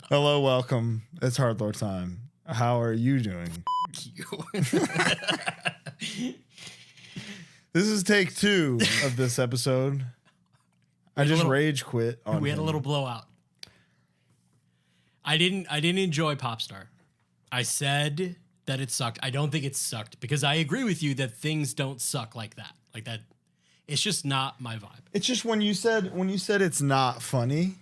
Hello, welcome. It's HardLore time. How are you doing? This is take 2 of this episode. I just rage quit on We had a little blowout. I didn't enjoy Popstar. I said that it sucked. I don't think it sucked because I agree with you that things don't suck like that. Like that. It's just not my vibe. It's just when you said it's not funny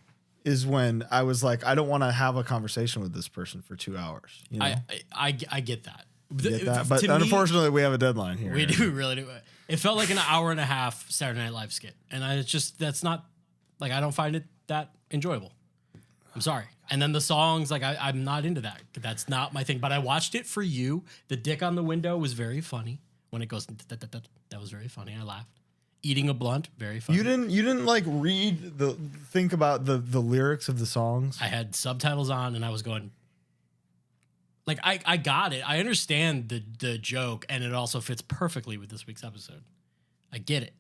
is when I was like, I don't want to have a conversation with this person for 2 hours. You know? I get that. Get that? But unfortunately, we have a deadline here. We do really do. It felt like an hour and a half Saturday Night Live skit, and that's not like I don't find it that enjoyable. I'm sorry. And then the songs, like I'm not into that. That's not my thing. But I watched it for you. The dick on the window was very funny when it goes. That was very funny. I laughed. Eating a blunt, very funny. You didn't like think about the lyrics of the songs. I had subtitles on and I was going like I got it. I understand the joke and it also fits perfectly with this week's episode. I get it.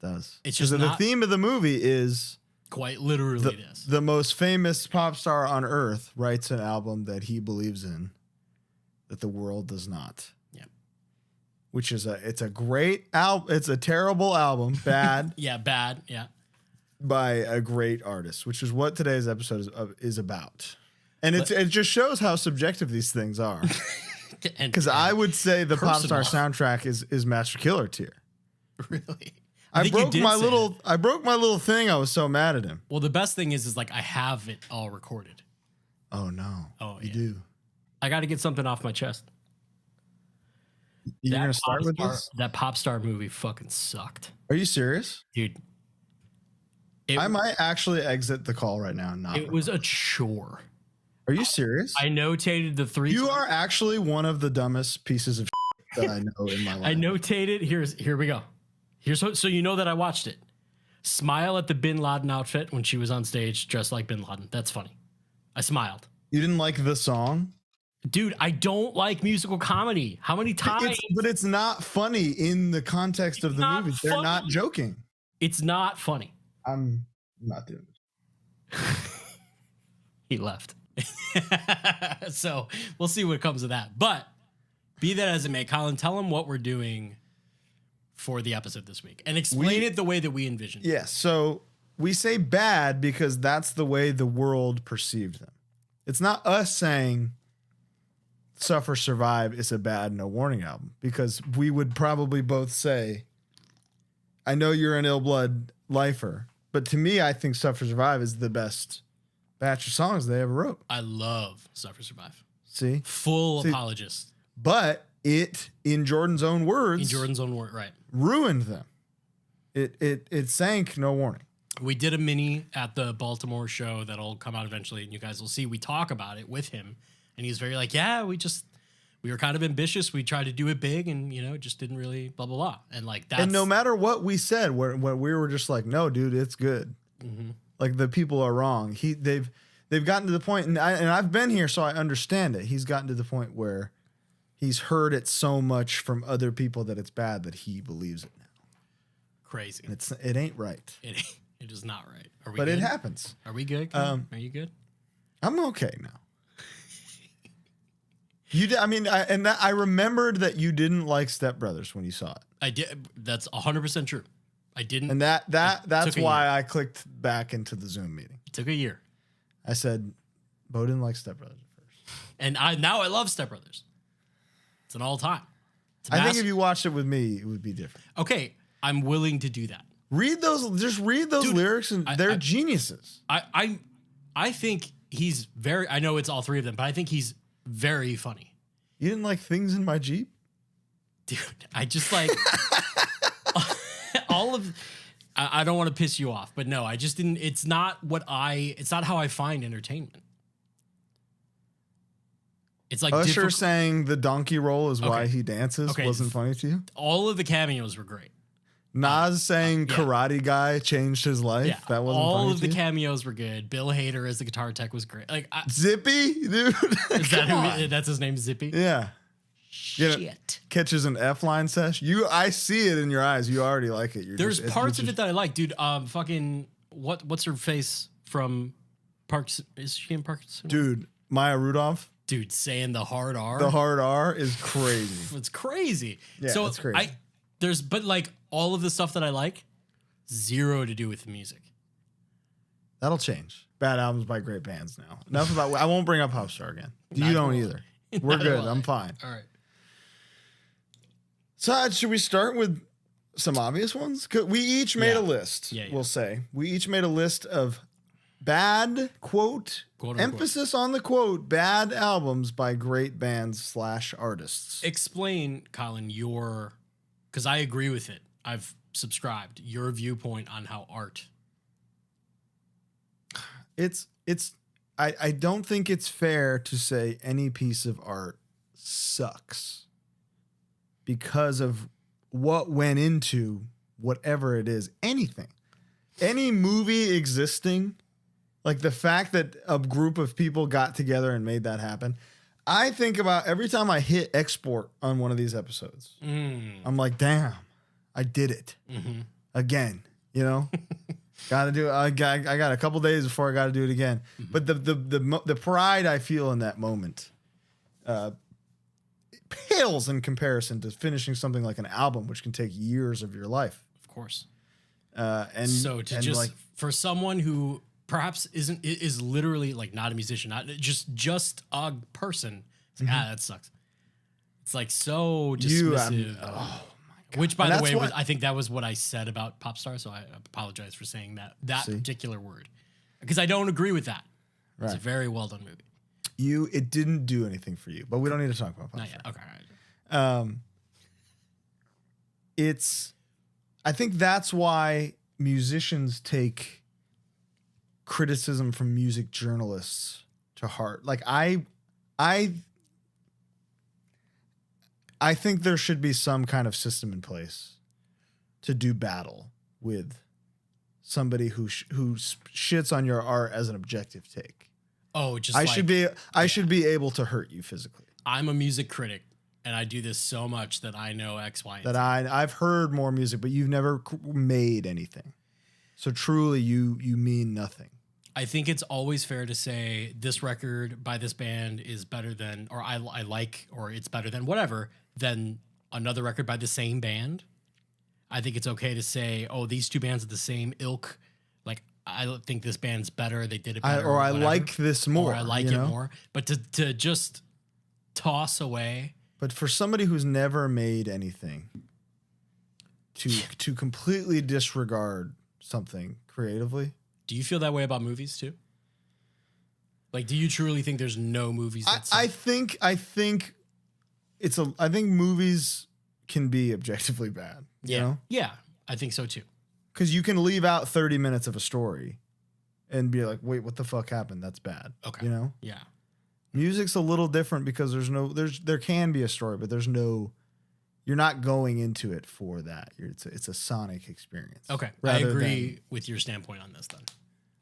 It does. It's just the theme of the movie is quite literally this. The most famous pop star on earth writes an album that he believes in that the world does not. Which is it's a great album. It's a terrible album. Bad. Bad. Yeah. By a great artist, which is what today's episode is about. And it just shows how subjective these things are. Because I would say the Popstar soundtrack is Master Killer tier. Really? I broke my little thing. I was so mad at him. Well, the best thing is like I have it all recorded. Oh no. Oh, you do. I got to get something off my chest. You're going to start with this? That Popstar movie fucking sucked. Are you serious? Dude. I might actually exit the call right now. It was a chore. Are you serious? I notated the 3. You are actually one of the dumbest pieces of that I know in my life. I notated. Here we go. So you know that I watched it. Smile at the Bin Laden outfit when she was on stage dressed like Bin Laden. That's funny. I smiled. You didn't like the song? Dude, I don't like musical comedy. How many times? But it's not funny in the context of the movie. They're not joking. It's not funny. I'm not doing it. He left. So we'll see what comes of that. But be that as it may, Colin, tell him what we're doing for the episode this week and explain it the way that we envisioned. Yes. So we say bad because that's the way the world perceived them. It's not us saying Suffer Survive is a bad No Warning album, because we would probably both say, I know you're an ill blood lifer, but to me, I think Suffer Survive is the best batch of songs they ever wrote. I love Suffer Survive. See? Full apologist. But it, in Jordan's own words, right, ruined them. It sank No Warning. We did a mini at the Baltimore show that'll come out eventually, and you guys will see. We talk about it with him. And he's very like, yeah, we were kind of ambitious. We tried to do it big and, it just didn't really blah, blah, blah. And like that. And no matter what we said, when we were just like, no, dude, it's good. Mm-hmm. Like the people are wrong. They've gotten to the point, and I've been here, so I understand it. He's gotten to the point where he's heard it so much from other people that it's bad that he believes it now. Crazy. And it ain't right. It is not right. Are we but good? It happens. Are we good? Are you good? I'm okay now. I remembered that you didn't like Step Brothers when you saw it. I did. That's 100% true. I didn't. And that's why I clicked back into the Zoom meeting. It took a year. I said, Bo didn't like Step Brothers at first. And now I love Step Brothers. It's an all time. I think if you watched it with me, it would be different. Okay. I'm willing to do that. Read those lyrics, and they're geniuses. I think he's I know it's all 3 of them, but I think he's very funny. You didn't like Things in My Jeep? Dude, I just like I don't want to piss you off, but no, I just didn't. It's not how I find entertainment. It's like Usher saying the donkey roll is why he dances wasn't funny to you? All of the cameos were great. Nas saying Karate Guy changed his life. Yeah, that wasn't all funny of to the you? cameos were good. Bill Hader as the guitar tech was great. Like Zippy, dude. Is that's his name, Zippy? Yeah. Shit. Catches an F line sesh. I see it in your eyes. You already like it. There's parts of it that I like, dude. Fucking what's her face from Parks, is she in Parks? Dude, Maya Rudolph. Dude, saying the hard R. The hard R is crazy. It's crazy. Yeah, so it's crazy. But like all of the stuff that I like, zero to do with the music. That'll change. Bad albums by great bands now. Enough about, I won't bring up Popstar again. You Not don't will. either. We're Not good. will. I'm fine. All right. So should we start with some obvious ones? 'Cause we each made Yeah. a list, Yeah. we'll say. We each made a list of bad, quote Quote, unquote. emphasis on the quote, bad albums by great bands / artists. Explain, Colin, because I agree with it. I've subscribed your viewpoint on how art. I don't think it's fair to say any piece of art sucks because of what went into whatever it is, anything. Any movie existing, like the fact that a group of people got together and made that happen. I think about every time I hit export on one of these episodes, I'm like, damn, I did it again, you know? Got to do it. I got a couple days before I got to do it again. But the pride I feel in that moment pales in comparison to finishing something like an album, which can take years of your life. Of course. And so to and just like, for someone who perhaps is literally like not a musician, not just a person, it's like, that sucks. It's like so dismissive. Which, by the way, I think that was what I said about Popstar, so I apologize for saying that particular word. Because I don't agree with that. It's a very well done movie. It didn't do anything for you, but we don't need to talk about Popstar. Not yet. Okay. All right. I think that's why musicians take criticism from music journalists to heart. Like I think there should be some kind of system in place to do battle with somebody who shits on your art as an objective take. Oh, just I should be able to hurt you physically. I'm a music critic, and I do this so much that I know X, Y, and That Z. I've heard more music, but you've never made anything. So truly, you mean nothing. I think it's always fair to say this record by this band is better than, or I like, or it's better than whatever, than another record by the same band. I think it's okay to say, oh, these two bands are the same ilk. Like, I think this band's better. They did it better. Or I whatever. like this more. Or I like it more. But to just toss away. But for somebody who's never made anything, to completely disregard something creatively. Do you feel that way about movies too? Like, do you truly think there's no movies that suck? I think movies can be objectively bad. You know? Yeah, I think so too. Because you can leave out 30 minutes of a story and be like, wait, what the fuck happened? That's bad. Okay. You know? Yeah. Music's a little different because there can be a story, but you're not going into it for that. It's a sonic experience. Okay. I agree with your standpoint on this then.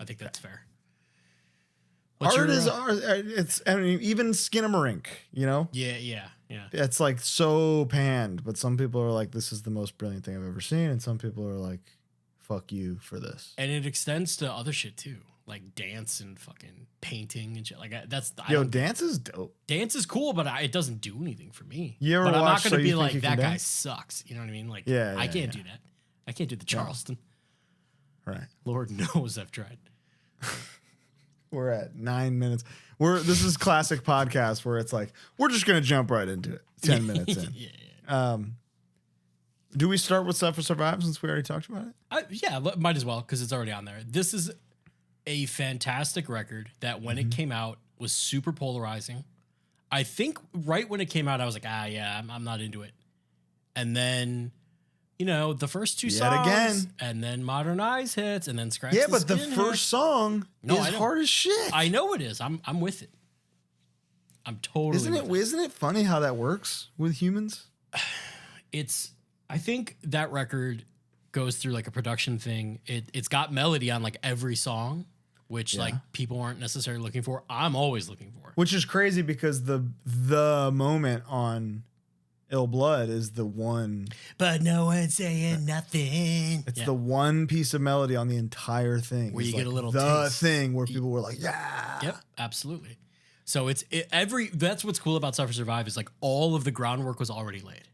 I think that's fair. Art is art. Even Skinamarink, you know? Yeah. It's like so panned, but some people are like, this is the most brilliant thing I've ever seen. And some people are like, fuck you for this. And it extends to other shit too. Like dance and fucking painting and shit. Like Dance is dope. Dance is cool, but it doesn't do anything for me. You ever but I'm not watch going to So be You Think like, You that Can guy Dance? sucks. You know what I mean? Like, Yeah, I can't do that. I can't do the Charleston. Right. Lord knows I've tried. We're at 9 minutes. This is classic podcast where it's like, we're just going to jump right into it. 10 minutes in. Yeah. Do we start with Suffer Survive since we already talked about it? Yeah, might as well because it's already on there. This is a fantastic record that when it came out was super polarizing. I think right when it came out, I was like, yeah, I'm not into it. And then, the first two songs, again. and then Modern Eyes hits, and then Scratch. Yeah, the but the Skin first song is hard as shit. I know it is. I'm with it. I'm totally. Isn't it funny how that works with humans? I think that record goes through like a production thing. It's got melody on like every song, which like people aren't necessarily looking for. I'm always looking for. Which is crazy because the moment on Ill Blood is the one. But no one's saying nothing. It's the one piece of melody on the entire thing. Where you It's get a little the taste. thing where people were like, yeah. Yep, absolutely. So that's what's cool about Suffer Survive is like all of the groundwork was already laid.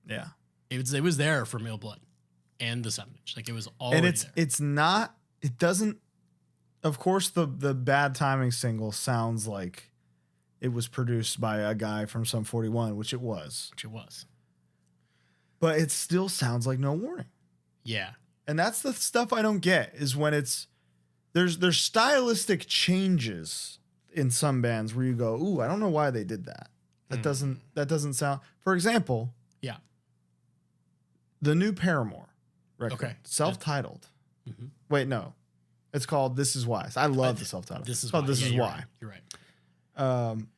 Yeah. It was there from Ill Blood and the 7-inch. Like it was already And there. it's not, it doesn't, of course the Bad Timing single sounds like it was produced by a guy from Sum 41, which it was. But it still sounds like No Warning. Yeah. And that's the stuff I don't get is when there's stylistic changes in some bands where you go, ooh, I don't know why they did that. That doesn't sound, for example, yeah. the new Paramore record, Okay. self-titled. Mm-hmm. Wait, no. It's called This Is Why. I love the self-titled. This is called why. This Is You're Why. right. You're right.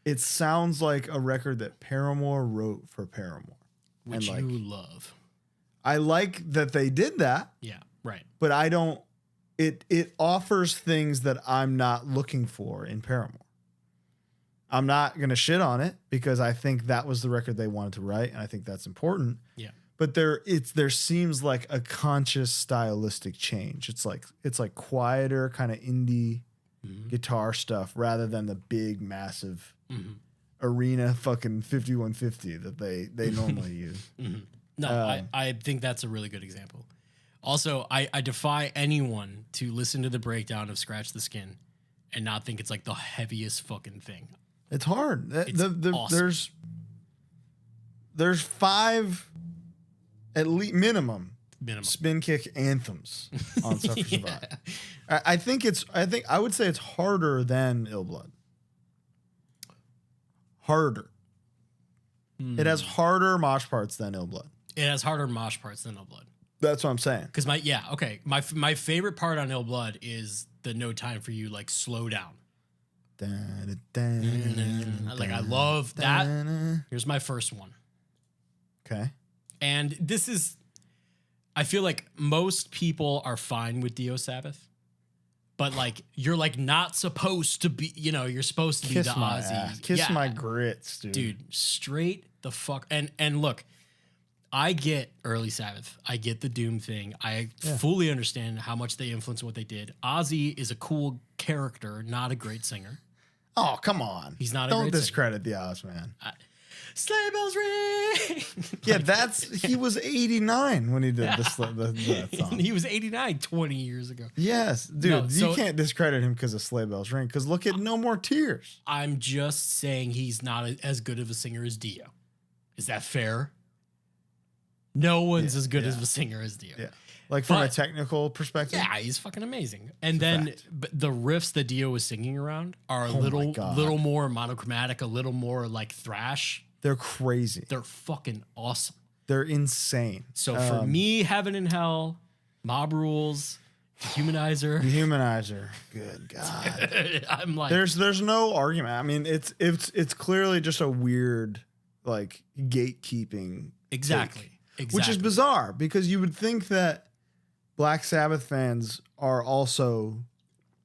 It sounds like a record that Paramore wrote for Paramore. Which and you love. I like that they did that, Yeah, right. but I don't. It offers things that I'm not looking for in Paramore. I'm not gonna shit on it because I think that was the record they wanted to write, and I think that's important. Yeah. But there seems like a conscious stylistic change. It's like quieter, kind of indie guitar stuff rather than the big, massive arena fucking 5150 that they normally use. No, I think that's a really good example. Also, I defy anyone to listen to the breakdown of Scratch the Skin and not think it's like the heaviest fucking thing. It's hard. Awesome. There's 5 at least minimum spin kick anthems on Suffer Survive. I would say it's harder than Ill Blood. Harder. It has harder mosh parts than Ill Blood. It has harder mosh parts than Ill Blood. That's what I'm saying. Because my favorite part on Ill Blood is the No Time for You, like slow down. Like I love that. Here's my first one. Okay. And this is, I feel like most people are fine with Dio Sabbath, but like you're like not supposed to be, you're supposed to be the Ozzy. Kiss my grits, dude. Dude, straight the fuck. And look, I get early Sabbath. I get the Doom thing. I fully understand how much they influenced what they did. Ozzy is a cool character, not a great singer. Oh, come on. He's not a Don't great discredit the Oz man. Sleigh bells ring. Yeah, he was 89 when he did that song. He was 89 20 years ago. Yes, dude, you can't discredit him because of Sleigh Bells Ring, because look at No More Tears. I'm just saying he's not as good of a singer as Dio. Is that fair? No one's as good as a singer as Dio. Yeah. Like from a technical perspective? Yeah, he's fucking amazing. And then the riffs that Dio was singing around are a little more monochromatic, a little more like thrash. They're crazy. They're fucking awesome. They're insane. So for me, Heaven and Hell, Mob Rules, Dehumanizer. Good God. I'm like, there's no argument. I mean, it's clearly just a weird like gatekeeping. Exactly. Which is bizarre because you would think that Black Sabbath fans are also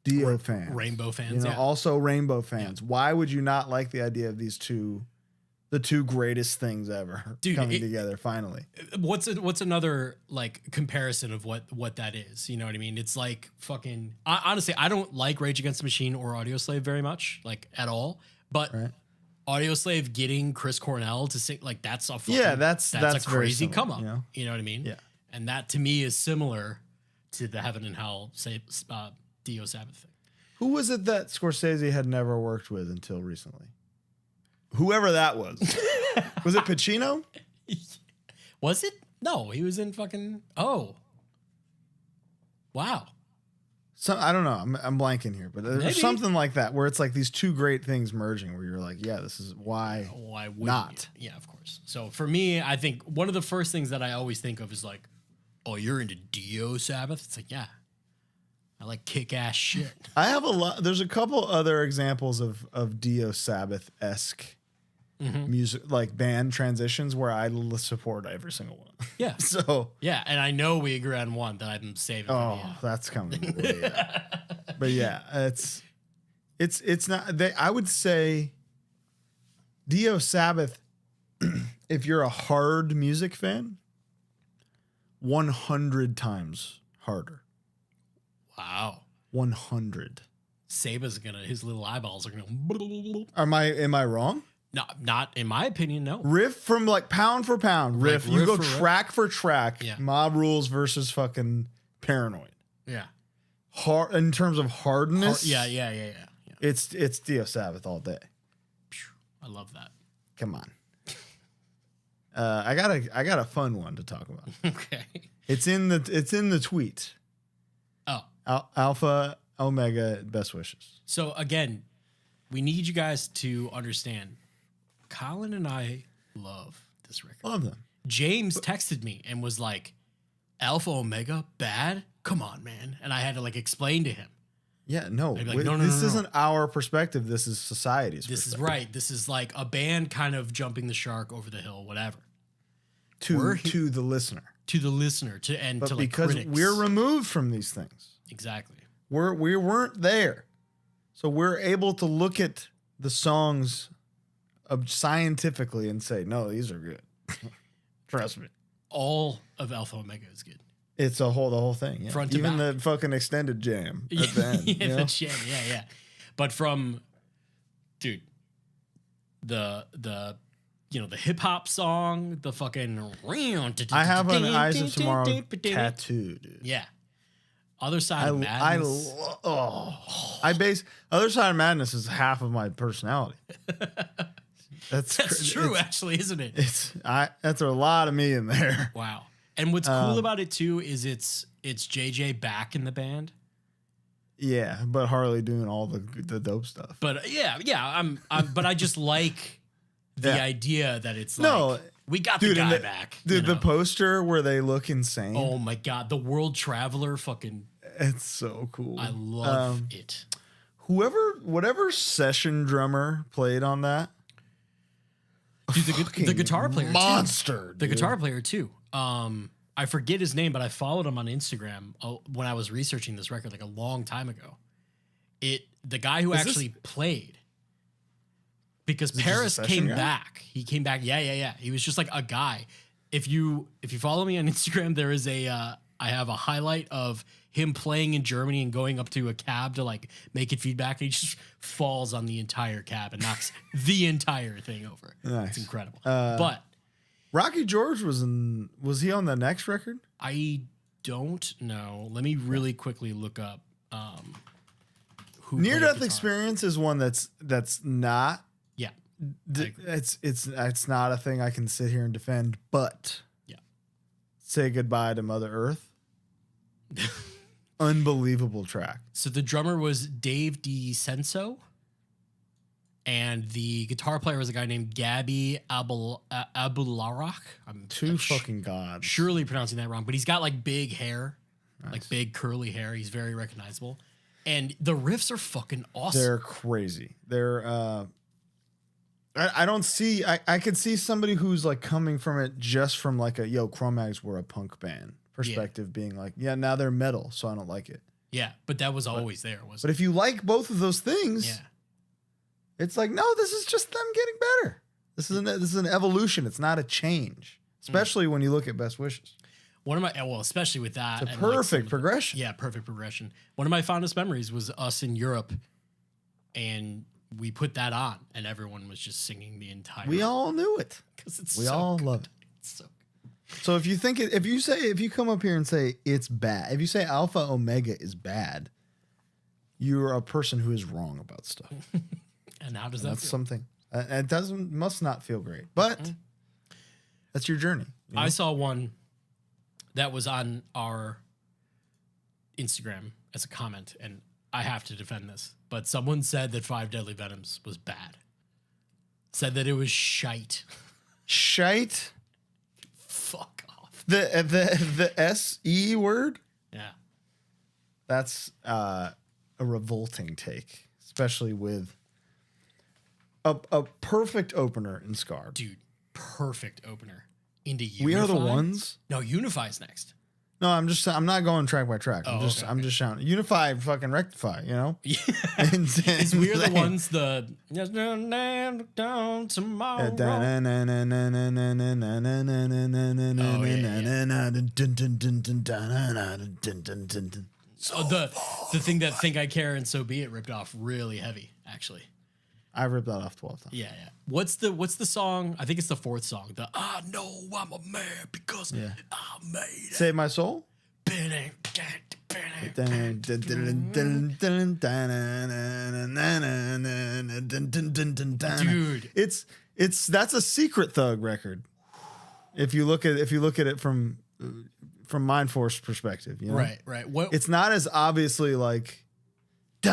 Dio fans. Rainbow fans. Also Rainbow fans. Yeah. Why would you not like the idea of these the two greatest things ever coming together finally? What's another like comparison of what that is? You know what I mean? It's like fucking honestly, I don't like Rage Against the Machine or Audioslave very much, like at all. But Audioslave getting Chris Cornell to sing, like that's a fucking, that's a crazy come up. You know what I mean? Yeah. And that to me is similar to the Heaven and Hell Dio Sabbath thing. Who was it that Scorsese had never worked with until recently? Whoever that was. Was it Pacino? Was it? No, he was in fucking. Oh. Wow. So I don't know. I'm blanking here, but there's something like that where it's like these two great things merging where you're like, yeah, this is why not. Yeah, of course. So for me, I think one of the first things that I always think of is like, oh, you're into Dio Sabbath? It's like, yeah. I like kick-ass shit. I have there's a couple other examples of Dio Sabbath-esque music, like band transitions where I support every single one. Yeah. So yeah, and I know we agree on one that I'm saving. Oh, that's coming. But yeah, it's not. I would say Dio Sabbath. if you're a hard music fan, 100 times harder. Wow. 100. Saba's his little eyeballs are gonna. Am I wrong? No, not in my opinion. No. Riff from like pound for pound. Riff. Like you riff go for riff? track for track. Yeah. Mob Rules versus fucking Paranoid. Yeah. Hard in terms of hardness. Yeah. It's Dio Sabbath all day. I love that. Come on. I got a fun one to talk about. Okay. It's in the tweet. Oh. Alpha Omega best wishes. So again, we need you guys to understand. Colin and I love this record. Love them. James texted me and was like, Alpha Omega bad? Come on, man. And I had to like explain to him. Yeah, no. I'd be like, no, this no. isn't our perspective. This is society's This is perspective. right. This is like a band kind of jumping the shark over the hill, whatever. To the listener. To the listener, to But like because critics. we're removed from these things. Exactly. We weren't there. So we're able to look at the songs scientifically and say, no, these are good. Trust me. All of Alpha Omega is good. It's the whole thing. Yeah. Front to Even back. the fucking extended jam at the end. Yeah, you know? the jam, yeah. But from, dude, the hip hop song, the fucking. I have an Eyes of Tomorrow tattoo, dude. Yeah. Other Side of Madness. Other Side of Madness is half of my personality. That's true, actually, isn't it? That's a lot of me in there. Wow. And what's cool about it too is it's JJ back in the band. Yeah, but Harley doing all the dope stuff. But I'm but I just like the idea that it's like we got dude, the guy back. Dude, the poster where they look insane. Oh my god, the World Traveler fucking. It's so cool. I love it. Whatever session drummer played on that. Dude, the guitar player monster. Too. The guitar player too. I forget his name, but I followed him on Instagram when I was researching this record like a long time ago. The guy who actually played, because Paris came back. He came back. Yeah. He was just like a guy. If you follow me on Instagram, there is I have a highlight of him playing in Germany and going up to a cab to like make it feedback. And he just falls on the entire cab and knocks the entire thing over. Nice. It's incredible. But Rocky George was he on the next record? I don't know. Let me really quickly look up who Near played Death guitar. Experience is one that's not. Yeah. It's not a thing I can sit here and defend, but Say Goodbye to Mother Earth. Unbelievable track. So the drummer was Dave DiCenso, and the guitar player was a guy named Gabby Abularach. I'm fucking gods. Surely pronouncing that wrong, but he's got like big hair, like big curly hair. He's very recognizable, and the riffs are fucking awesome. They're crazy. They're I don't see. I could see somebody who's like coming from it just from like Cro-Mags were a punk band perspective, being like, now they're metal, so I don't like it. Yeah, but that was always there. But if you like both of those things, it's like, no, this is just them getting better. This is an evolution. It's not a change, especially when you look at Best Wishes. Especially with that, it's a perfect progression. Yeah, perfect progression. One of my fondest memories was us in Europe, and we put that on, and everyone was just singing the entire. We all knew it because it's. We all love it. It's so good. So if you come up here and say it's bad, if you say Alpha Omega is bad, you're a person who is wrong about stuff. And how does that that's feel? something. It must not feel great, but that's your journey. You know? I saw one that was on our Instagram as a comment, and I have to defend this, but someone said that Five Deadly Venoms was bad. Said that it was shite. Shite? Fuck off. The SE word? Yeah. That's a revolting take, especially with a perfect opener in Scar. Dude, perfect opener. Into Unify. We Are the Ones? No, Unify's next. No, I'm not going track by track. Oh, okay. I'm just shouting. Unify, fucking rectify, you know? Yeah. And It's weird the ones down tomorrow. The thing that Think I Care and So Be It ripped off really heavy, actually. I ripped that off 12 times. Yeah. What's the song? I think it's the fourth song. The I know I'm a man because I made it. Save My Soul? Dude, it's that's a Secret Thug record. If you look at it from Mind Force perspective, you know? Right. What? It's not as obviously like you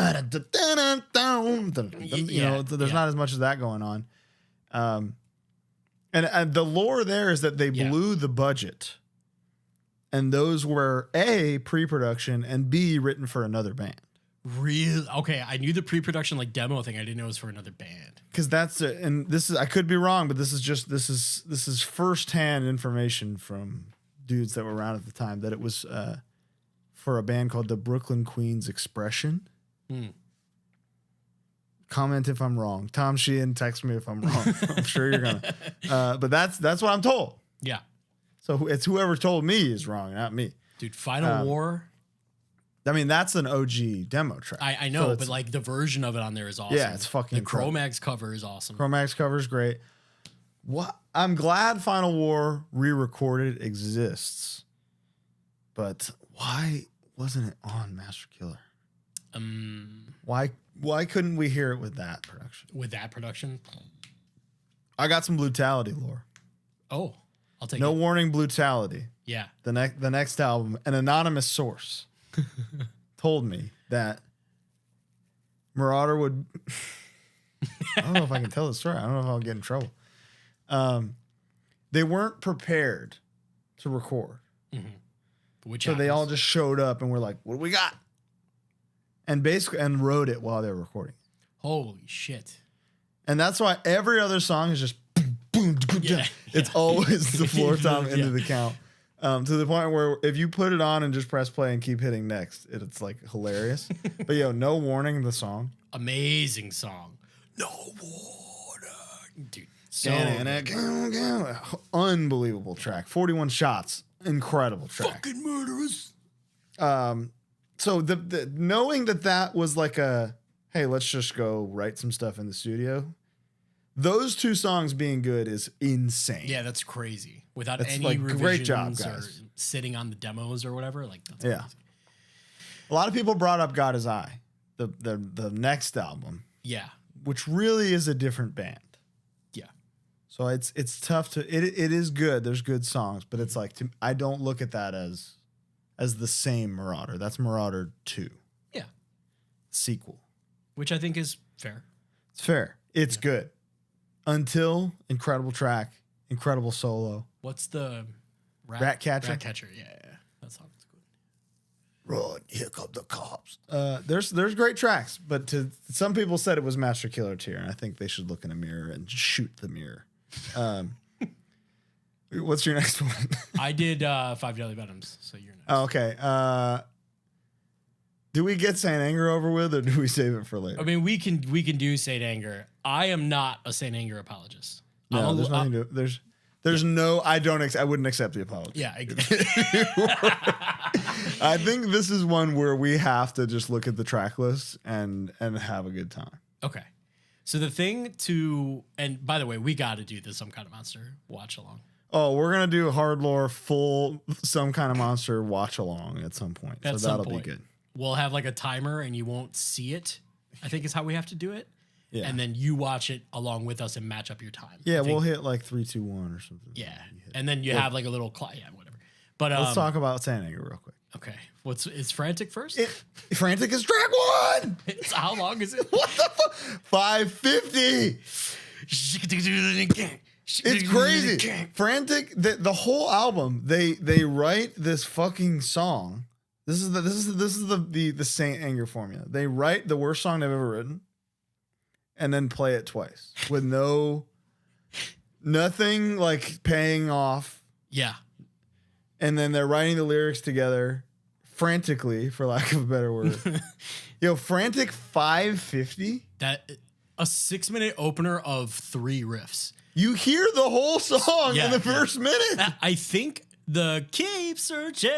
know, there's not as much of that going on. And the lore there is that they blew the budget. And those were A, pre-production, and B, written for another band. Real? Okay, I knew the pre-production like demo thing. I didn't know it was for another band. Because and this is, I could be wrong, but this is firsthand information from dudes that were around at the time, that it was for a band called the Brooklyn Queens Expression. Comment if I'm wrong. Tom Sheehan, text me if I'm wrong. I'm sure you're gonna. But that's what I'm told. Yeah. So it's whoever told me is wrong, not me. Dude, Final War. I mean, that's an OG demo track. I know, so but like the version of it on there is awesome. Yeah, it's fucking incredible. Cro-Mags cover is awesome. Cro-Mags cover is great. What? I'm glad Final War re-recorded exists, but why wasn't it on Master Killer? Why couldn't we hear it with that production? With that production? I got some Brutality lore. Oh, I'll take No it. Warning Brutality. Yeah. The next album, an anonymous source told me that Marauder would I don't know if I can tell the story. I don't know if I'll get in trouble. They weren't prepared to record. Which so happens. They all just showed up and were like, what do we got? And basically, and wrote it while they were recording. Holy shit. And that's why every other song is just boom, boom, yeah. It's always the floor tom into the count. To the point where if you put it on and just press play and keep hitting next, it's like hilarious. But No Warning, the song. Amazing song. No Warning. Dude. So unbelievable track. 41 shots. Incredible track. Fucking murderous. So the knowing that was like a, hey, let's just go write some stuff in the studio. Those two songs being good is insane. Yeah, that's crazy. Without that's any like, revisions great job, or guys. sitting on the demos or whatever. Like that's yeah. crazy. A lot of people brought up God Is I, the next album. Yeah. Which really is a different band. Yeah. So it's tough to it is good. There's good songs, but it's like I don't look at that as the same Marauder. That's Marauder 2. Yeah. Sequel. Which I think is fair. It's fair. It's good. Until incredible track, incredible solo. What's the Rat Catcher? Rat Catcher, yeah. That song's good. Run, here come the cops. There's great tracks, but some people said it was Master Killer tier, and I think they should look in a mirror and shoot the mirror. What's your next one? I did 5 Deadly Venoms, so you're next. Oh, okay. Do we get Saint Anger over with, or do we save it for later? I mean, we can do Saint Anger. I am not a Saint Anger apologist. No, there's nothing to there's no. I wouldn't accept the apology. Yeah, exactly. I think this is one where we have to just look at the track list and have a good time. Okay. So the thing and by the way, we got to do this Some Kind of Monster watch along. Oh, we're gonna do a HardLore full Some Kind of Monster watch along at some point. So that'll be good. We'll have like a timer and you won't see it, I think is how we have to do it. Yeah. And then you watch it along with us and match up your time. Yeah, we'll hit like 3, 2, 1 or something. Yeah. And then you have like a little whatever. But let's talk about Saint Anger real quick. Okay. Is Frantic first? Frantic is track 1. How long is it? What the fuck? 550. It's crazy. Frantic, the whole album, they write this fucking song. This is the Saint Anger formula. They write the worst song they've ever written and then play it twice with nothing like paying off. Yeah. and then they're writing the lyrics together frantically, for lack of a better word. Yo, frantic 550. That a 6-minute opener of 3 riffs. You hear the whole song in the first minute. I think the keep searching.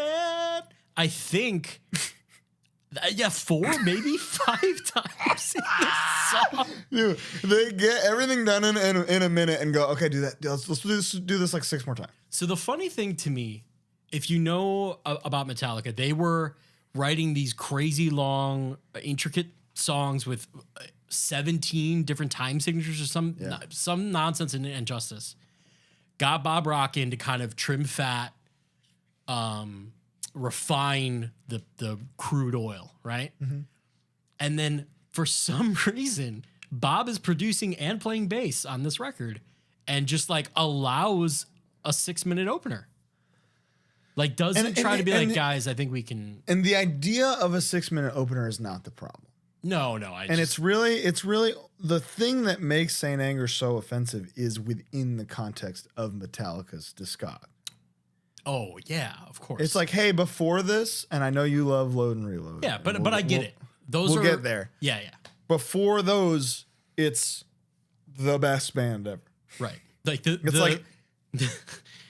I think. 4, maybe 5 times in this song. Dude, they get everything done in a minute and go, okay, do that. Let's do this like 6 more times. So the funny thing to me, if you know about Metallica, they were writing these crazy long, intricate songs with 17 different time signatures or some nonsense and injustice. Got Bob Rock in to kind of trim fat, refine the crude oil, right? Mm-hmm. And then for some reason, Bob is producing and playing bass on this record and just like allows a 6-minute opener. Like doesn't try to be like, guys, I think we can. And the idea of a 6-minute opener is not the problem. No. It's really the thing that makes Saint Anger so offensive is within the context of Metallica's discog. Oh yeah, of course. It's like, hey, before this, and I know you love Load and Reload. Yeah, but I get it. We'll get there. Yeah. Before those, it's the best band ever. Right.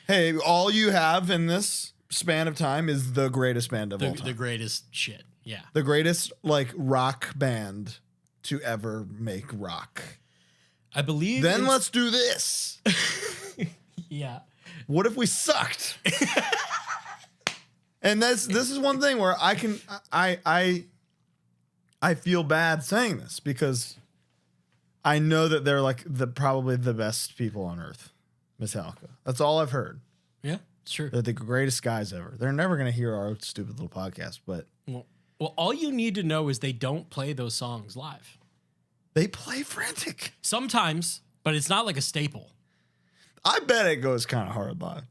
Hey, all you have in this span of time is the greatest band of all time. The greatest shit. Yeah. The greatest like rock band to ever make rock. I believe. Then let's do this. Yeah. What if we sucked? And this is one thing where I feel bad saying this because I know that they're like probably the best people on earth. Metallica. That's all I've heard. Yeah, it's true. They're the greatest guys ever. They're never going to hear our stupid little podcast, but well, all you need to know is they don't play those songs live. They play frantic sometimes, but it's not like a staple. I bet it goes kind of hard live.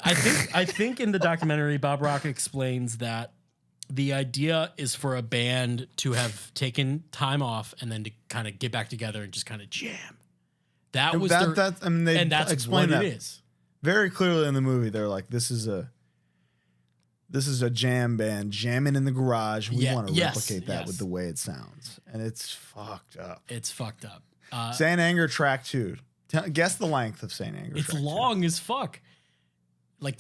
I think in the documentary, Bob Rock explains that the idea is for a band to have taken time off and then to kind of get back together and just kind of jam. They explain that it is very clearly in the movie. They're like, this is a jam band jamming in the garage. We want to replicate that with the way it sounds, and it's fucked up. Saint Anger track 2. Guess the length of Saint Anger. It's long as fuck. Like,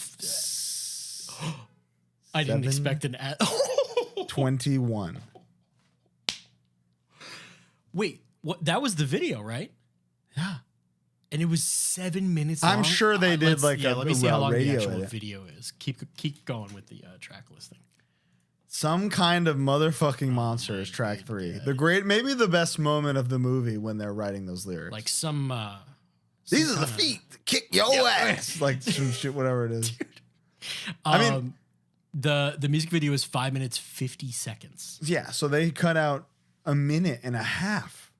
I didn't expect an 21. Wait, what? That was the video, right? Yeah. And it was 7 minutes long. I'm sure they did let me see how long the actual video is. Keep going with the track listing. Some kind of motherfucking monster is track 3. Maybe the best moment of the movie when they're writing those lyrics. Like some these are the feet that kick your ass. Like some shit, whatever it is. Dude. I mean, the music video is 5 minutes 50 seconds. Yeah, so they cut out a minute and a half.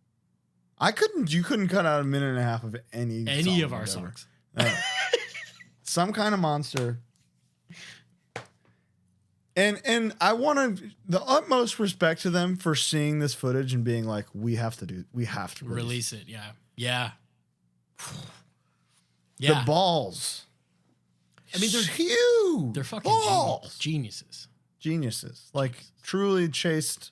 You couldn't cut out a minute and a half of any of our songs. Some kind of monster. And I want the utmost respect to them for seeing this footage and being like, we have to release it. Yeah. The balls. I mean, they're huge. They're fucking geniuses. Like truly chased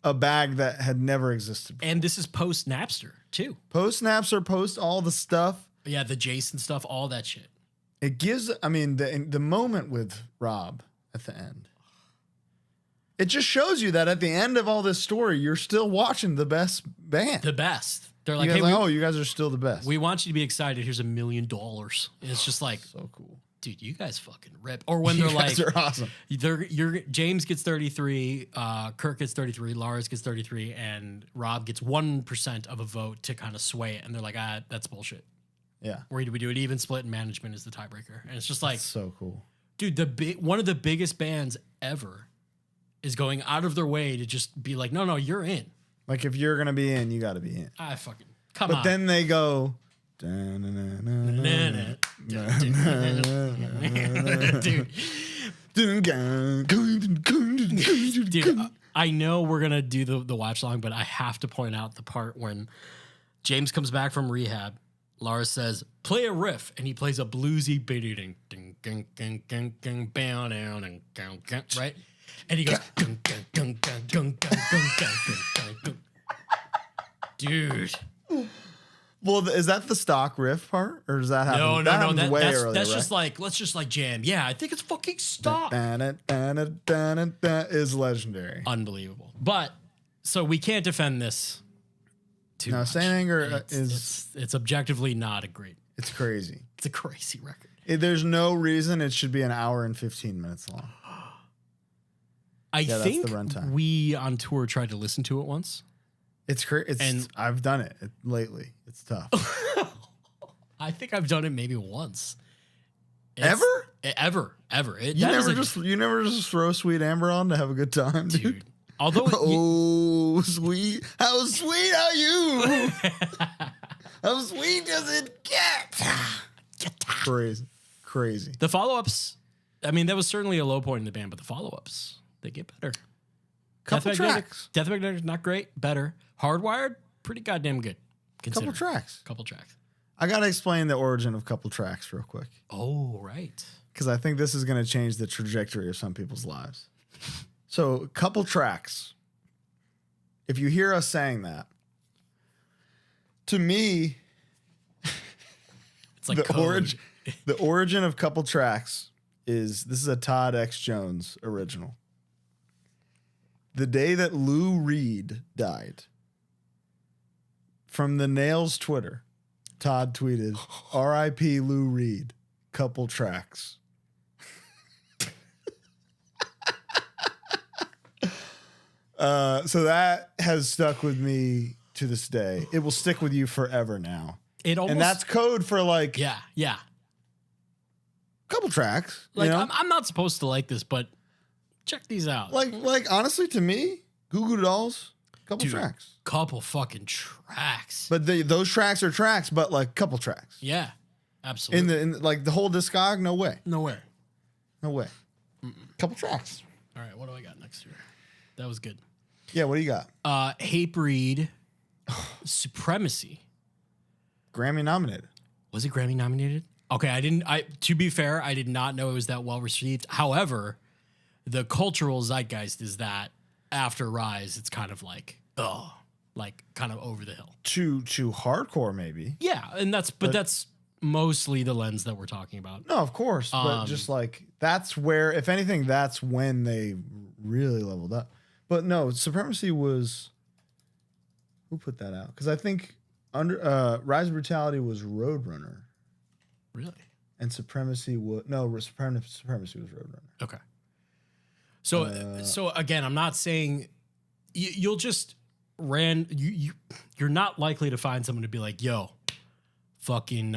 a bag that had never existed before. And this is post Napster too. Post Napster, post all the stuff. Yeah, the Jason stuff, all that shit. It gives, the moment with Rob at the end. It just shows you that at the end of all this story, you're still watching the best band. The best. They're like, hey, you guys are still the best. We want you to be excited. Here's $1 million. And it's just like, so cool. Dude, you guys fucking rip. Or when they're like, they're awesome. James gets 33, Kirk gets 33, Lars gets 33, and Rob gets 1% of a vote to kind of sway it. And they're like, that's bullshit. Yeah. Or do we do it even split and management is the tiebreaker? And it's just like, that's so cool. Dude, one of the biggest bands ever is going out of their way to just be like, no, you're in. Like if you're going to be in, you got to be in. Come on. But then they go, dude, I know we're gonna do the watch long, but I have to point out the part when James comes back from rehab Lars says, play a riff, and he plays a bluesy ding ding ding ding ding ding bow down and right? And he goes dude. Well, is that the stock riff part, or does that happen? No. That's That's just like, let's just like jam. Yeah, I think it's fucking stock. Is legendary. Unbelievable. But so we can't defend this too much. Saint Anger it's objectively not a great. It's crazy. It's a crazy record. There's no reason it should be an hour and 15 minutes long. I think that's the runtime. We on tour tried to listen to it once. It's crazy. And I've done it lately. It's tough. I think I've done it maybe once. Ever? You never just throw Sweet Amber on to have a good time, dude. Although sweet, how sweet are you? How sweet does it get? Crazy. The follow-ups, I mean, that was certainly a low point in the band, but the follow-ups, they get better. Couple tracks. Death Magnetic, not great, better. Hardwired, pretty goddamn good. Couple tracks. I got to explain the origin of couple tracks real quick. Oh, right. Because I think this is going to change the trajectory of some people's lives. So, couple tracks. If you hear us saying that, to me, it's like the origin of couple tracks this is a Todd X. Jones original. The day that Lou Reed died, from the Nails Twitter, Todd tweeted, R.I.P. Lou Reed, couple tracks. So that has stuck with me to this day. It will stick with you forever now. And that's code for like... Yeah. Couple tracks. Like, you know? I'm not supposed to like this, but check these out. Like honestly, to me, Goo Goo Dolls, couple tracks. Couple fucking tracks. But those tracks are tracks, but like couple tracks. Yeah, absolutely. In like the whole discog, no way. No way. Couple tracks. All right, what do I got next here? That was good. Yeah, what do you got? Hatebreed, Supremacy. Grammy nominated. Was it Grammy nominated? Okay, to be fair, I did not know it was that well received. However, the cultural zeitgeist is that after Rise, it's kind of like, kind of over the hill. To hardcore, maybe. Yeah, and that's mostly the lens that we're talking about. No, of course. But just like, that's where, if anything, that's when they really leveled up. But no, Supremacy was, who put that out? Because I think Rise of Brutality was Roadrunner. Really? And Supremacy was Supremacy was Roadrunner. Okay. So again, I'm not saying you'll just you're not likely to find someone to be like, yo, fucking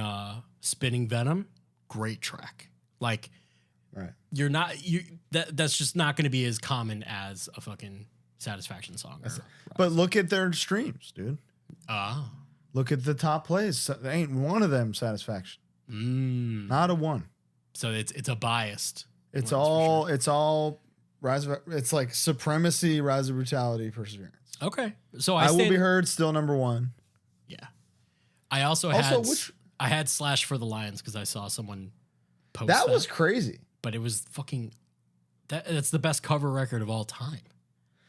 Spinning Venom, great track. Like, right. That's just not going to be as common as a fucking Satisfaction song. But look at their streams, dude. Look at the top plays. There ain't one of them Satisfaction. Not a one. So it's a biased. It's all Rise of, it's like Supremacy, Rise of Brutality, Perseverance. Okay. So I Will Be Heard, still number one. Yeah. I also had Slash for the Lions because I saw someone post that. That was crazy. But it was fucking that's the best cover record of all time.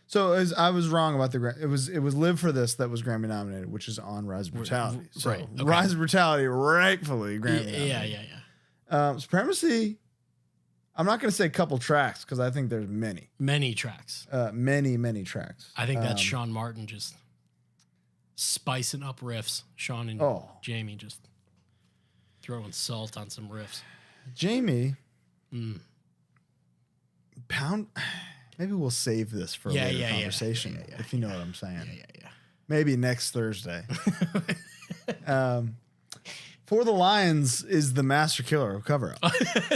So I was wrong about it was Live for This that was Grammy nominated, which is on Rise of Brutality. So right. Okay. Rise of Brutality rightfully Grammy nominated. Yeah. Supremacy, I'm not going to say couple tracks because I think there's many tracks. Many tracks. I think that's Sean Martin just spicing up riffs. Sean and Jamie just throwing salt on some riffs. Jamie, pound. Maybe we'll save this for a later conversation, if you know what I'm saying. Yeah. Maybe next Thursday. For the Lions is the master killer of cover up.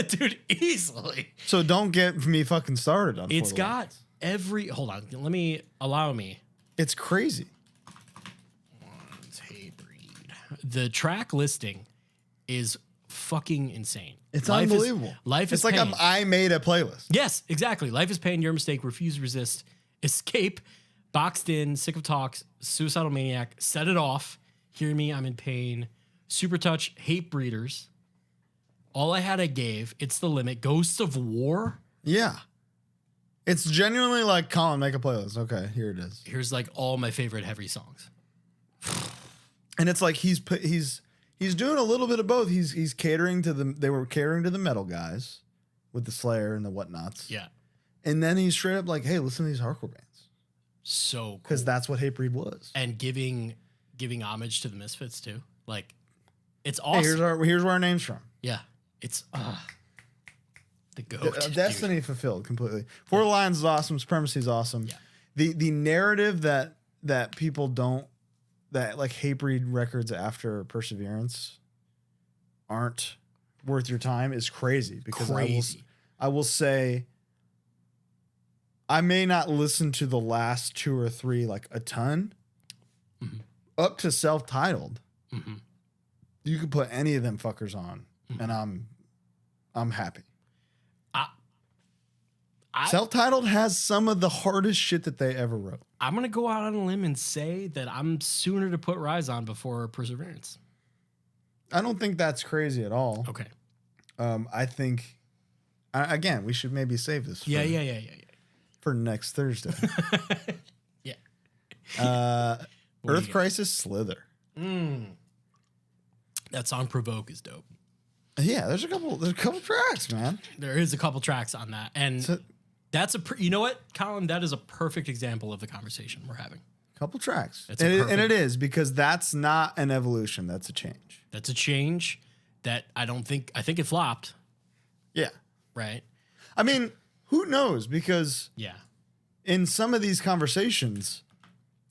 Dude, easily. So don't get me fucking started on it's got every... Hold on. Allow me. It's crazy. It's Hatebreed. The track listing is fucking insane. It's unbelievable. Life is like Pain. I made a playlist. Yes, exactly. Life is Pain, Your Mistake, Refuse, Resist, Escape, Boxed In, Sick of Talks, Suicidal Maniac, Set It Off, Hear Me, I'm in Pain, Super Touch, Hate Breeders, All I Had I Gave, It's the Limit, Ghosts of War. Yeah. It's genuinely like, Colin, make a playlist. Okay, here it is. Here's like all my favorite heavy songs. And it's like he's doing a little bit of both. He's catering to they were catering to the metal guys with the Slayer and the whatnots. Yeah. And then he's straight up like, hey, listen to these hardcore bands. So cool. Because that's what Hatebreed was. And giving homage to the Misfits too. Like, it's awesome. Hey, here's where our name's from. Yeah. It's the goat. Destiny fulfilled completely. For the Lions is awesome. Supremacy is awesome. Yeah. The narrative that people don't, that like Hatebreed records after Perseverance aren't worth your time is crazy. Because I will say, I may not listen to the last 2 or 3 like a ton. Mm-hmm. Up to Self-Titled. Mm-hmm. You could put any of them fuckers on, and I'm happy. Self-Titled has some of the hardest shit that they ever wrote. I'm gonna go out on a limb and say that I'm sooner to put Rise on before Perseverance. I don't think that's crazy at all. Okay. I think, again, we should maybe save this. Yeah. For next Thursday. Yeah. Earth Crisis, Slither. That song Provoke is dope. Yeah, there's a couple tracks, man. There is a couple tracks on that, and that's you know what, Colin? That is a perfect example of the conversation we're having. Couple tracks, and it is because that's not an evolution. That's a change. That's a change that I think it flopped. Yeah. Right. I mean, who knows? Because yeah, in some of these conversations,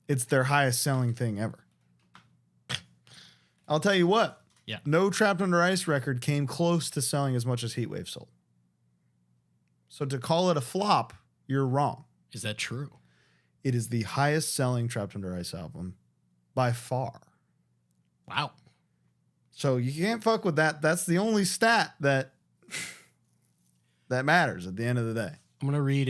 it's their highest selling thing ever. I'll tell you what. Yeah. No Trapped Under Ice record came close to selling as much as Heatwave sold. So to call it a flop, you're wrong. Is that true? It is the highest selling Trapped Under Ice album by far. Wow. So you can't fuck with that. That's the only stat that matters at the end of the day. I'm going to read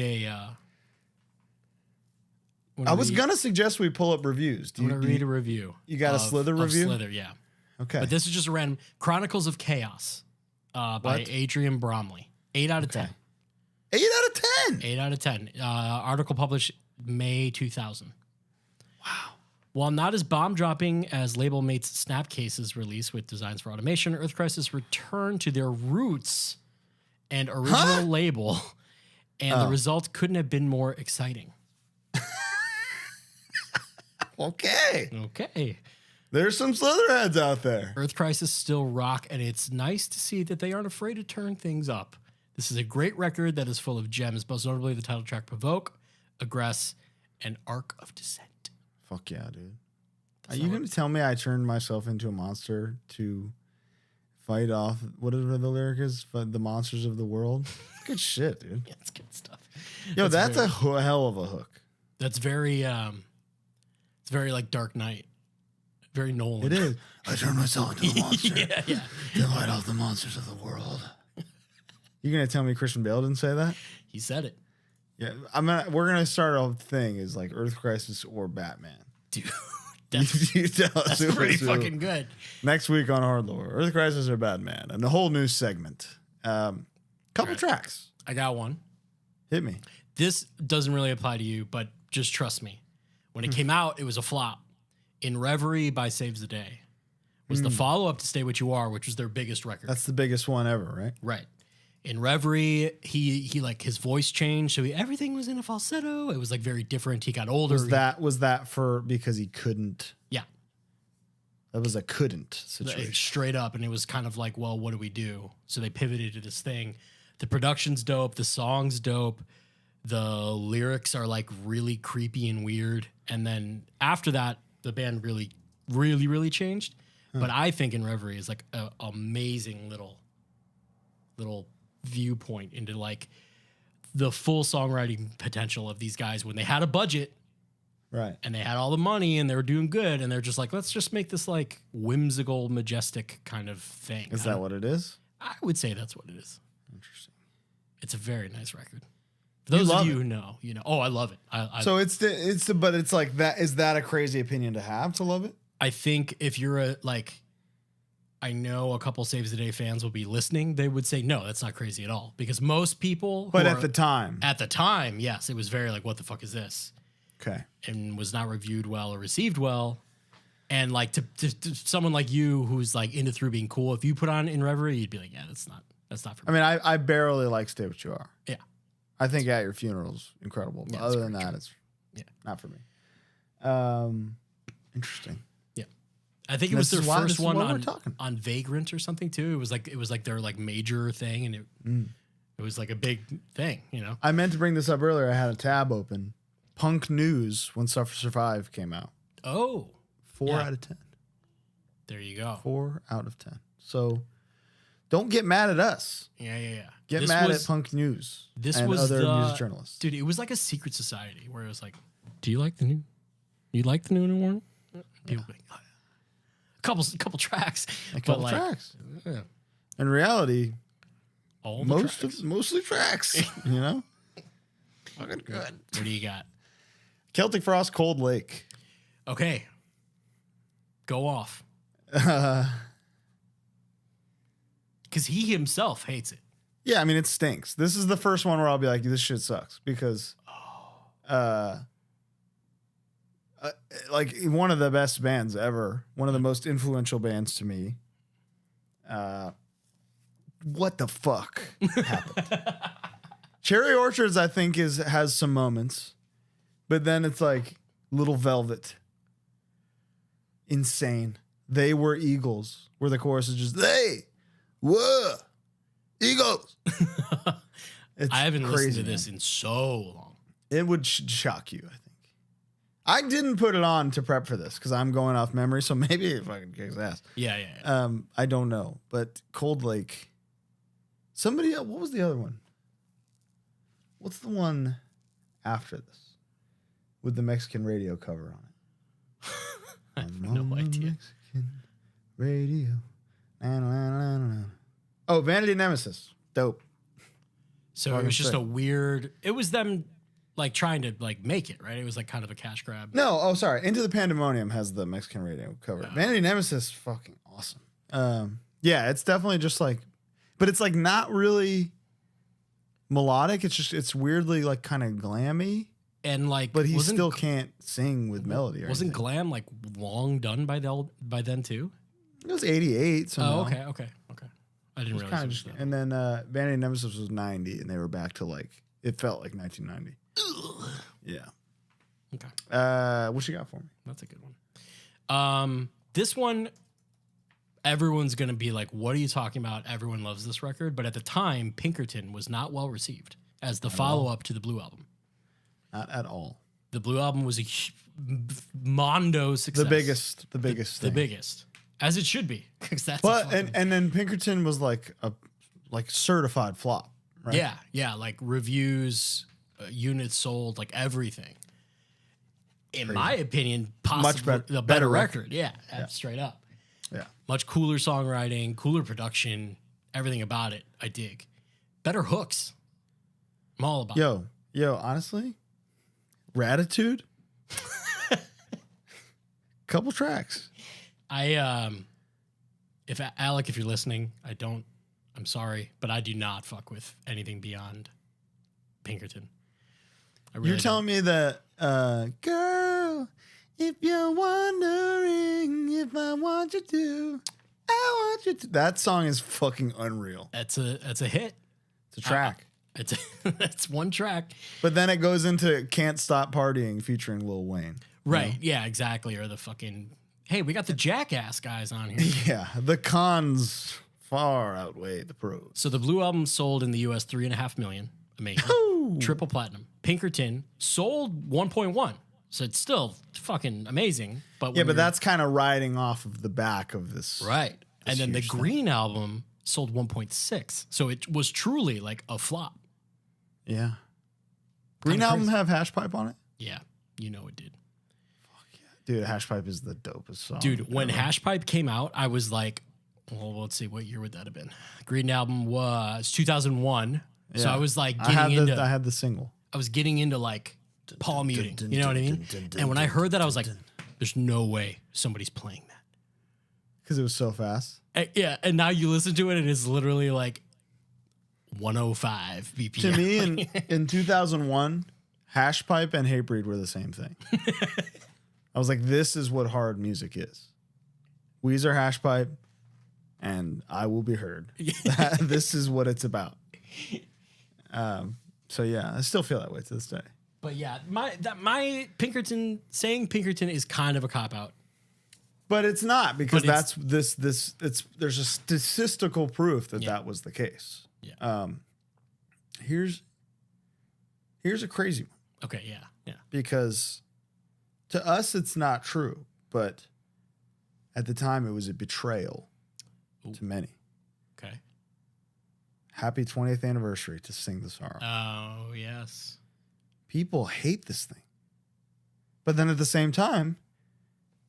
I was going to suggest we pull up reviews. I'm going to read a review. You got a Slither review? Slither, yeah. Okay. But this is just a random Chronicles of Chaos by Adrian Bromley. 8 out of 10. 8 out of 10? 8 out of 10. Article published May 2000. Wow. While not as bomb-dropping as label mates Snapcase's release with designs for automation, Earth Crisis returned to their roots and original label, and the result couldn't have been more exciting. Okay. There's some Slitherheads out there. Earth Crisis still rock, and it's nice to see that they aren't afraid to turn things up. This is a great record that is full of gems, most notably the title track Provoke, Aggress, and Arc of Descent. Fuck yeah, dude. Are you going to tell me I turned myself into a monster to fight off, whatever the lyric is, the monsters of the world? Good shit, dude. Yeah, it's good stuff. Yo, that's a hell of a hook. That's very, it's very like Dark Knight. Very Nolan. It is. I turned myself into a monster. yeah. To fight off the monsters of the world. You going to tell me Christian Bale didn't say that? He said it. Yeah, we're going to start a thing is like Earth Crisis or Batman. Dude, that's pretty fucking good. Next week on HardLore, Earth Crisis or Batman, and a whole new segment. Couple tracks. I got one. Hit me. This doesn't really apply to you, but just trust me. When it came out, it was a flop. In Reverie by Saves the Day was the follow-up to Stay What You Are, which was their biggest record. That's the biggest one ever, right? Right. In Reverie, he like his voice changed, so everything was in a falsetto. It was like very different. He got older. Was that for because he couldn't? Yeah. That was a couldn't situation. Straight up, and it was kind of like, well, what do we do? So they pivoted to this thing. The production's dope. The song's dope. The lyrics are like really creepy and weird. And then after that, the band really, really, really changed. But I think In Reverie is like an amazing little viewpoint into like the full songwriting potential of these guys when they had a budget. Right. And they had all the money and they were doing good. And they're just like, let's just make this like whimsical, majestic kind of thing. Is that what it is? I would say that's what it is. Interesting. It's a very nice record. For those of you who know, you know. Oh, I love it. So but it's like that. Is that a crazy opinion to have to love it? I think if you're I know a couple Saves the Day fans will be listening. They would say, no, that's not crazy at all. Because most people. But at the time. At the time, yes, it was very like, what the fuck is this? Okay. And was not reviewed well or received well. And like to someone like you who's like into Through being cool, if you put on In Reverie, you'd be like, yeah, that's not for me. I mean, I barely like Stay What You Are. Yeah. I think At Your Funeral's incredible. But other than that, it's not for me. Interesting. Yeah. I think it was their first one on Vagrant or something too. It was like their like major thing, and it was like a big thing, you know. I meant to bring this up earlier. I had a tab open. Punk News when Suffer Survive came out. Oh. 4 out of 10. There you go. 4 out of 10. So don't get mad at us. Yeah. Get mad at Punk News and other music journalists. Dude, it was like a secret society where it was like, do you like the new? You like the new Warren? People like, oh, yeah. Couple tracks. A couple tracks. Yeah. In reality, mostly tracks. You know? Fucking good. What do you got? Celtic Frost, Cold Lake. Okay. Go off. Because he himself hates it. Yeah, I mean, it stinks. This is the first one where I'll be like, this shit sucks. Because, like, one of the best bands ever. One of the most influential bands to me. What the fuck happened? Cherry Orchards, I think, has some moments. But then it's like Little Velvet. Insane. They were Eagles, where the chorus is just, they were Eagles. I haven't listened to this in so long. It would shock you, I think. I didn't put it on to prep for this because I'm going off memory, so maybe it fucking kicks ass. Yeah. I don't know, but Cold Lake. Somebody else, what was the other one? What's the one after this with the Mexican radio cover on it? I have no idea. Mexican radio. Oh, Vanity Nemesis. Dope. So it was just a weird. It was them like trying to like make it, right? It was like kind of a cash grab. No, oh sorry. Into the Pandemonium has the Mexican radio cover. Vanity Nemesis, fucking awesome. Yeah, it's definitely just like, but it's like not really melodic. It's weirdly like kind of glammy. And like, but he still can't sing with melody. Wasn't glam like long done by then too? It was 88. So oh, okay. I didn't realize. And then Vanity Nemesis was 90, and they were back to like it felt like 1990. Yeah. Okay. What you got for me? That's a good one. This one, everyone's gonna be like, "What are you talking about?" Everyone loves this record, but at the time, Pinkerton was not well received as the follow-up to the Blue Album. Not at all. The Blue Album was a mondo success. The biggest. The biggest, as it should be, because that's. But and then Pinkerton was like a certified flop, right? Yeah, like reviews, units sold, like everything. In my opinion, possibly the better record. Yeah, straight up. Yeah, much cooler songwriting, cooler production, everything about it. I dig. Better hooks. I'm all about. Yo, honestly. Ratitude, couple tracks. If Alec, if you're listening, I'm sorry, but I do not fuck with anything beyond Pinkerton. You're telling me that, girl, if you're wondering if I want you to, I want you to. That song is fucking unreal. That's a hit. It's a track. That's one track. But then it goes into Can't Stop Partying featuring Lil Wayne. Right. Know? Yeah, exactly. Or the fucking, hey, we got the Jackass guys on here. Yeah. The cons far outweigh the pros. So the Blue Album sold in the US 3.5 million. Amazing. Ooh. Triple platinum. Pinkerton sold 1.1. So it's still fucking amazing. But but that's kind of riding off of the back of this. Right. And then the Green Album sold 1.6. So it was truly like a flop. Yeah. Green Album have Hash Pipe on it? Yeah. You know it did. Fuck yeah. Dude, Hash Pipe is the dopest song. Dude, when Hash Pipe came out, I was like, well, let's see, what year would that have been? Green Album was 2001. Yeah. So I was like I had the single. I was getting into like palm muting. You know what I mean? And when I heard that, I was like, there's no way somebody's playing that. Because it was so fast. Yeah, and now you listen to it, and it's literally like 105 BPM. To me, in 2001, Hash Pipe and Hatebreed were the same thing. I was like, this is what hard music is. Weezer, Hash Pipe, and I Will Be Heard. This is what it's about. So yeah, I still feel that way to this day. But yeah, my Pinkerton, saying Pinkerton is kind of a cop out. But it's not, because there's a statistical proof that that was the case. Yeah. Here's a crazy one. Okay, yeah. Because to us it's not true, but at the time it was a betrayal to many. Okay. Happy 20th anniversary to Sing the Sorrow. Oh, yes. People hate this thing. But then at the same time,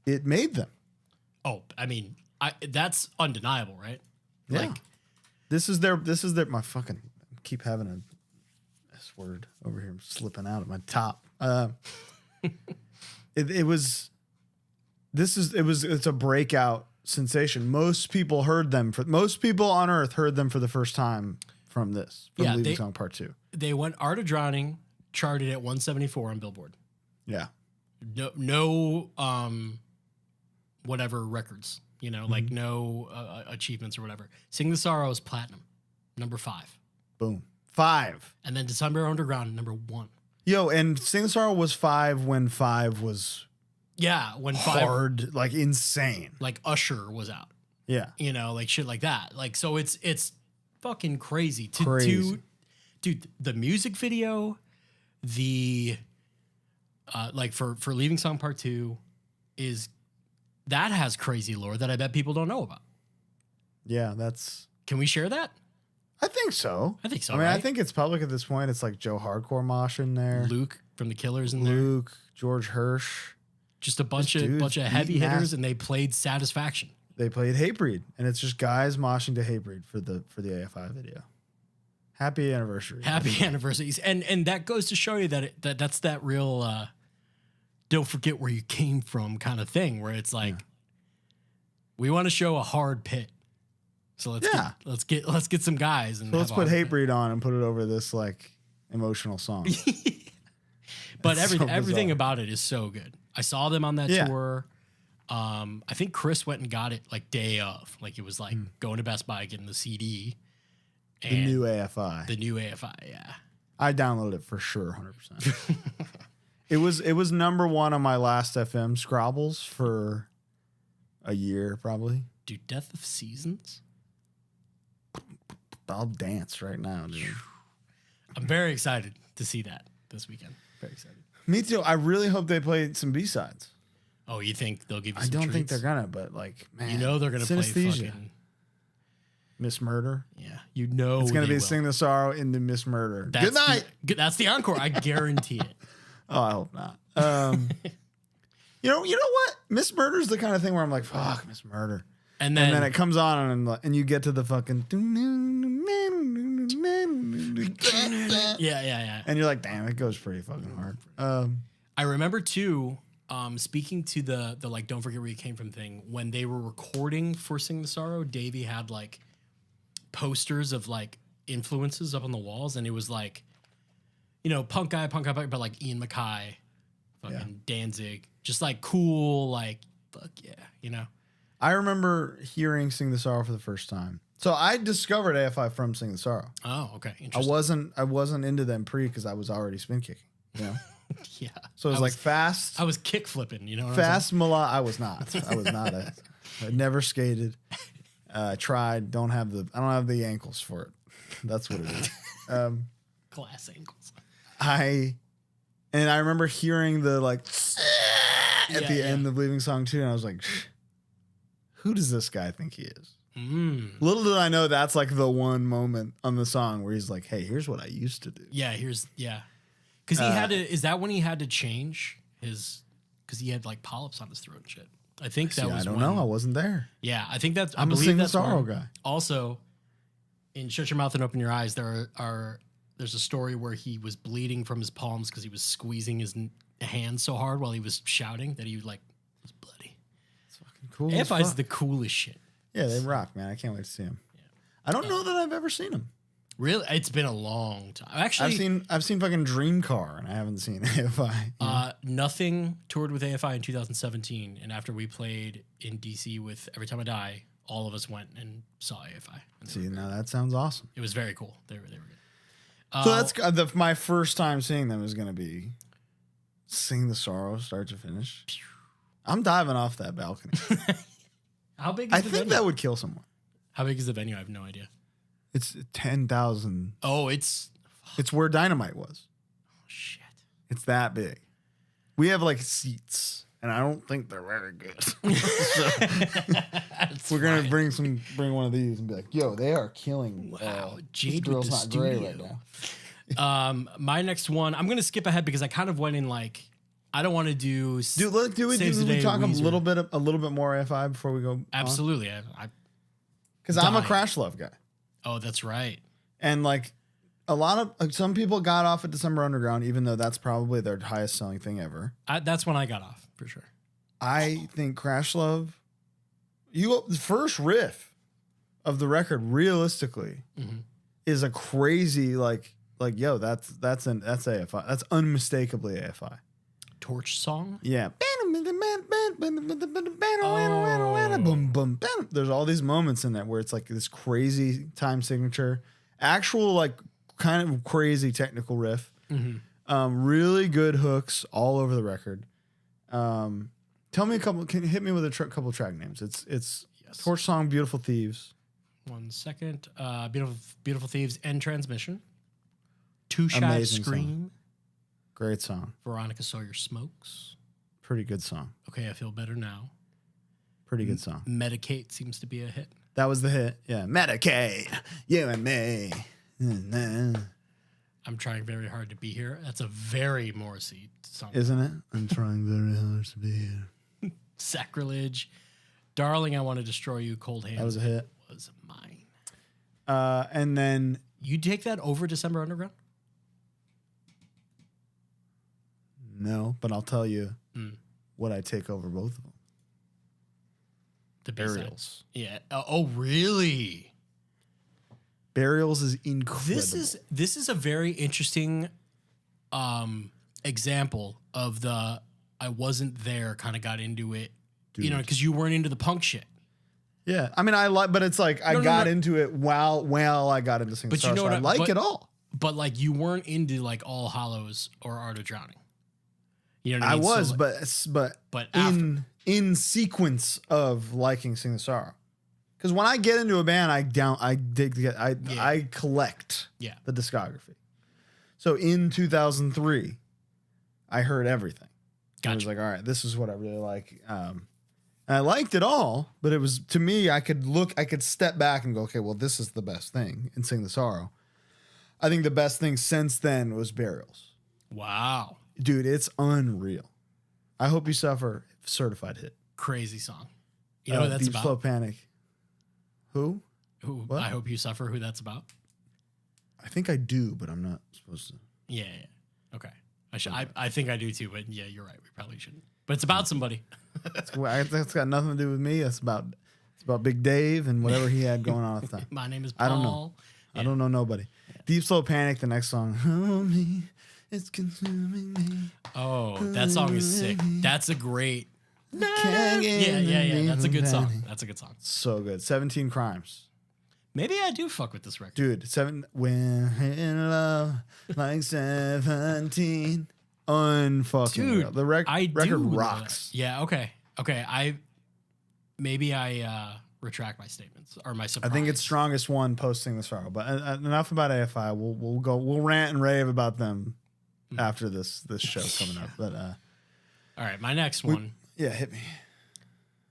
it made them. Oh, I mean, that's undeniable, right? Yeah. Like, This is their my fucking keep having a S word over here. I'm slipping out at my top. It's a breakout sensation. Most people on earth heard them for the first time from Leaving Song Part 2. They went Art of Drowning, charted at 174 on Billboard. Yeah. No whatever records, like no achievements or whatever. Sing the Sorrow is platinum, number 5. Boom. 5. And then December Underground, number 1. Yo, and Sing the Sorrow was 5 when 5 was when 5 hard, like insane. like Usher was out. Yeah. Like shit like that. Like, so it's fucking crazy. Dude, the music video, the like for Leaving Song Part 2 that has crazy lore that I bet people don't know about. Yeah, Can we share that? I think so. I think so. I mean, right? I think it's public at this point. It's like Joe Hardcore Mosh in there. Luke from the Killers in there. Luke, George Hirsch. Just a bunch of heavy hitters, and they played Satisfaction. They played Hatebreed, and it's just guys moshing to Hatebreed for the AFI video. Happy anniversary. Happy anniversaries. And that goes to show you that's that real don't forget where you came from kind of thing, where it's like we want to show a hard pit. So let's get some guys and let's put Hatebreed on and put it over this like emotional song. But everything about it is so good. I saw them on that tour. I think Chris went and got it like day of. Like it was like going to Best Buy, getting the CD. The new AFI. The new AFI, yeah. I downloaded it for sure, 100%. It was number 1 on my Last FM Scrabbles for a year, probably. Dude, Death of Seasons? I'll dance right now, dude. I'm very excited to see that this weekend. Very excited. Me too. I really hope they play some B-sides. Oh, you think they'll give you I some don't treats? think they're gonna, but like, man. They're gonna play fucking Miss Murder. Yeah. It's gonna be Sing the Sorrow into Miss Murder. Good night. That's the encore. I guarantee it. Oh, I hope not. You know what? Miss Murder is the kind of thing where I'm like, fuck, Miss Murder. And then it comes on and you get to the fucking yeah. And you're like, damn, it goes pretty fucking hard. I remember too, speaking to the like don't forget where you came from thing, when they were recording for Sing the Sorrow, Davey had like posters of like influences up on the walls, and it was like, punk guy, but like Ian MacKaye, fucking Danzig, just like cool, like fuck yeah, I remember hearing Sing the Sorrow for the first time. So I discovered AFI from Sing the Sorrow. Oh, okay. Interesting. I wasn't into them because I was already spin kicking. Yeah. So it was like fast. I was kick flipping, Fast melodic. I was not. I never skated. Tried. I don't have the ankles for it. That's what it is. Glass ankles. I remember hearing the like at the end of Leaving Song 2, and I was like, who does this guy think he is? Little did I know that's like the one moment on the song where he's like, hey, here's what I used to do. Yeah, because he had to. Is that when he had to change his? Because he had like polyps on his throat and shit. I think that was. I don't know. I wasn't there. Yeah, I think that's. I'm a Sing the Sorrow guy. Also, in Shut Your Mouth and Open Your Eyes, there's a story where he was bleeding from his palms because he was squeezing his hand so hard while he was shouting that he was bloody. It's fucking cool. AFI is the coolest shit. Yeah, they rock, man. I can't wait to see them. Yeah. I don't know that I've ever seen them. Really? It's been a long time. Actually, I've seen fucking Dream Car, and I haven't seen AFI. Nothing toured with AFI in 2017, and after we played in DC with Every Time I Die, all of us went and saw AFI. See, now that sounds awesome. It was very cool. They were good. So that's my first time seeing them is going to be Sing the Sorrow, start to finish. I'm diving off that balcony. How big is I the think venue? that would kill someone. How big is the venue? I have no idea. It's 10,000. Oh, it's where Dynamite was. Oh, shit. It's that big. We have like seats, and I don't think they're very good. We're going to bring one of these and be like, yo, they are killing. Wow. This Jade girl's with the not gray studio. right now. My next one, I'm going to skip ahead because I kind of went in like, I don't want to do. Do we talk a little bit more AFI before we go? Absolutely. Because I'm a Crash Love guy. Oh, that's right. And like a lot of some people got off at December Underground, even though that's probably their highest selling thing ever. That's when I got off for sure. I think Crash Love, the first riff of the record, realistically, is a crazy like yo, that's AFI. That's unmistakably AFI. Torch song? Yeah. Boom, boom, bam. There's all these moments in that where it's like this crazy time signature, actual like kind of crazy technical riff, really good hooks all over the record. Tell me can you hit me with a couple track names? It's Torch song, Beautiful Thieves. 1 second. Beautiful Thieves, End Transmission. Two Shot Amazing Scream. Song. Great song. Veronica Sawyer Smokes. Pretty good song. Okay, I Feel Better Now. Pretty good song. Medicate seems to be a hit. That was the hit. Yeah. Medicate. You and me. I'm trying very hard to be here. That's a very Morrissey song. Isn't it? I'm trying very hard to be here. Sacrilege. Darling, I Want to Destroy You. Cold Hands. That was a hit. Was mine. And then You take that over December Underground? no, but I'll tell you what I take over both of them. The Burials. Yeah. Oh, really? Burials is incredible. This is a very interesting example of the I wasn't there, kind of got into it, Dude. because you weren't into the punk shit. Yeah, I mean, but it's like I got into it while I got into Sing the But Star, you know so what I like it all. But like you weren't into like All Hallows or Art of Drowning. You know what I I mean? was, So, but after. in sequence of liking Sing the Sorrow, because when I get into a band, I collect the discography. So in 2003, I heard everything. Gotcha. I was like, all right, this is what I really like. And I liked it all, but it was, to me, I could step back and go, okay, well, this is the best thing, and Sing the Sorrow. I think the best thing since then was Burials. Wow. Dude, it's unreal. I Hope You Suffer, certified hit. Crazy song. You know what that's Deep about? Slow Panic. Who? I Hope You Suffer, who that's about? I think I do, but I'm not supposed to. Yeah. Okay. I think I do too, but yeah, you're right. We probably shouldn't. But it's about somebody. That's got nothing to do with me. It's about Big Dave and whatever he had going on at the time. My name is Paul. I don't know. Yeah. I don't know nobody. Yeah. Deep Slow Panic, the next song. Oh, me, it's consuming me. Oh, that song is sick. That's a great. Yeah. That's a good song. That's a good song. So good. 17 Crimes. Maybe I do fuck with this record. Dude, we're in love like 17. Unfucking Dude, real. The record rocks. Yeah, okay. I retract my statements or my surprise. I think it's strongest one posting the sorrow. But enough about AFI. We'll rant and rave about them after this show coming up. But all right, my next one. Yeah, hit me.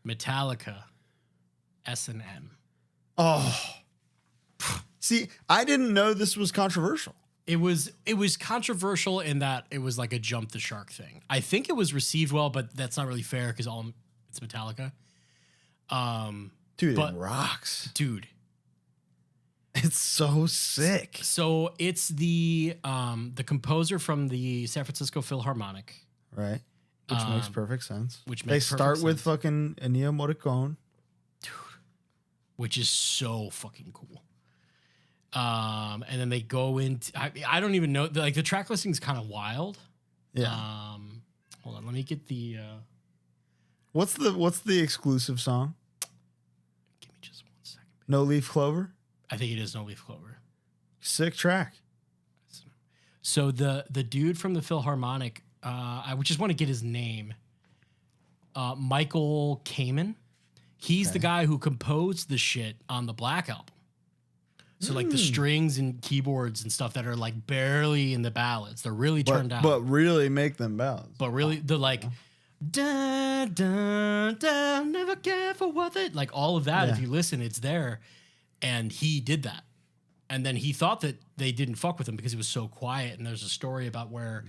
Metallica, S&M. Oh, see, I didn't know this was controversial. It was controversial in that it was like a jump the shark thing. I think it was received well, but that's not really fair because it's Metallica. Dude, it rocks. Dude, it's so sick. So it's the composer from the San Francisco Philharmonic, right? Which makes perfect sense. Which they makes start perfect with sense. fucking Ennio Morricone. Dude, which is so fucking cool. And then they go into I don't even know, like the track listing is kind of wild. Yeah. Hold on, let me get the What's the exclusive song? give me just 1 second. No Leaf Clover? I think it is No Leaf Clover. Sick track. So the dude from the Philharmonic, I would just want to get his name. Michael Kamen. He's the guy who composed the shit on the Black album. So like the strings and keyboards and stuff that are like barely in the ballads, they're really turned out. But really make them ballads. But really, the like, da, da, da, never care for what it, like all of that. Yeah. If you listen, it's there. And he did that. And then he thought that they didn't fuck with him because he was so quiet. And there's a story about where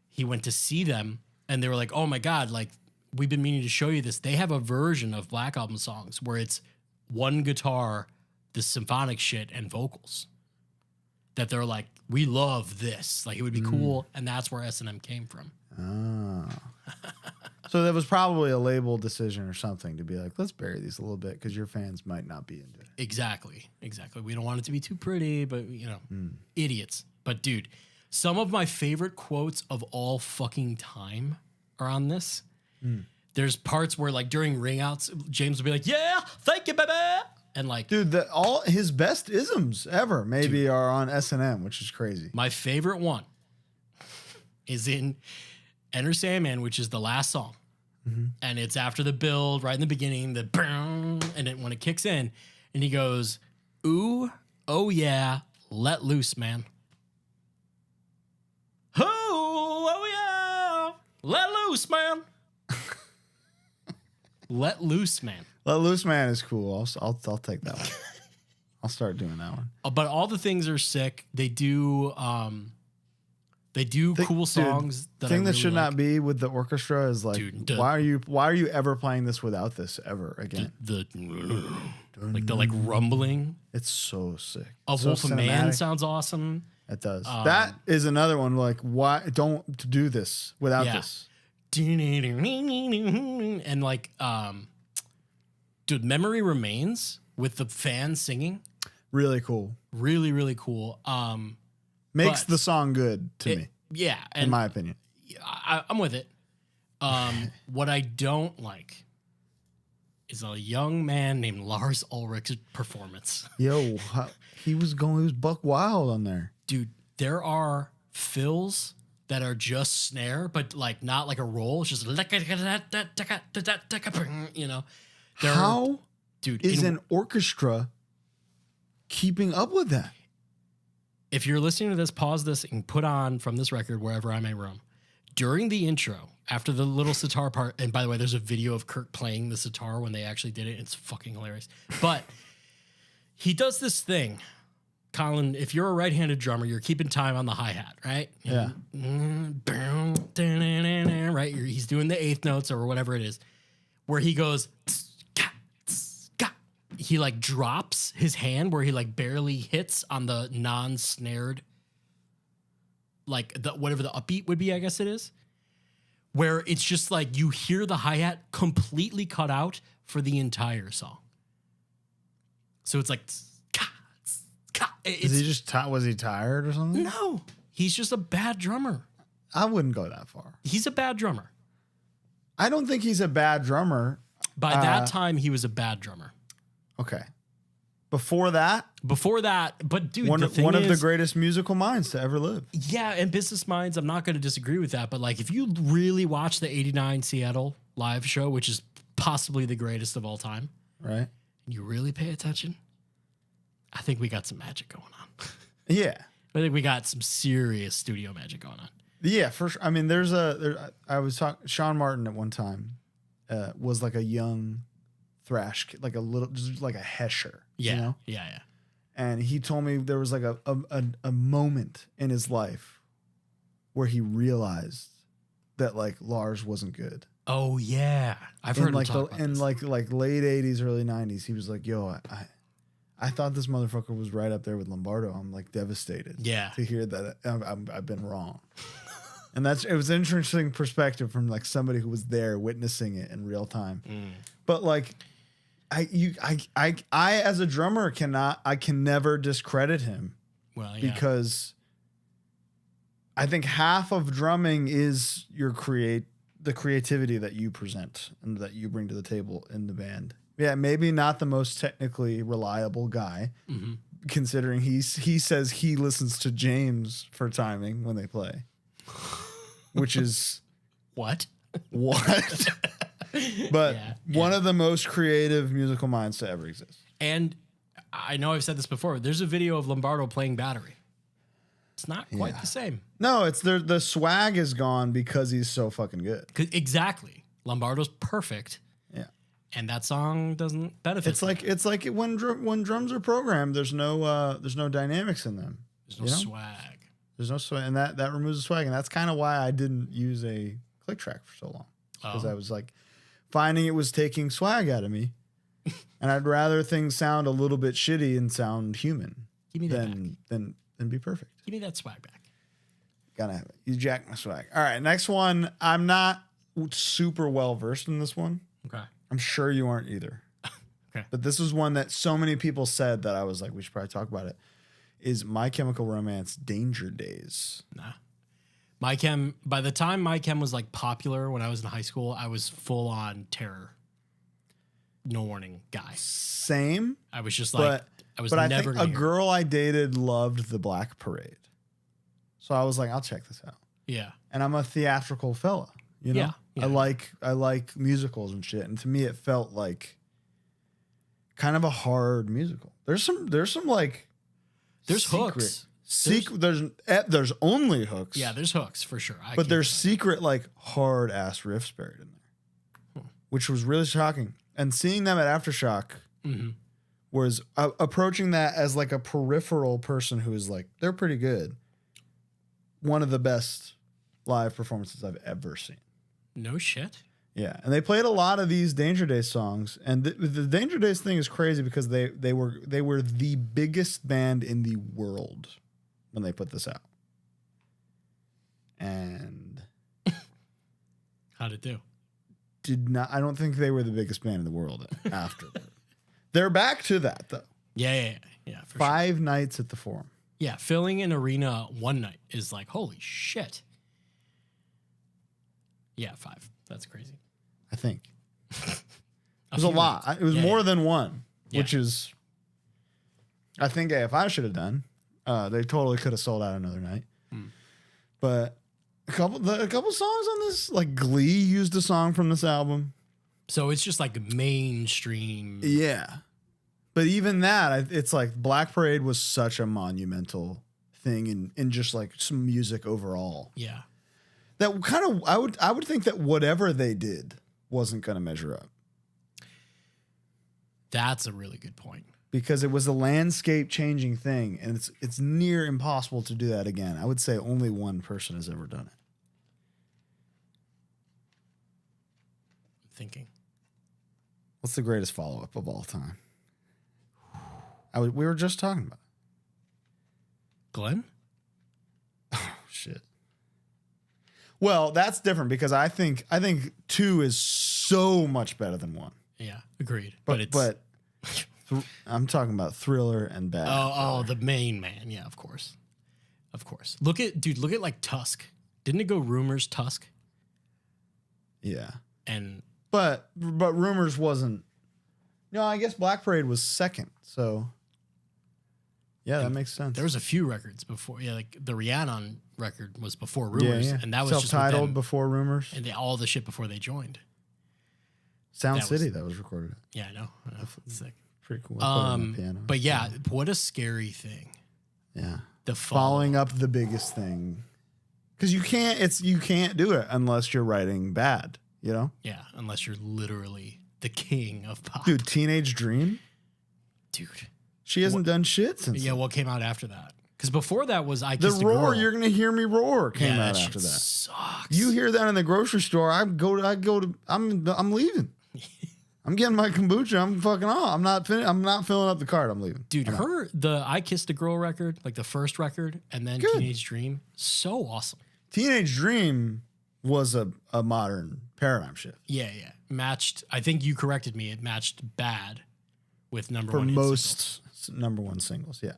he went to see them and they were like, oh my God, like we've been meaning to show you this. They have a version of Black Album songs where it's one guitar, the symphonic shit, and vocals. That they're like, we love this. Like it would be cool. And that's where S&M came from. So that was probably a label decision or something to be like, let's bury these a little bit because your fans might not be into it. Exactly. We don't want it to be too pretty, but idiots. But dude, some of my favorite quotes of all fucking time are on this. There's parts where like during ring outs, James will be like, yeah, thank you, baby. And like, Dude, all his best isms ever maybe are on S&M, which is crazy. my favorite one is in Enter Sandman, which is the last song. And it's after the build, right in the beginning, the boom, and then when it kicks in, and he goes, ooh, oh yeah, let loose, man. Oh yeah, let loose, man. Let loose, man. Let Loose Man is cool. I'll take that one. I'll start doing that one. But all the things are sick. They do cool songs. The thing that should not be with the orchestra is like, Dude, why are you ever playing this without this ever again? the rumbling. It's so sick. A So Wolf of Man cinematic. sounds awesome. It does. That is another one. Like, why don't do this without this? And like, dude, Memory Remains with the fans singing. Really cool. Really, really cool. Makes but the song good to me, Yeah. And in my opinion. I'm with it. What I don't like is a young man named Lars Ulrich's performance. Yo, he was buck wild on there. Dude, there are fills that are just snare, but like not like a roll. It's just you know. How dude is an orchestra keeping up with that? If you're listening to this, pause this and put on from this record wherever I may roam. During the intro, after the little sitar part, and by the way, there's a video of Kirk playing the sitar when they actually did it. It's fucking hilarious. But he does this thing. Colin, if you're a right-handed drummer, you're keeping time on the hi-hat, right? Yeah. Right? He's doing the eighth notes or whatever it is, where he goes, he like drops his hand where he like barely hits on the non-snared, like the whatever the upbeat would be, I guess it is, where it's just like you hear the hi-hat completely cut out for the entire song. So it's like, Is he just was he tired or something? no, he's just a bad drummer. I wouldn't go that far. He's a bad drummer. I don't think he's a bad drummer. By that time, he was a bad drummer. Okay. Before that, Before that, but dude, one the thing of the is, greatest musical minds to ever live. yeah, and Business Minds, I'm not going to disagree with that. But like, if you really watch the '89 Seattle live show, which is possibly the greatest of all time, Right? and you really pay attention, I think we got some magic going on. Yeah. I think we got some serious studio magic going on. Yeah, for sure. I mean, I was talking, Sean Martin at one time was like a young thrash kid, like a little, just like a Hesher. Yeah, You know? yeah. And he told me there was like a moment in his life where he realized that like Lars wasn't good. Oh yeah, I've heard him like talk about in this. like late 80s, early 90s. He was like, yo, I thought this motherfucker was right up there with Lombardo. I'm like devastated. Yeah. To hear that I've been wrong. And it was an interesting perspective from like somebody who was there witnessing it in real time. But like I as a drummer I can never discredit him. Well, yeah. Because I think half of drumming is the creativity that you present and that you bring to the table in the band. Yeah, maybe not the most technically reliable guy, considering he says he listens to James for timing when they play, which is what? But one of the most creative musical minds to ever exist. And I know I've said this before. There's a video of Lombardo playing battery. It's not quite the same. No, it's the swag is gone because he's so fucking good. Exactly. Lombardo's perfect. Yeah. And that song doesn't benefit. It's like when drums are programmed, there's no dynamics in them. There's no swag. There's no swag, and that removes the swag, and that's kind of why I didn't use a click track for so long, because I was like finding it was taking swag out of me, and I'd rather things sound a little bit shitty and sound human than be perfect. Give me that swag back. Gotta have it. You jack my swag. All right, next one. I'm not super well versed in this one. Okay. I'm sure you aren't either. Okay. But this was one that so many people said that I was like, we should probably talk about it. Is My Chemical Romance Danger Days. Nah. By the time My Chem was like popular when I was in high school, I was full on Terror. No Warning guy. Same. I was just like, I think a girl I dated loved The Black Parade. So I was like, I'll check this out. Yeah. And I'm a theatrical fella, you know? Yeah. I like musicals and shit. And to me, it felt like kind of a hard musical. There's some like there's hooks. There's only hooks. Yeah, there's hooks for sure. But there's secret like hard ass riffs buried in there, which was really shocking. And seeing them at Aftershock was approaching that as like a peripheral person who is like, they're pretty good. One of the best live performances I've ever seen. No shit. Yeah, and they played a lot of these Danger Days songs, and the Danger Days thing is crazy because they were the biggest band in the world when they put this out. And how'd it do? I don't think they were the biggest band in the world afterward. They're back to that though. Yeah. For 5 nights at the Forum. Yeah, filling an arena one night is like, holy shit. Yeah, 5. That's crazy. I think. It was a lot. It was more than one, which is, I think AFI should have done. They totally could have sold out another night. But a couple songs on this, like Glee used a song from this album. So it's just like mainstream. Yeah. But even that, it's like Black Parade was such a monumental thing in just like some music overall. Yeah. That kind of, I would think that whatever they did wasn't going to measure up. That's a really good point. Because it was a landscape changing thing, and it's near impossible to do that again. I would say only one person has ever done it. Thinking. What's the greatest follow-up of all time? We were just talking about it. Glenn? Oh, shit. Well, that's different because I think 2 is so much better than 1. Yeah, agreed. But I'm talking about Thriller and Bad. Oh, the main man. Yeah, of course. Look at like Tusk. Didn't it go Rumors Tusk? Yeah. And but Rumors wasn't. No, I guess Black Parade was second. So yeah, that makes sense. There was a few records before. Yeah, like the Rhiannon record was before Rumors, and that was self-titled before Rumors, and all the shit before they joined. Sound City that was recorded. Yeah, I know. It's sick. Pretty cool. On the piano. But yeah, what a scary thing. Yeah, the following up the biggest thing, because you can't do it unless you're writing bad. You know. Yeah, unless you're literally the king of pop. Dude, Teenage Dream. Dude. She hasn't done shit since. Yeah, what came out after that? Because before that was I Kissed a Girl. Roar, You're Gonna Hear Me Roar came out after that. Sucks. You hear that in the grocery store, I'm leaving. I'm getting my kombucha. I'm fucking off. I'm not filling up the cart. I'm leaving. Dude, the I Kissed a Girl record, like the first record, and then Teenage Dream, so awesome. Teenage Dream was a modern paradigm shift. Yeah. Matched. I think you corrected me. It matched Bad with number For one hit most number one singles. Yeah.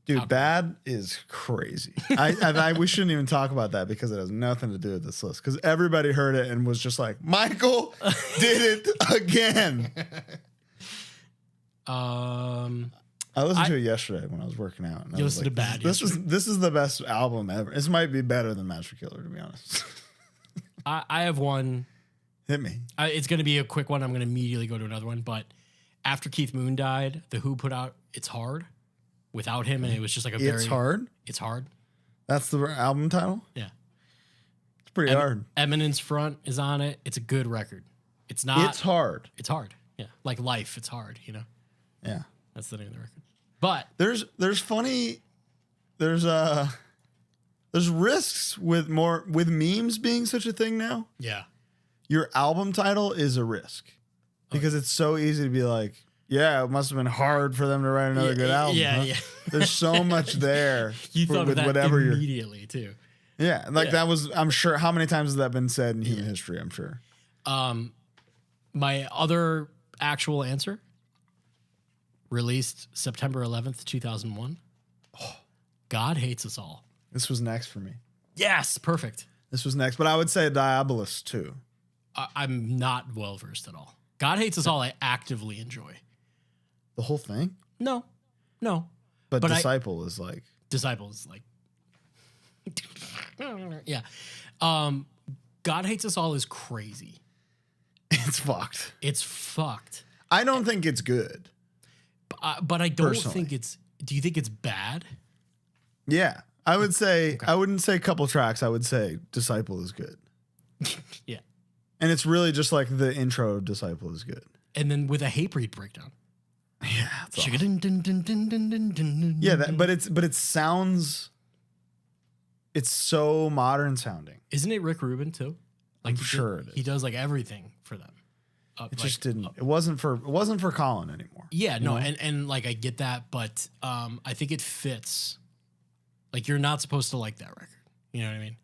Dude, How Bad is crazy. We shouldn't even talk about that because it has nothing to do with this list. Because everybody heard it and was just like, Michael did it again. I listened to it yesterday when I was working out. And You listened to Bad This is the best album ever. This might be better than Master Killer, to be honest. I have one. Hit me. It's going to be a quick one. I'm going to immediately go to another one. But after Keith Moon died, The Who put out It's Hard without him. And it was just like It's Hard? It's Hard. That's the album title? Yeah. It's pretty hard. Eminence Front is on it. It's a good record. It's not. It's hard. It's hard. Yeah. Like life. It's hard, you know? Yeah. That's the name of the record. But there's risks with memes being such a thing now. yeah. Your album title is a risk because it's so easy to be like, yeah, it must have been hard for them to write another good album. Yeah, huh? yeah. There's so much there. You thought of with that whatever immediately too. Yeah, like that was. I'm sure. How many times has that been said in human history? I'm sure. My other actual answer, released September 11th, 2001. Oh, God Hates Us All. This was next for me. Yes, perfect. This was next, but I would say Diabolus too. I'm not well versed at all. God Hates Us All, I actively enjoy. The whole thing? No. But Disciple is like... Disciple is like... yeah. God Hates Us All is crazy. It's fucked. It's fucked. I don't think it's good. But I don't Personally. think it's... Do you think it's bad? Yeah. I would say... I wouldn't say couple tracks. I would say Disciple is good. Yeah. And it's really just like the intro of Disciple is good. And then with a Hatebreed breakdown. Yeah. It's awesome. Yeah, but it sounds... It's so modern sounding. Isn't it Rick Rubin too? Like I'm sure it is. He does like everything for them. It just didn't. It wasn't for Colin anymore. Yeah, no, and like I get that, but I think it fits. Like you're not supposed to like that record. You know what I mean?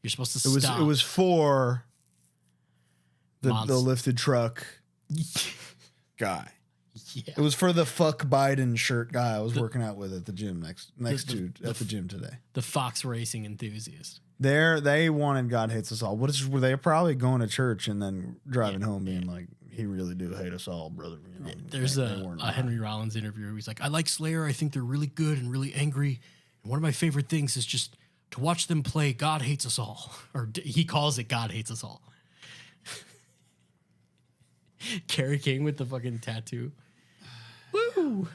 You're supposed to stop. It was for the lifted truck guy. Yeah. It was for the fuck Biden shirt guy I was working out with at the gym at the gym today. The Fox racing enthusiast. They wanted God Hates Us All. Were they probably going to church and then driving home being like, he really do hate us all, brother. You know, There's a Henry Rollins interview where he's like, I like Slayer. I think they're really good and really angry. And one of my favorite things is just to watch them play God Hates Us All. Or he calls it God Hates Us All. Carrie King with the fucking tattoo. Woo!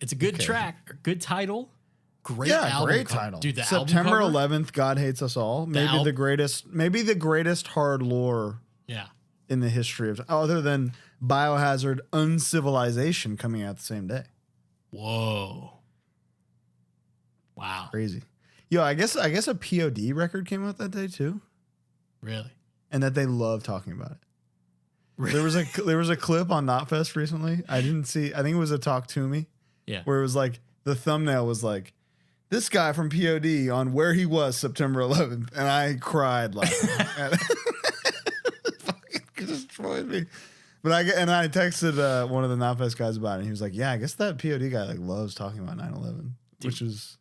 It's a good track, good title, great album. Great title. Dude, the September album cover, 11th, God Hates Us All. Maybe the greatest HardLore in the history of, other than Biohazard Uncivilization coming out the same day. Whoa. Wow. Crazy. Yo, I guess a POD record came out that day too. Really? And that they love talking about it. Really? There was a clip on Knotfest recently. I think it was a Talk to Me. Yeah. Where it was like the thumbnail was like this guy from POD on where he was September 11th, and I cried laughing. It fucking destroyed me. But I texted one of the Knotfest guys about it, and he was like, "Yeah, I guess that POD guy like loves talking about 9/11," which is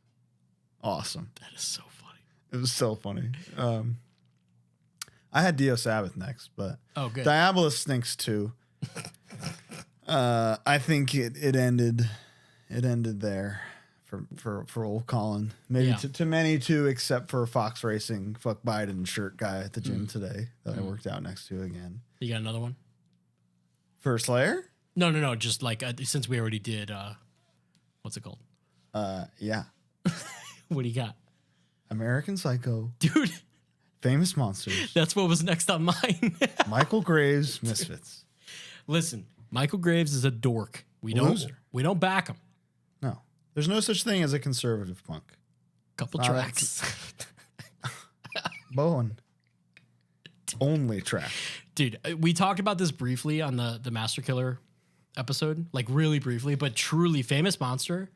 awesome. That is so funny. It was so funny. I had Dio Sabbath next, but good. Diabolus stinks too. I think it ended there for old Colin. Maybe to many too, except for Fox Racing, fuck Biden shirt guy at the gym today that I worked out next to again. You got another one? For Slayer? No. Just like since we already did, what's it called? Yeah. What do you got? American Psycho. Dude. Famous Monsters. That's what was next on mine. Michael Graves, Misfits. Listen, Michael Graves is a dork. We don't back him. No. There's no such thing as a conservative punk. Couple tracks. Bowen. Only track. Dude, we talked about this briefly on the Master Killer episode, like really briefly, but truly Famous Monster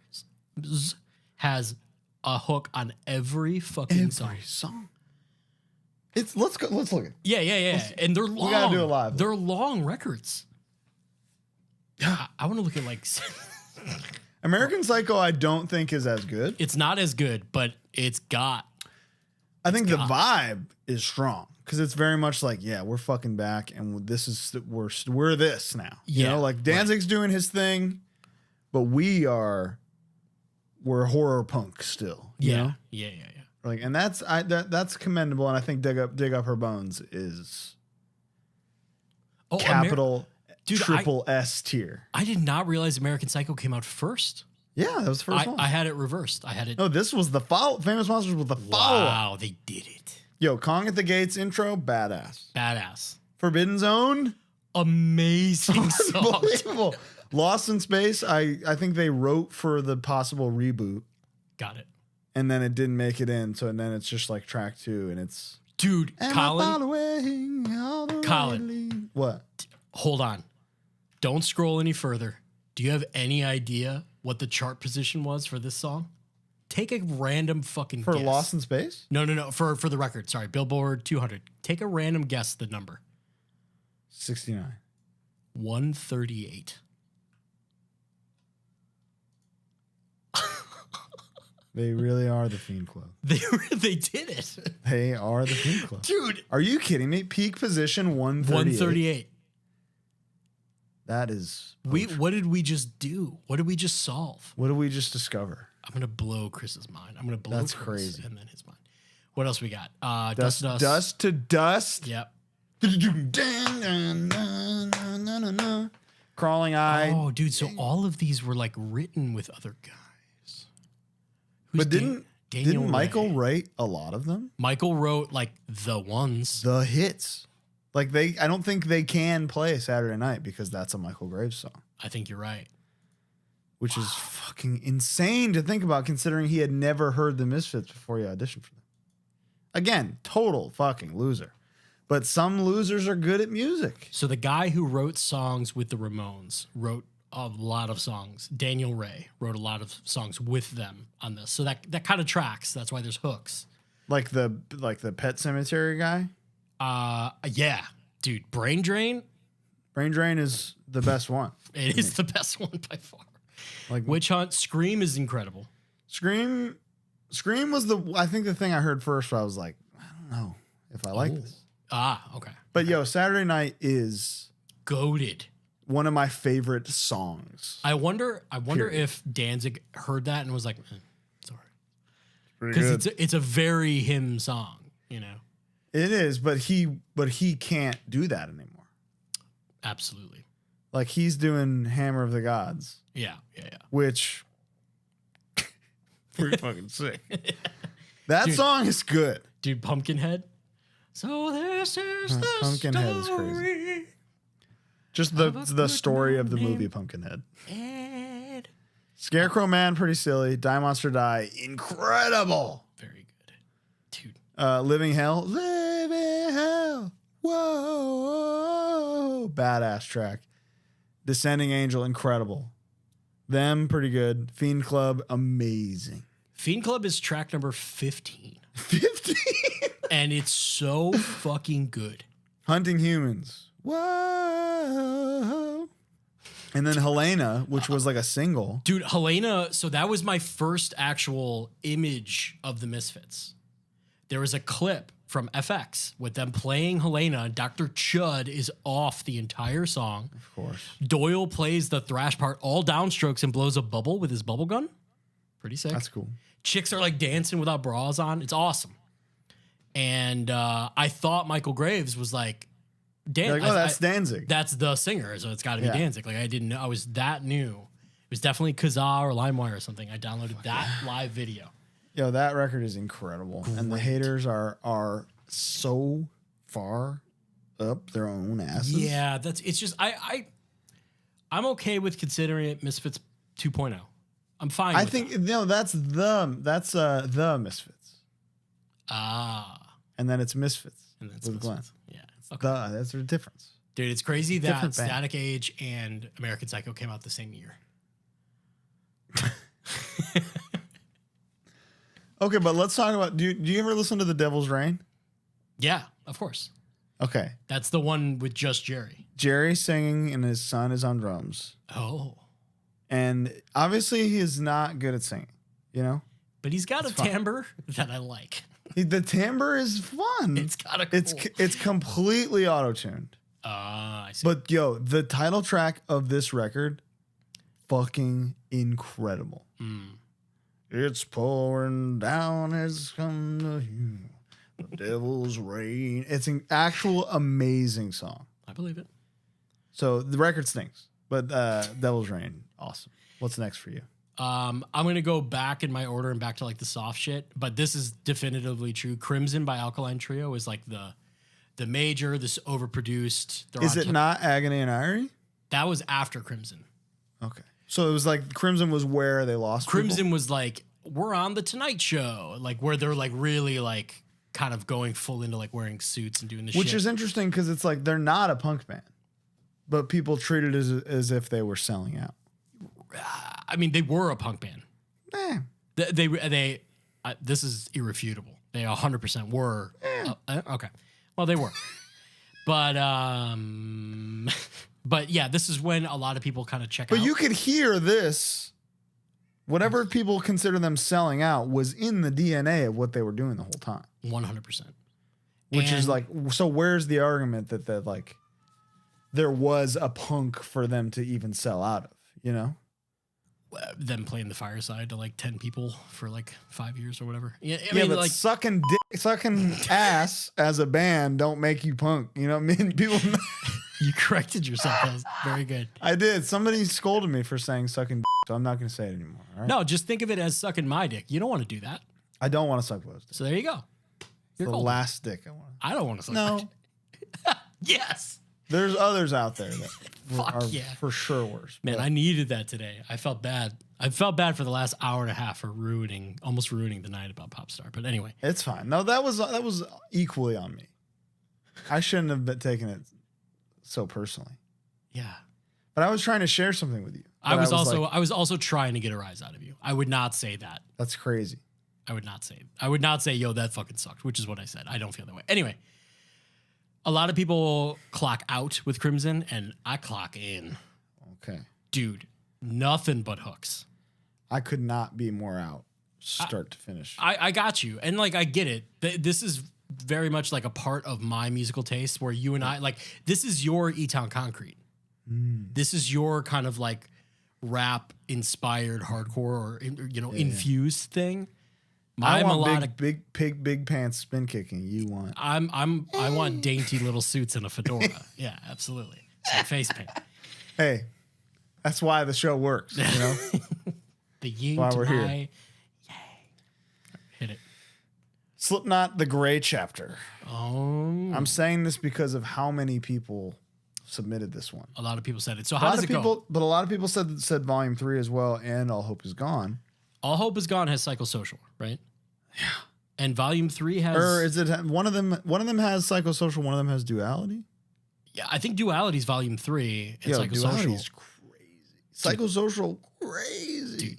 has a hook on every fucking song. Let's go. Let's look at it. Yeah. And they're long. We gotta do it live. They're long records. I want to look at like. American Psycho, I don't think is as good. It's not as good, but it's got. I think the vibe is strong because it's very much like, yeah, we're fucking back, and this is we're this now. You know, like Danzig's doing his thing, but we're horror punk still. You know? Yeah. Like, and that's commendable, and I think Dig Up Her Bones is capital triple S tier. I did not realize American Psycho came out first. Yeah, that was the first one. I had it reversed. I had it. No, this was the follow. Famous Monsters was the follow. Wow, they did it. Yo, Kong at the Gates intro, badass. Forbidden Zone, amazing song. Unbelievable. Lost in Space, I think they wrote for the possible reboot. Got it. And then it didn't make it in, so then it's just like track 2, and it's dude, Colin. What? Hold on. Don't scroll any further. Do you have any idea what the chart position was for this song? Take a random fucking guess. For guess. Lost in Space? No. For the record. Sorry. Billboard 200. Take a random guess the number. 69. 138. They really are the Fiend Club. They did it. They are the Fiend Club. Dude. Are you kidding me? Peak position 138. 138. That is... What did we just do? What did we just solve? What did we just discover? I'm going to blow Chris's mind. I'm going to blow That's Chris crazy. And then his mind. What else we got? Dust to Dust. Yep. Crawling Eye. Oh, dude. So all of these were like written with other guys. But didn't Michael write a lot of them? Michael wrote like the ones. The hits. Like I don't think they can play Saturday Night because that's a Michael Graves song. I think you're right. Which is fucking insane to think about considering he had never heard the Misfits before he auditioned for them. Again, total fucking loser. But some losers are good at music. So the guy who wrote songs with the Ramones wrote a lot of songs. Daniel Ray wrote a lot of songs with them on this. So that kind of tracks. That's why there's hooks. Like the Pet Sematary guy? Yeah. Dude, Brain Drain? Brain Drain is the best one. It is the best one by far. Like Witch Hunt, Scream is incredible. Scream was I think the thing I heard first where I was like, I don't know if I like this. Okay. But yo, Saturday Night is goated. One of my favorite songs. I wonder if Danzig heard that and was like, sorry. Because it's a very him song, you know. It is, but he can't do that anymore. Absolutely. Like he's doing Hammer of the Gods. Yeah. Which pretty fucking sick. That song is good. Dude, Pumpkinhead. So this is the Pumpkinhead story. Is crazy. Just the story of the movie Pumpkinhead. Ed. Scarecrow Man, pretty silly. Die Monster Die, incredible. Very good. Dude. Living Hell. Whoa. Badass track. Descending Angel, incredible. Them, pretty good. Fiend Club, amazing. Fiend Club is track number 15. 15? And it's so fucking good. Hunting Humans. Whoa. And then Helena, which was like a single. Dude, Helena, so that was my first actual image of the Misfits. There was a clip from FX with them playing Helena. Dr. Chud is off the entire song. Of course. Doyle plays the thrash part, all downstrokes, and blows a bubble with his bubble gun. Pretty sick. That's cool. Chicks are like dancing without bras on. It's awesome. And I thought Michael Graves was like, Like, that's Danzig. That's the singer, so it's got to be Danzig. Like I didn't know. I was that new. It was definitely Kazaa or LimeWire or something. I downloaded that live video. Yo, that record is incredible. Great. And the haters are so far up their own asses. Yeah, it's just I'm okay with considering it Misfits 2.0. I'm fine. I think that's the Misfits. And then it's Misfits. And that's with Misfits. Glenn. Yeah. Okay. That's the difference. Dude, it's crazy that Static Age and American Psycho came out the same year. Okay, but let's talk about. Do you ever listen to The Devil's Rain? Yeah, of course. Okay. That's the one with just Jerry. Jerry singing and his son is on drums. Oh. And obviously he is not good at singing, you know? But he's got It's a fun. timbre that I like. The timbre is fun. It's got a cool. It's completely auto-tuned. I see. But yo, the title track of this record, fucking incredible. It's pouring down, it's come to you. The devil's rain. It's an actual amazing song. I believe it. So the record stinks, but Devil's Rain, awesome. What's next for you? I'm gonna go back in my order and back to like the soft shit, but this is definitively true. Crimson by Alkaline Trio is like the major, this overproduced. Is it not Agony and Irony? That was after Crimson. Okay. So it was like Crimson was where they lost Crimson people? was like, we're on the Tonight Show, like where they're like really like kind of going full into like wearing suits and doing the Which shit. is interesting because it's like they're not a punk band, but people treat it as if they were selling out. I mean, they were a punk band. Eh. They this is irrefutable. They 100% were. Okay. Well, they were. But but yeah, this is when a lot of people kind of check out. But you could hear this. Whatever people consider them selling out was in the DNA of what they were doing the whole time. 100%. Which is like, so where's the argument that like there was a punk for them to even sell out of, you know? Them playing the Fireside to like 10 people for like 5 years or whatever. Yeah, I Yeah, mean, but like sucking ass as a band don't make you punk. You know what I mean? People. you corrected yourself. That was very good. I did. Somebody scolded me for saying sucking so I'm not going to say it anymore. All right? No, just think of it as sucking my dick. You don't want to do that. I don't want to suck Lo's dick. So there you go. It's the last dick I want. I don't want to suck No. my dick. Yes. There's others out there that Fuck are yeah. for sure worse. Man, but I needed that today. I felt bad. I felt bad for the last hour and a half for almost ruining the night about Popstar. But anyway. it's fine. No, that was equally on me. I shouldn't have been taking it so personally. Yeah. But I was trying to share something with you. I was like, also trying to get a rise out of you. I would not say that. that's crazy. I would not say, yo, that fucking sucked, which is what I said. I don't feel that way. Anyway, a lot of people clock out with Crimson, and I clock in. Okay. Dude, nothing but hooks. I could not be more out, start to finish. I got you. And like, I get it. This is very much like a part of my musical taste where you and I, like, this is your E-Town Concrete. This is your kind of like rap inspired hardcore or, you know, infused thing. My I want melodic, big pants spin kicking. You want? I want dainty little suits and a fedora. Yeah, absolutely. Some face paint. Hey, that's why the show works. You know, The yin why to we're my, here. yay. Hit it. Slipknot, the Gray Chapter. Oh, I'm saying this because of how many people submitted this one. a lot of people said it. So A how lot does of it people, go? but a lot of people said Volume 3 as well, and All Hope Is Gone. All Hope Is Gone has Psychosocial, right? Yeah. And Volume 3 has. Or is it one of them? One of them has Psychosocial. One of them has Duality. Yeah, I think Duality is Volume 3 and Yo, Psychosocial. Duality's crazy. Psychosocial, crazy. Dude.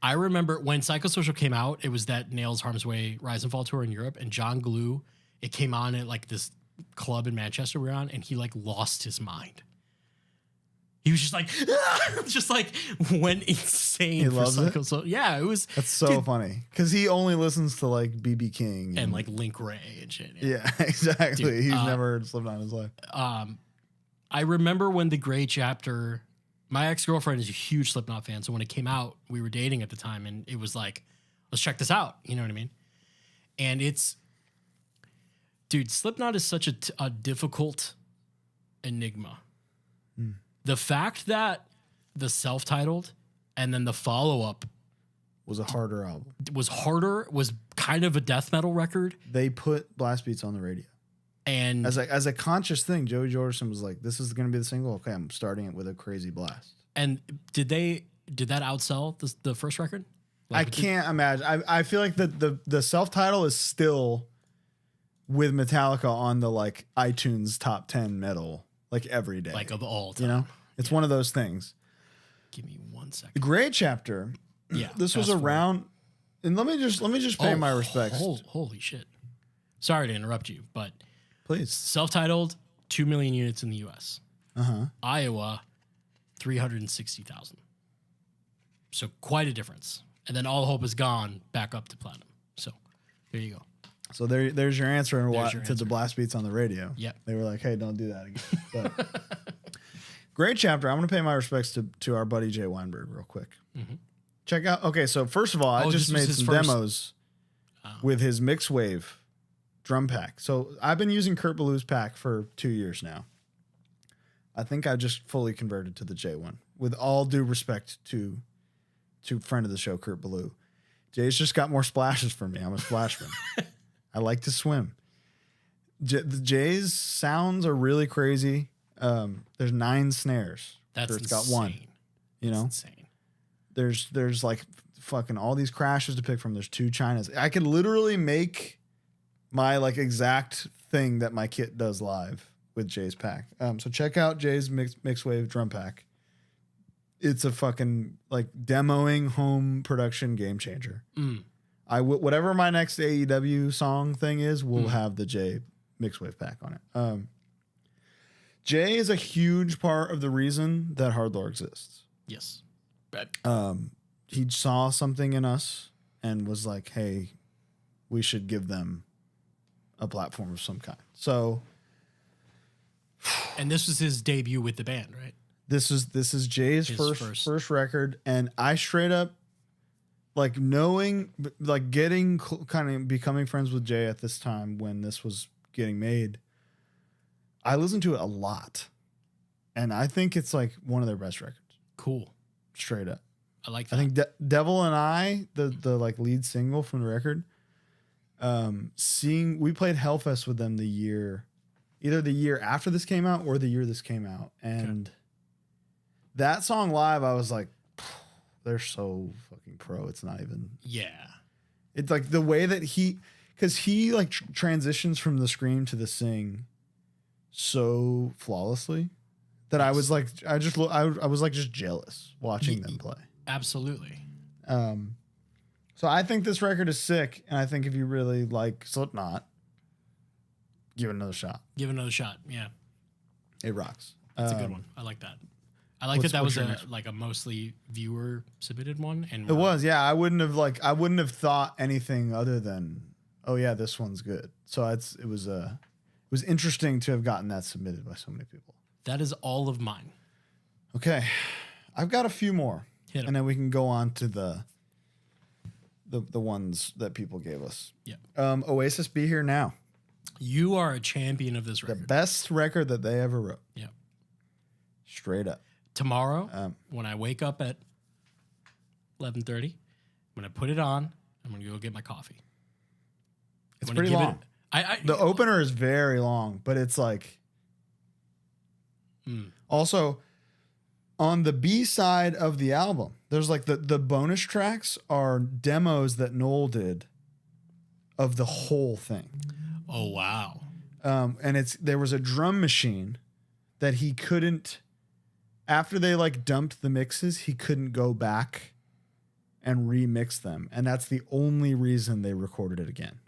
I remember when Psychosocial came out, it was that Nails Harm's Way Rise and Fall tour in Europe, and John Glue, it came on at like this club in Manchester we were on, and he like lost his mind. He was just like, just like went insane. He for loves it? Psychosocial. Yeah, it was. That's so funny because he only listens to like BB King And like Link Ray and shit. yeah, exactly. Dude, He's never heard Slipknot in his life. I remember when the Gray Chapter, my ex-girlfriend is a huge Slipknot fan. So when it came out, we were dating at the time, and it was like, let's check this out. You know what I mean? And it's, dude, Slipknot is such a difficult enigma. The fact that the self-titled and then the follow-up Was a harder album. was harder, was kind of a death metal record. They put blast beats on the radio And as a conscious thing. Joey Jordison was like, "This is going to be the single. Okay, I'm starting it with a crazy blast." and did that outsell the first record? I can't imagine. I feel like the self-title is still with Metallica on the like iTunes top 10 metal like every day. Like of all time. You know, it's one of those things. Give me 1 second. The Gray Chapter. Yeah. This was fast forward. around, and let me just pay my respects. Holy shit. Sorry to interrupt you, but Please. self-titled 2 million units in the U.S. Uh-huh. Iowa 360,000. So quite a difference. And then All Hope Is Gone back up to platinum. So there you go. So there's your answer There's your to answer. the blast beats on the radio. Yep. They were like, hey, don't do that again. But great chapter. I'm going to pay my respects to our buddy Jay Weinberg real quick. Mm-hmm. Check out. Okay, so first of all, I just made some demos with his mix wave drum pack. So I've been using Kurt Ballew's pack for 2 years now. I think I just fully converted to the J one. With all due respect to friend of the show, Kurt Ballew. Jay's just got more splashes for me. I'm a splashman. I like to swim. Jay's sounds are really crazy. There's 9 snares. That's Kurt's insane. got 1. You know, That's insane. there's like fucking all these crashes to pick from. There's 2 Chinas. I could literally make my like exact thing that my kit does live with Jay's pack. So check out Jay's mix wave drum pack. It's a fucking like demoing home production game changer. Whatever my next AEW song thing is, will have the Jay Mixwave pack on it. Jay is a huge part of the reason that HardLore exists. Yes. He saw something in us and was like, hey, we should give them a platform of some kind. So, and this was his debut with the band, right? This is Jay's first record, and I straight up like knowing, like getting kind of becoming friends with Jay at this time when this was getting made. I listened to it a lot, and I think it's like one of their best records. Cool, straight up. I like that. I think Devil and I, the like lead single from the record. We played Hellfest with them either the year after this came out or the year this came out, and. That song live, I was like, they're so fucking pro. It's not even. Yeah. It's like the way that because he like transitions from the scream to the sing so flawlessly that I was like, I was like just jealous watching them play. Absolutely. So I think this record is sick. And I think if you really like Slipknot, give it another shot. Give it another shot. Yeah. It rocks. That's a good one. I like that. I like that was a mostly viewer submitted one, and it was, yeah. I wouldn't have thought anything other than, oh yeah, this one's good. So it was interesting to have gotten that submitted by so many people. That is all of mine. Okay, I've got a few more, and then we can go on to the ones that people gave us. Yeah. Oasis, Be Here Now. You are a champion of this record. The best record that they ever wrote. Yeah. Straight up. Tomorrow, when I wake up at 11:30, I'm going to put it on. I'm going to go get my coffee. It's pretty long. The opener is very long, but it's like... Also, on the B side of the album, there's like the bonus tracks are demos that Noel did of the whole thing. Oh, wow. And there was a drum machine that he couldn't... After they like dumped the mixes, he couldn't go back and remix them. And that's the only reason they recorded it again.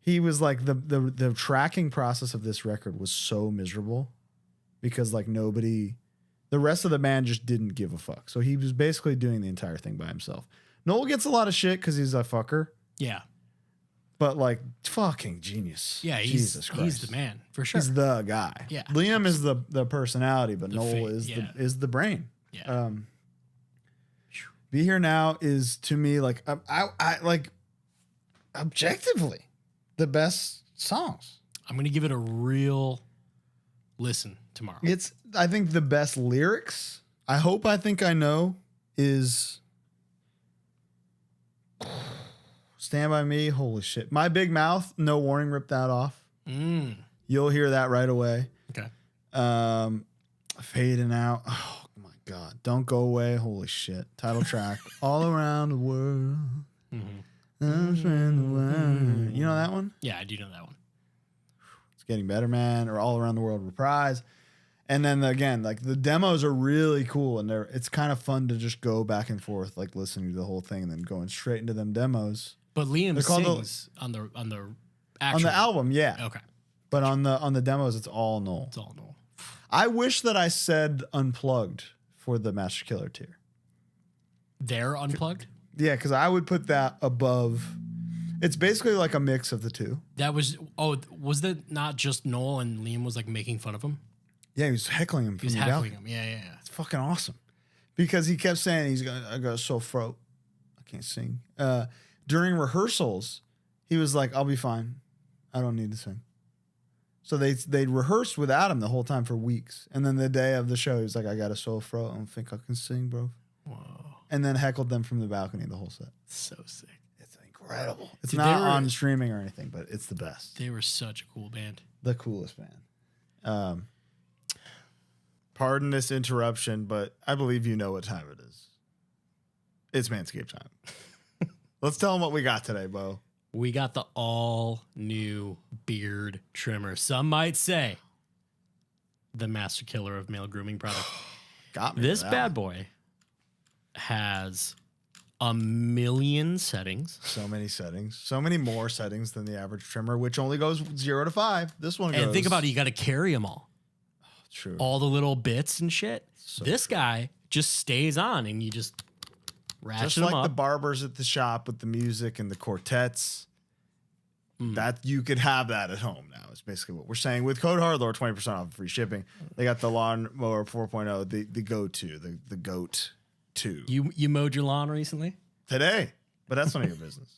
He was like, the tracking process of this record was so miserable because like the rest of the band just didn't give a fuck. So he was basically doing the entire thing by himself. Noel gets a lot of shit because he's a fucker. Yeah. But like fucking genius. Yeah, Jesus Christ. He's the man for sure. He's the guy. Yeah, Liam is the personality, but Noel is the brain. Yeah. Be Here Now is to me like I like objectively the best songs. I'm gonna give it a real listen tomorrow. It's I think the best lyrics. I think I know is. Stand By Me, holy shit. My Big Mouth, No Warning, ripped that off. You'll hear that right away. Okay. Fading Out, oh my God. Don't Go Away, holy shit. Title track, All Around the World. You know that one? Yeah, I do know that one. It's Getting Better, Man, or All Around the World reprise. And then again, like the demos are really cool, and it's kind of fun to just go back and forth, like listening to the whole thing and then going straight into them demos. But Liam They're called sings on the on actual the album, yeah. Okay, But on the demos, it's all Noel. it's all Noel. I wish that I said unplugged for the Master Killer tier. They're unplugged. Yeah, because I would put that above. It's basically like a mix of the two. That was was that not just Noel and Liam was like making fun of him? Yeah, he was heckling him. He was heckling him. Yeah. It's fucking awesome. Because he kept saying I got a sore throat. I can't sing. During rehearsals, he was like, I'll be fine. I don't need to sing. So they rehearsed without him the whole time for weeks. And then the day of the show, he was like, I got a sore throat. I don't think I can sing, bro. Whoa. And then heckled them from the balcony the whole set. So sick. It's incredible. It's Dude, not on streaming or anything, but it's the best. They were such a cool band. The coolest band. Pardon this interruption, but I believe you know what time it is. It's Manscaped time. Let's tell them what we got today, Bo. We got the all new beard trimmer. Some might say the master killer of male grooming products. Got me. This bad boy has a million settings. So many settings. So many more settings than the average trimmer, which only goes 0 to 5. This one goes. And think about it, you got to carry them all. True. All the little bits and shit. So this guy just stays on and you just ratchet just him like up. the barbers at the shop with the music and the quartets. That you could have that at home now. Is basically what we're saying. With code HardLore, 20% off free shipping. They got the Lawnmower 4.0, the go-to, the GOAT 2. You mowed your lawn recently? Today, but that's none of your business.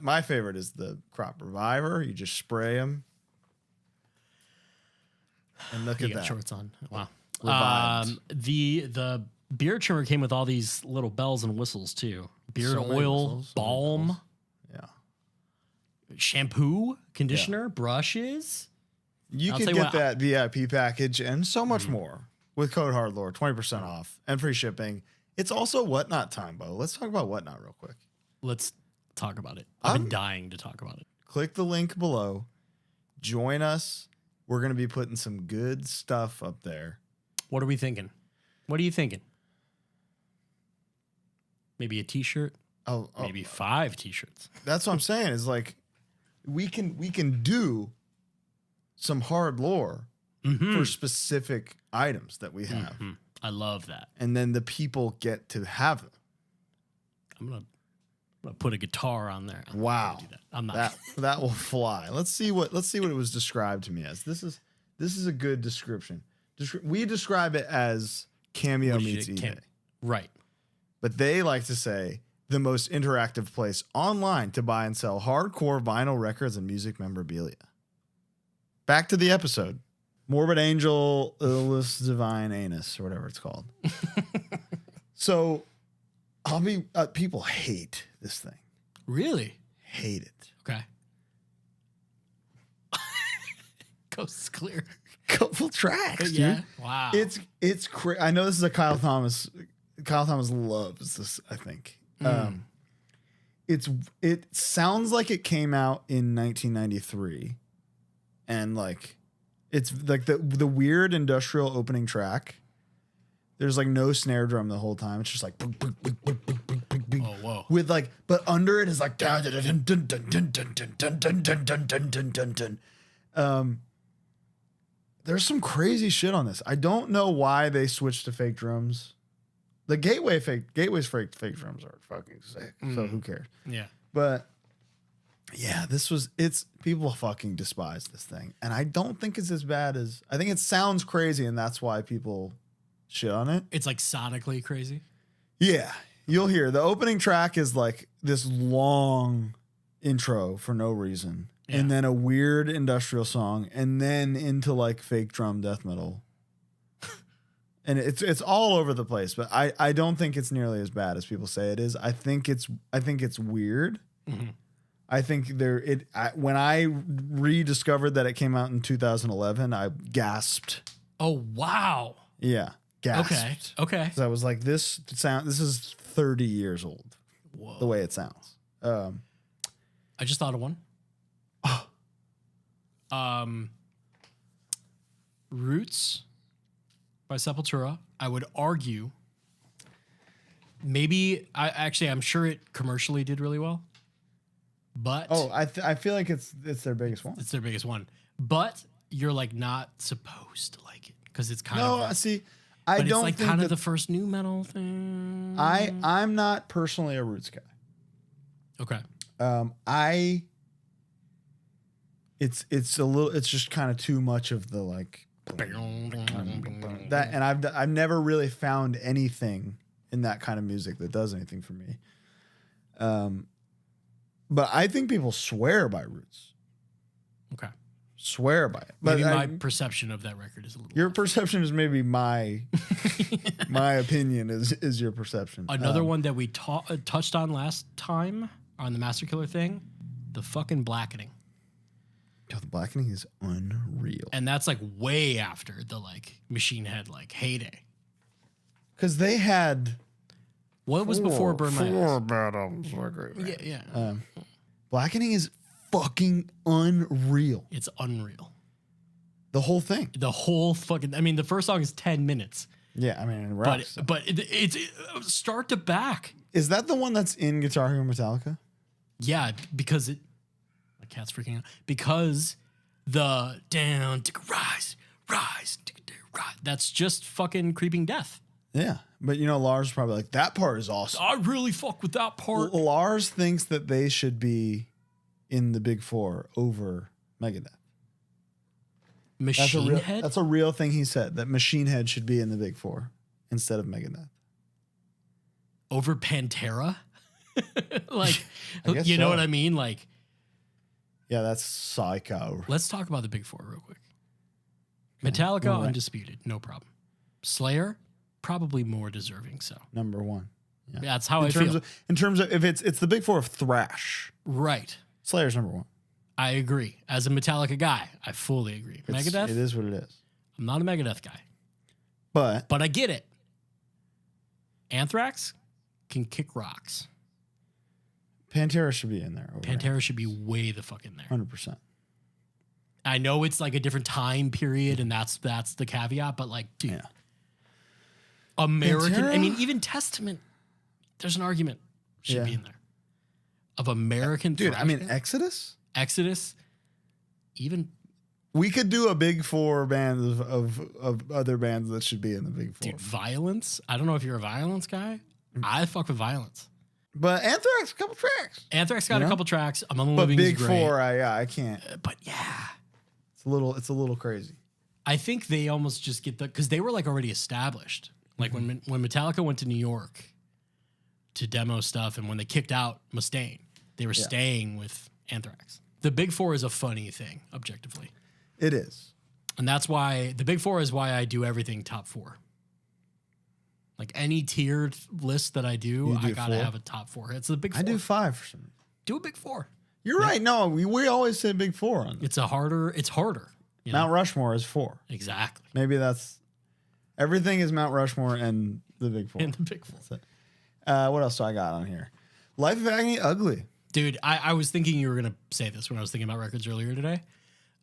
My favorite is the Crop Reviver. You just spray them. And look You at got that. shorts on. Wow. Revived. The beard trimmer came with all these little bells and whistles too. Beard So many oil, whistles, so many balm, bells. Yeah. shampoo, conditioner, brushes. You I'll can tell you get what, that VIP package and so much more with code HardLore, 20% off and free shipping. It's also Whatnot time, Bo. Let's talk about Whatnot real quick. Let's talk about it. I've been dying to talk about it. Click the link below. Join us. We're going to be putting some good stuff up there. What are we thinking? What are you thinking? Maybe a t-shirt? Oh, Maybe 5 t-shirts. that's what I'm saying. Is like we can do some hard lore for specific items that we have, I love that. and then the people get to have them. I'm gonna put a guitar on there. I'm not Wow, gonna do that. I'm not. that will fly. Let's see what it was described to me as. This is a good description. We describe it as Cameo What did meets you- eBay, Right. but they like to say the most interactive place online to buy and sell hardcore vinyl records and music memorabilia. Back to the episode. Morbid Angel, Illus Divine Anus, or whatever it's called. So, people hate this thing. Really? Hate it. Okay. Coast is clear. Couple tracks, dude. Yeah. Wow. It's I know this is a Kyle Thomas. Kyle Thomas loves this, I think. It sounds like it came out in 1993, and like it's like the weird industrial opening track. There's like no snare drum the whole time. It's just like boom, boom, boom, boom, boom, boom, boom, boom, Oh, whoa. with like, but under it is like dun dun dun dun dun dun dun dun dun dun dun dun dun dun. There's some crazy shit on this. I don't know why they switched to fake drums. The Gateway's fake drums are fucking sick. So who cares? Yeah. But yeah, it's people fucking despise this thing. And I don't think it's as bad as, I think it sounds crazy and that's why people shit on it. It's like sonically crazy. Yeah. You'll hear the opening track is like this long intro for no reason. Yeah. And then a weird industrial song and then into like fake drum death metal. And it's all over the place, but I don't think it's nearly as bad as people say it is. I think it's weird. Mm-hmm. I think when I rediscovered that it came out in 2011, I gasped. Oh, wow. Yeah, gasped. Okay. So I was like, this is 30 years old. Whoa. The way it sounds. I just thought of one. Roots by Sepultura. I would argue I'm sure it commercially did really well. But I feel like it's their biggest one. it's their biggest one. But you're like not supposed to like it because it's kind of. No, see, I But don't it's like think kind that of the first new metal thing. I'm not personally a Roots guy. Okay. It's just kind of too much of the like that, and I've never really found anything in that kind of music that does anything for me. But I think people swear by Roots. Okay. Swear by it. Maybe But my perception of that record is a little. your perception is maybe my opinion is your perception. Another one that we touched on last time on the Master Killer thing, the fucking Blackening. Yo, the Blackening is unreal. And that's like way after the like Machine Head like heyday. Because they had What was before Burn My Eyes? bad albums. Yeah. Blackening is fucking unreal. It's unreal. The whole thing. The whole fucking. I mean, the first song is 10 minutes, Yeah, I mean, it rocks. but it's start to back. Is that the one that's in Guitar Hero Metallica? Yeah, because it. My cat's freaking out because the down rise. That's just fucking Creeping Death. Yeah, but you know, Lars is probably like, that part is awesome. I really fuck with that part. Lars thinks that they should be in the Big Four over Megadeth. Machine Head? That's a real thing he said, that Machine Head should be in the Big Four instead of Megadeth. Over Pantera? Like, I guess you know so. what I mean? Like, Yeah, that's psycho. let's talk about the Big Four real quick. Metallica, All right. undisputed, no problem. Slayer, probably more deserving so. Number one. Yeah. That's how I feel. In terms of if it's the Big Four of thrash, Right. Slayer's number one. I agree. As a Metallica guy, I fully agree. Megadeth, It is what it is. I'm not a Megadeth guy, But but I get it. Anthrax can kick rocks. Pantera should be in there. Pantera should be way the fuck in there. 100%. I know it's like a different time period, and that's the caveat. But like, dude, Yeah. American. Pantera? I mean, even Testament. There's an argument should be in there of American. Dude, thrash I mean, band. Exodus. Even We could do a Big Four band of other bands that should be in the Big Four. dude, Violence. I don't know if you're a Violence guy. I fuck with Violence. But Anthrax, a couple tracks. Anthrax got a couple tracks. Among the But Living Big is great. Four, I can't. But yeah, It's a little crazy. I think they almost just get because they were like already established. Like when Metallica went to New York to demo stuff, and when they kicked out Mustaine, they were staying with Anthrax. The Big Four is a funny thing, objectively, It is. and that's why the Big Four is why I do everything top four. Like any tiered list that I do, I gotta 4? have a top four. It's the Big Four. I do 5 for some reason. Do a Big Four. You're right. No, we always say Big Four on this. It's harder. You know? Mount Rushmore is 4. Exactly. Maybe that's everything is Mount Rushmore and the Big Four. And the Big Four. That's it. What else do I got on here? Life of Agony, Ugly. Dude, I was thinking you were gonna say this when I was thinking about records earlier today.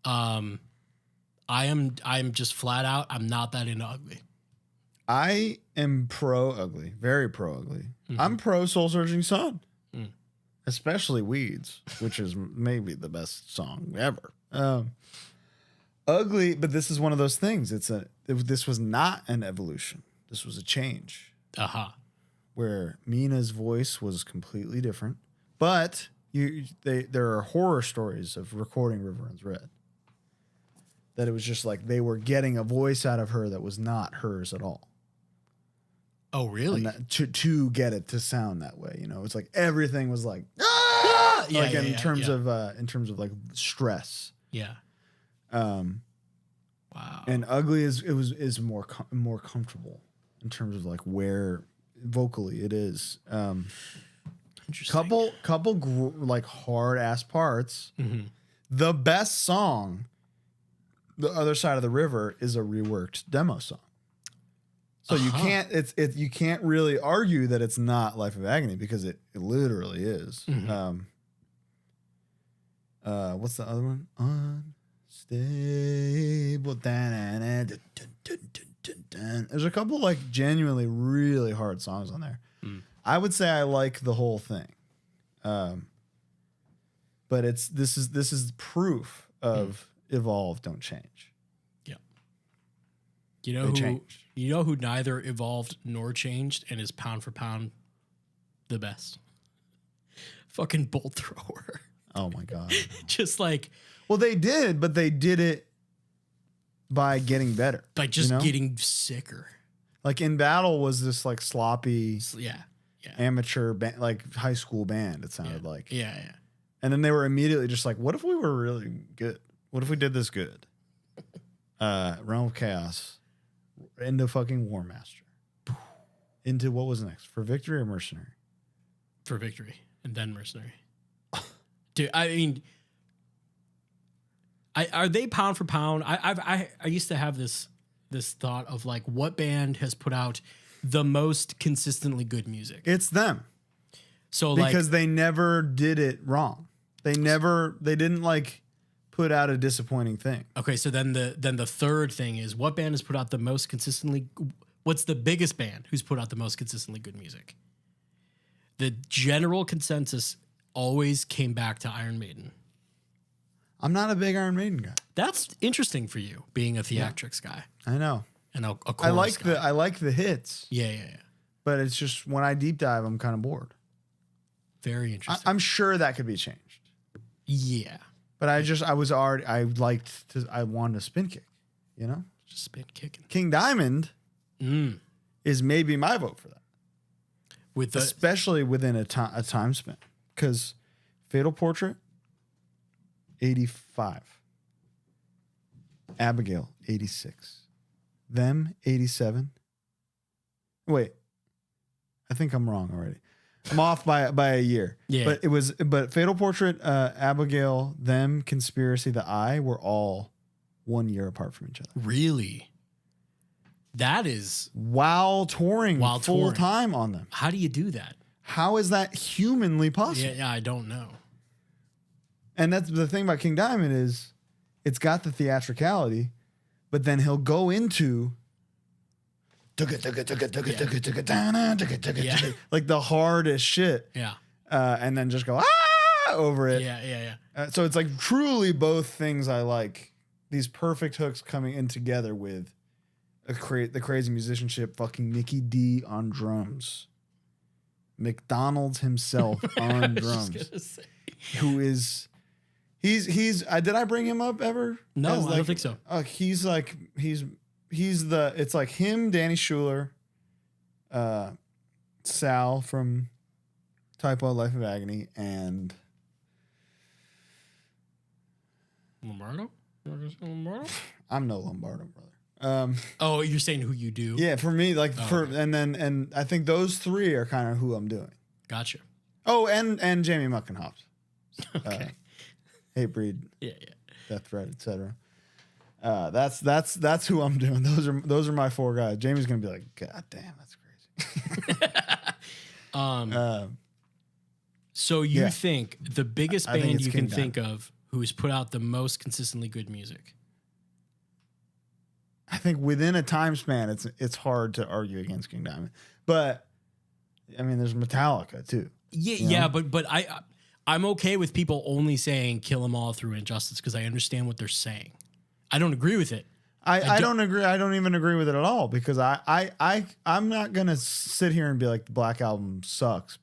I'm just flat out. I'm not that into Ugly. I am pro Ugly, very pro Ugly. I'm pro Soul Searching Sun, especially Weeds, which is maybe the best song ever. Ugly, but this is one of those things. This was not an evolution. This was a change. Where Mina's voice was completely different, but there are horror stories of recording River Runs Red. That it was just like they were getting a voice out of her that was not hers at all. Oh, really? And to get it to sound that way, you know, it's like everything was like, Yeah, like yeah, in yeah, terms yeah. of in terms of like stress. Yeah. Wow. And Ugly is more comfortable in terms of like where vocally it is. Interesting. Couple like hard ass parts. The best song, The Other Side of the River, is a reworked demo song. So you can't really argue that it's not Life of Agony because it literally is. What's the other one? Unstable. There's a couple like genuinely really hard songs on there. I would say I like the whole thing. But this is proof of evolve, don't change. Yeah. You know who neither evolved nor changed and is pound for pound the best? Fucking Bolt Thrower. Oh my God. Just like, well, they did, but they did it by getting better. by just getting sicker. Like In Battle was this like sloppy Yeah. amateur like high school band, it sounded like. Yeah. And then they were immediately just like, what if we were really good? What if we did this good? Realm of Chaos into fucking War Master. Into what was next? For Victory or Mercenary? For Victory and then Mercenary. Dude, I mean, are they pound for pound? I used to have this thought of like, what band has put out the most consistently good music? It's them. So because they never did it wrong. They didn't like put out a disappointing thing. Okay, so then the third thing is, what band has put out the most consistently? What's the biggest band who's put out the most consistently good music? The general consensus always came back to Iron Maiden. I'm not a big Iron Maiden guy. That's interesting for you, being a theatrics guy. I know. And a I like guy. I like the hits. Yeah. But it's just when I deep dive, I'm kind of bored. Very interesting. I'm sure that could be changed. Yeah. But I wanted a spin kick, you know? Just spin kicking. King Diamond is maybe my vote for that. Especially within a time span. Because Fatal Portrait, 85. Abigail, 86. Them, 87. Wait. I think I'm wrong already. I'm off by a year. Yeah. But Fatal Portrait, Abigail, Them, Conspiracy, The Eye were all 1 year apart from each other. Really? That is while touring full time on them. How do you do that? How is that humanly possible? Yeah, I don't know. And that's the thing about King Diamond is it's got the theatricality, but then he'll go into like the hardest shit. Yeah. And then just go over it. Yeah. So it's like truly both things I like. These perfect hooks coming in together with the crazy musicianship, fucking Mickey D on drums. McDonald's himself on drums. Who is he's did I bring him up ever? No, I don't think so. He's it's like him, Danny Schuler, Sal from Typo Life of Agony, and Lombardo? I'm no Lombardo, brother. Oh, you're saying who you do? Yeah, for me, and I think those three are kind of who I'm doing. Gotcha. Oh, and Jamie Muckenhoff. Okay. Hatebreed. Yeah. Death Threat, etc. That's who I'm doing. Those are my four guys. Jamie's gonna be like, God damn, that's crazy. So you think the biggest band you can think of who's put out the most consistently good music? I think within a time span, it's hard to argue against King Diamond. But I mean, there's Metallica too. Yeah, but I'm okay with people only saying "Kill 'Em All" through Injustice because I understand what they're saying. I don't agree with it. I don't agree. I don't even agree with it at all because I'm not gonna sit here and be like the Black Album sucks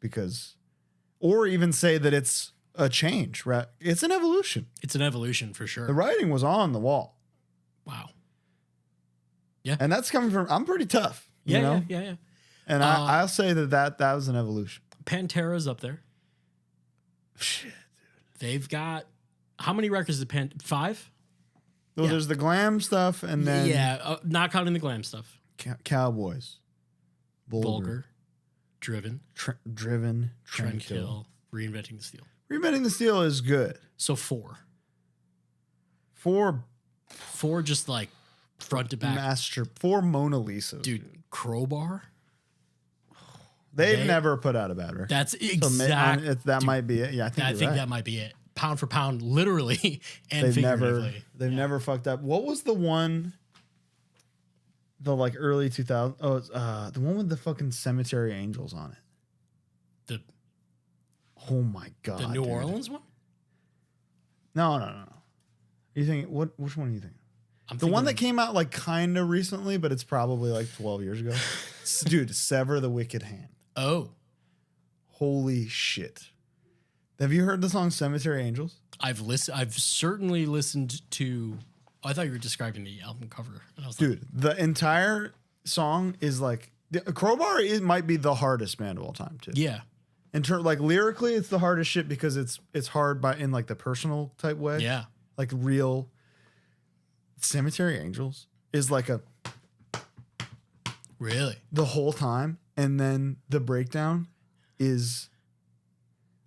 or even say that it's a change. Right? It's an evolution. It's an evolution for sure. The writing was on the wall. Wow. Yeah, and that's coming from. I'm pretty tough. Yeah. And I'll say that was an evolution. Pantera's up there. Shit, dude. They've got how many records is 5? Well, there's the glam stuff, and then not counting the glam stuff. Cowboys, Vulgar, Driven, Trendkill, Reinventing the Steel. Reinventing the Steel is good. So 4, just like front to back. 4 Mona Lisa, dude. Crowbar. They've never put out a bad record. That's exact. That might be it. Yeah, I think that might be it. Pound for pound, literally and figuratively. They've never fucked up. What was the one? The like early 2000s. Oh, it's the one with the fucking Cemetery Angels on it. Oh my god. The New Orleans one? No. You think which one are you thinking? The one that came out like kind of recently, but it's probably like 12 years ago. Dude, Sever the Wicked Hand. Oh. Holy shit. Have you heard the song Cemetery Angels? I've certainly listened to. Oh, I thought you were describing the album cover. And I was Dude, the entire song is like Crowbar might be the hardest band of all time too. Yeah. In turn, like lyrically, it's the hardest shit because it's hard in like the personal type way. Yeah. Like real. Cemetery Angels is like a really the whole time, and then the breakdown is.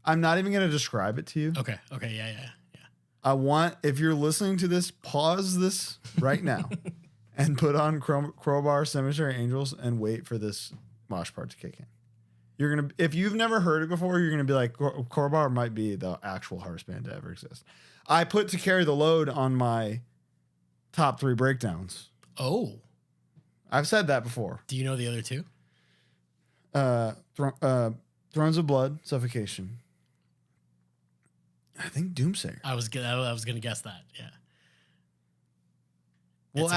I'm not even going to describe it to you. Okay. Yeah. I want, if you're listening to this, pause this right now and put on Crowbar Cemetery Angels and wait for this mosh part to kick in. You're going to, if you've never heard it before, you're going to be like, Crowbar might be the actual hardest band to ever exist. I put To Carry the Load on my top 3 breakdowns. Oh. I've said that before. Do you know the other two? Thrones of Blood, Suffocation. I think Doomsayer. I was gonna guess that. Yeah. We'll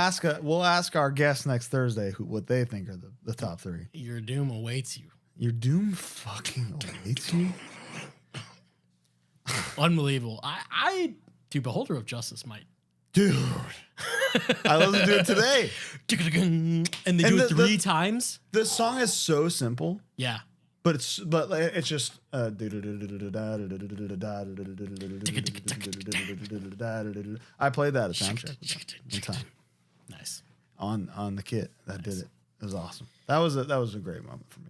ask our guests next Thursday what they think are the top 3. Your doom awaits you. Your doom fucking awaits you. Unbelievable. I do Beholder of Justice might. Dude. I listened to it today. And they do it 3 times. The song is so simple. Yeah. But it's just I played that at soundcheck one time. Nice. On the kit that did it. It was awesome. That was a great moment for me.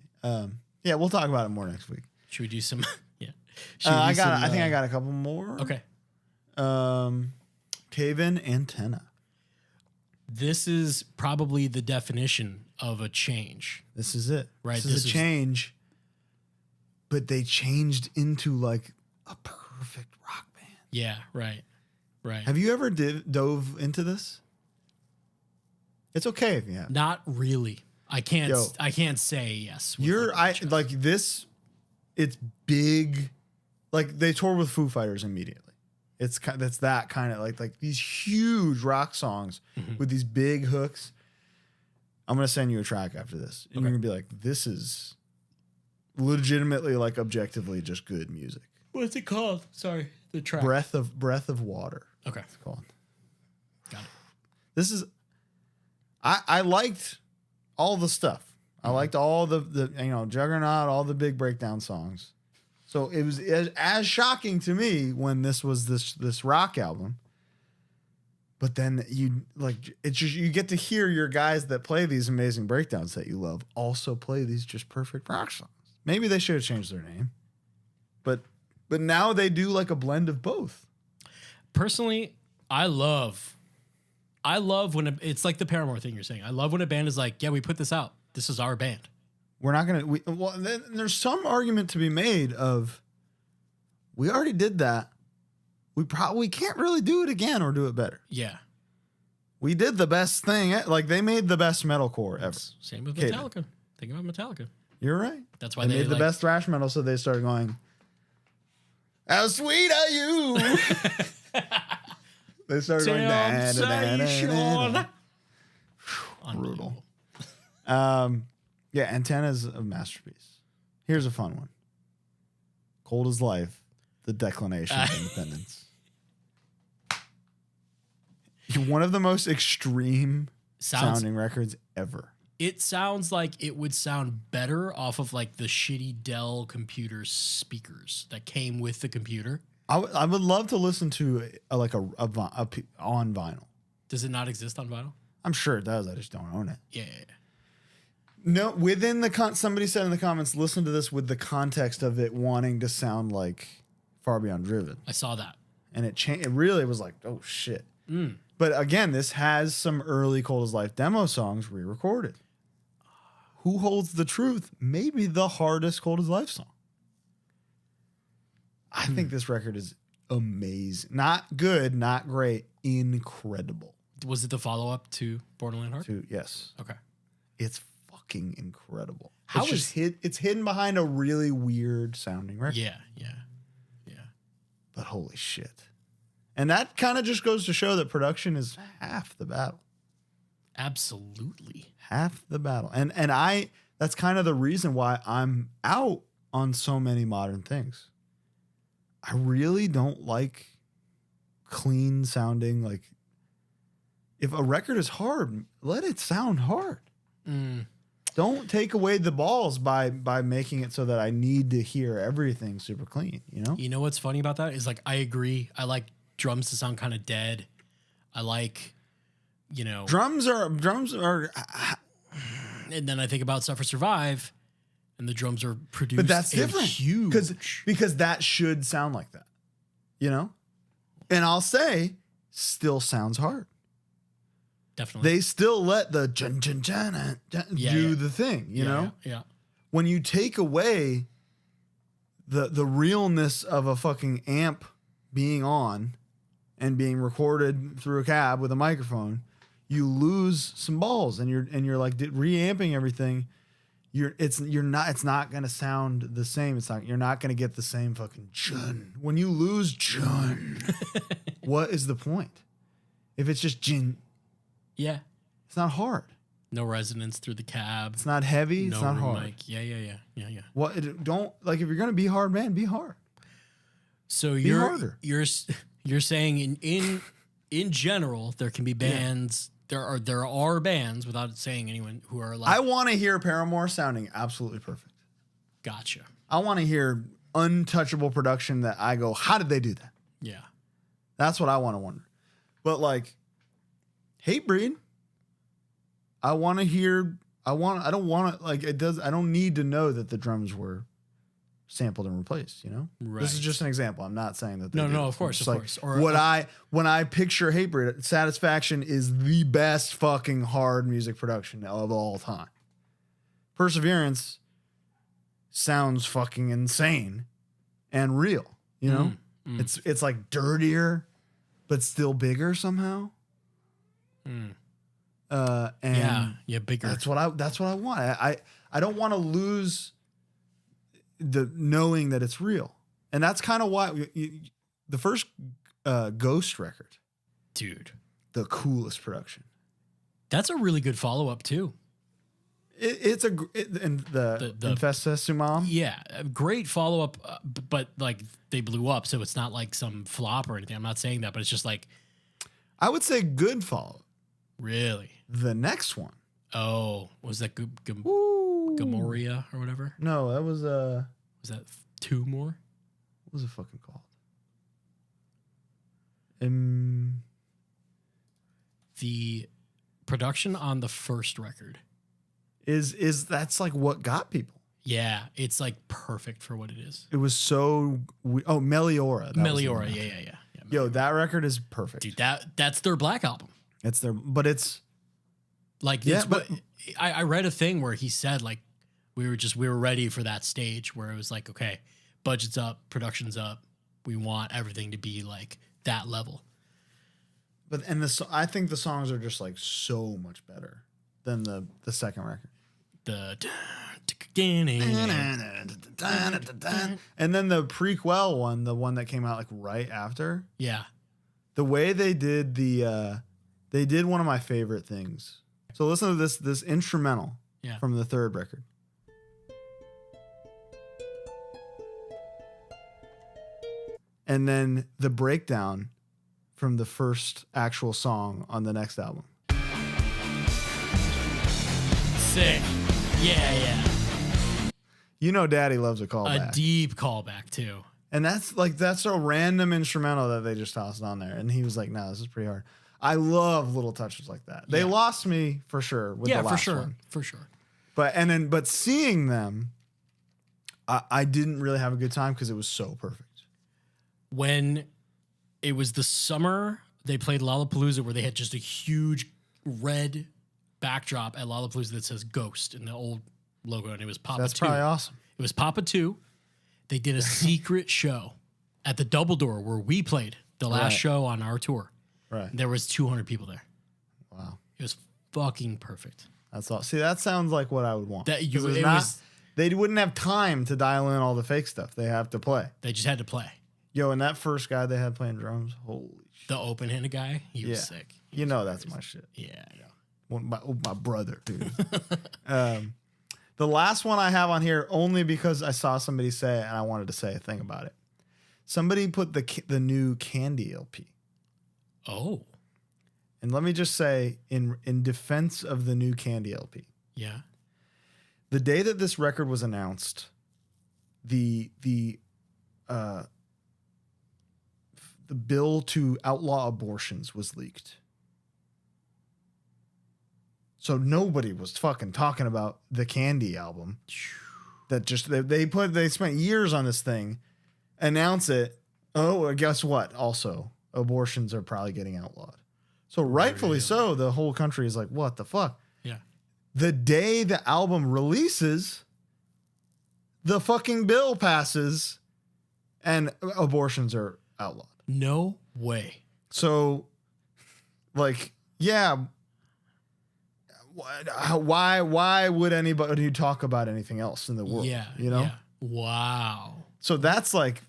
Yeah, we'll talk about it more next week. Should we do some? Yeah. I think I got a couple more. Okay. Cave-In Antenna. This is probably the definition of a change. This is it. Right. This is a change. But they changed into like a perfect rock band. Yeah, right. Have you ever dove into this? It's okay if you have. Not really. I can't say yes. Like this. It's big. Like they toured with Foo Fighters immediately. That's that kind of like these huge rock songs with these big hooks. I'm gonna send you a track after this. And You're gonna be like, this is legitimately like objectively just good music. What's it called? Sorry, the track. Breath of Water. Okay, it's called. Got it. This is. I liked all the stuff. I liked all the Juggernaut, all the big breakdown songs. So it was as shocking to me when this was this rock album. But then you get to hear your guys that play these amazing breakdowns that you love also play these just perfect rock songs. Maybe they should have changed their name. But now they do like a blend of both. Personally, I love when it's like the Paramore thing you're saying. I love when a band is like, yeah, we put this out. This is our band. We're not going to, there's some argument to be made of, we already did that. We can't really do it again or do it better. Yeah. We did the best thing. Like they made the best metalcore ever. Same with Metallica. Think about Metallica. You're right. That's why they made the best thrash metal. So they started going, how sweet are you? They started going, brutal. Yeah, Antenna's a masterpiece. Here's a fun one. Cold as Life, The Declination of Independence. One of the most extreme sounding records ever. It sounds like it would sound better off of like the shitty Dell computer speakers that came with the computer. I would love to listen to on vinyl. Does it not exist on vinyl? I'm sure it does. I just don't own it. Yeah. No, within somebody said in the comments, listen to this with the context of it wanting to sound like Far Beyond Driven. I saw that. And it really was like, oh shit. But again, this has some early Cold as Life demo songs re-recorded. Who Holds the Truth? Maybe the hardest Cold as Life song. I think this record is amazing. Not good, not great, incredible. Was it the follow-up to Borderland Heart? Yes. Okay. It's fucking incredible. It's hidden behind a really weird sounding record. Yeah. But holy shit. And that kind of just goes to show that production is half the battle. Absolutely. Half the battle. And that's kind of the reason why I'm out on so many modern things. I really don't like clean sounding. Like, if a record is hard, let it sound hard. Don't take away the balls by making it so that I need to hear everything super clean, you know? You know what's funny about that is, like, I agree. I like drums to sound kind of dead. I like, you know, Drums are and then I think about Suffer Survive, and the drums are produced. But that's and different. Huge. Because that should sound like that, you know? And I'll say, still sounds hard. Definitely. They still let the do the thing, you know? Yeah. When you take away the realness of a fucking amp being on and being recorded through a cab with a microphone, you lose some balls, and you're like reamping everything. It's not gonna sound the same. You're not gonna get the same fucking jun. When you lose jun, what is the point? If it's just jin, yeah, it's not hard. No resonance through the cab. It's not heavy. No it's not room hard. mic. Yeah. What? Don't like if you're gonna be hard, man. Be hard. So Be harder. you're saying in general there can be bands. There are bands, without saying anyone, who are like, I want to hear Paramore sounding absolutely perfect. Gotcha. I want to hear untouchable production that I go, how did they do that? Yeah. That's what I want to wonder. But like, Hatebreed, I want to hear. I don't want to like it does. I don't need to know that the drums were sampled and replaced. You know, Right. This is just an example. I'm not saying that. No, Of course. Or when I picture Hatebreed, Satisfaction is the best fucking hard music production of all time. Perseverance sounds fucking insane and real. You know, it's like dirtier, but still bigger somehow. And bigger. That's what I want. I don't want to lose the knowing that it's real, and that's kind of why the first Ghost record, dude, the coolest production. That's a really good follow up too. And the Infestasumam. Yeah, a great follow up, but like they blew up, so it's not like some flop or anything. I'm not saying that, but it's just like, I would say good follow. Really? The next one. Oh, was that Gamoria or whatever? No, that was Was that two more? What was it fucking called? The production on the first record is that's like what got people. Yeah, it's like perfect for what it is. It was so Meliora. Meliora, yeah. Yo, that record is perfect. Dude, that's their Black album. But it's like, yeah, but I read a thing where he said like we were ready for that stage where it was like, okay, budget's up, production's up, we want everything to be like that level. But I think the songs are just like so much better than the second record. And then the prequel one, the one that came out like right after. Yeah. The way they did they did one of my favorite things. So listen to this instrumental from the third record. And then the breakdown from the first actual song on the next album. Sick. Yeah. You know Daddy loves a callback. A deep callback too. And that's a random instrumental that they just tossed on there. And he was like, no, this is pretty hard. I love little touches like that. They lost me for sure with the last one. For sure. But seeing them, I didn't really have a good time because it was so perfect. When it was the summer, they played Lollapalooza where they had just a huge red backdrop at Lollapalooza that says Ghost in the old logo, and it was Papa 2. That's probably awesome. It was Papa 2. They did a secret show at the Double Door where we played the last show on our tour. Right. There was 200 people there. Wow. It was fucking perfect. That's all. See, that sounds like what I would want. They They wouldn't have time to dial in all the fake stuff. They have to play. They just had to play. Yo, and that first guy they had playing drums, holy shit. The open-handed guy, he was sick. He was that's crazy. my shit. Yeah, I know. My brother, dude. The last one I have on here, only because I saw somebody say it and I wanted to say a thing about it. Somebody put the new Candy LP. Oh. And let me just say, in defense of the new Candy LP. Yeah. The day that this record was announced, the bill to outlaw abortions was leaked. So nobody was fucking talking about the Candy album. That just they spent years on this thing, announce it. Oh, guess what? Also, abortions are probably getting outlawed. So rightfully so, the whole country is like, what the fuck? Yeah. The day the album releases, the fucking bill passes and abortions are outlawed. No way. So, like, yeah. Why would anybody talk about anything else in the world? Yeah. You know? Yeah. Wow. So that's like,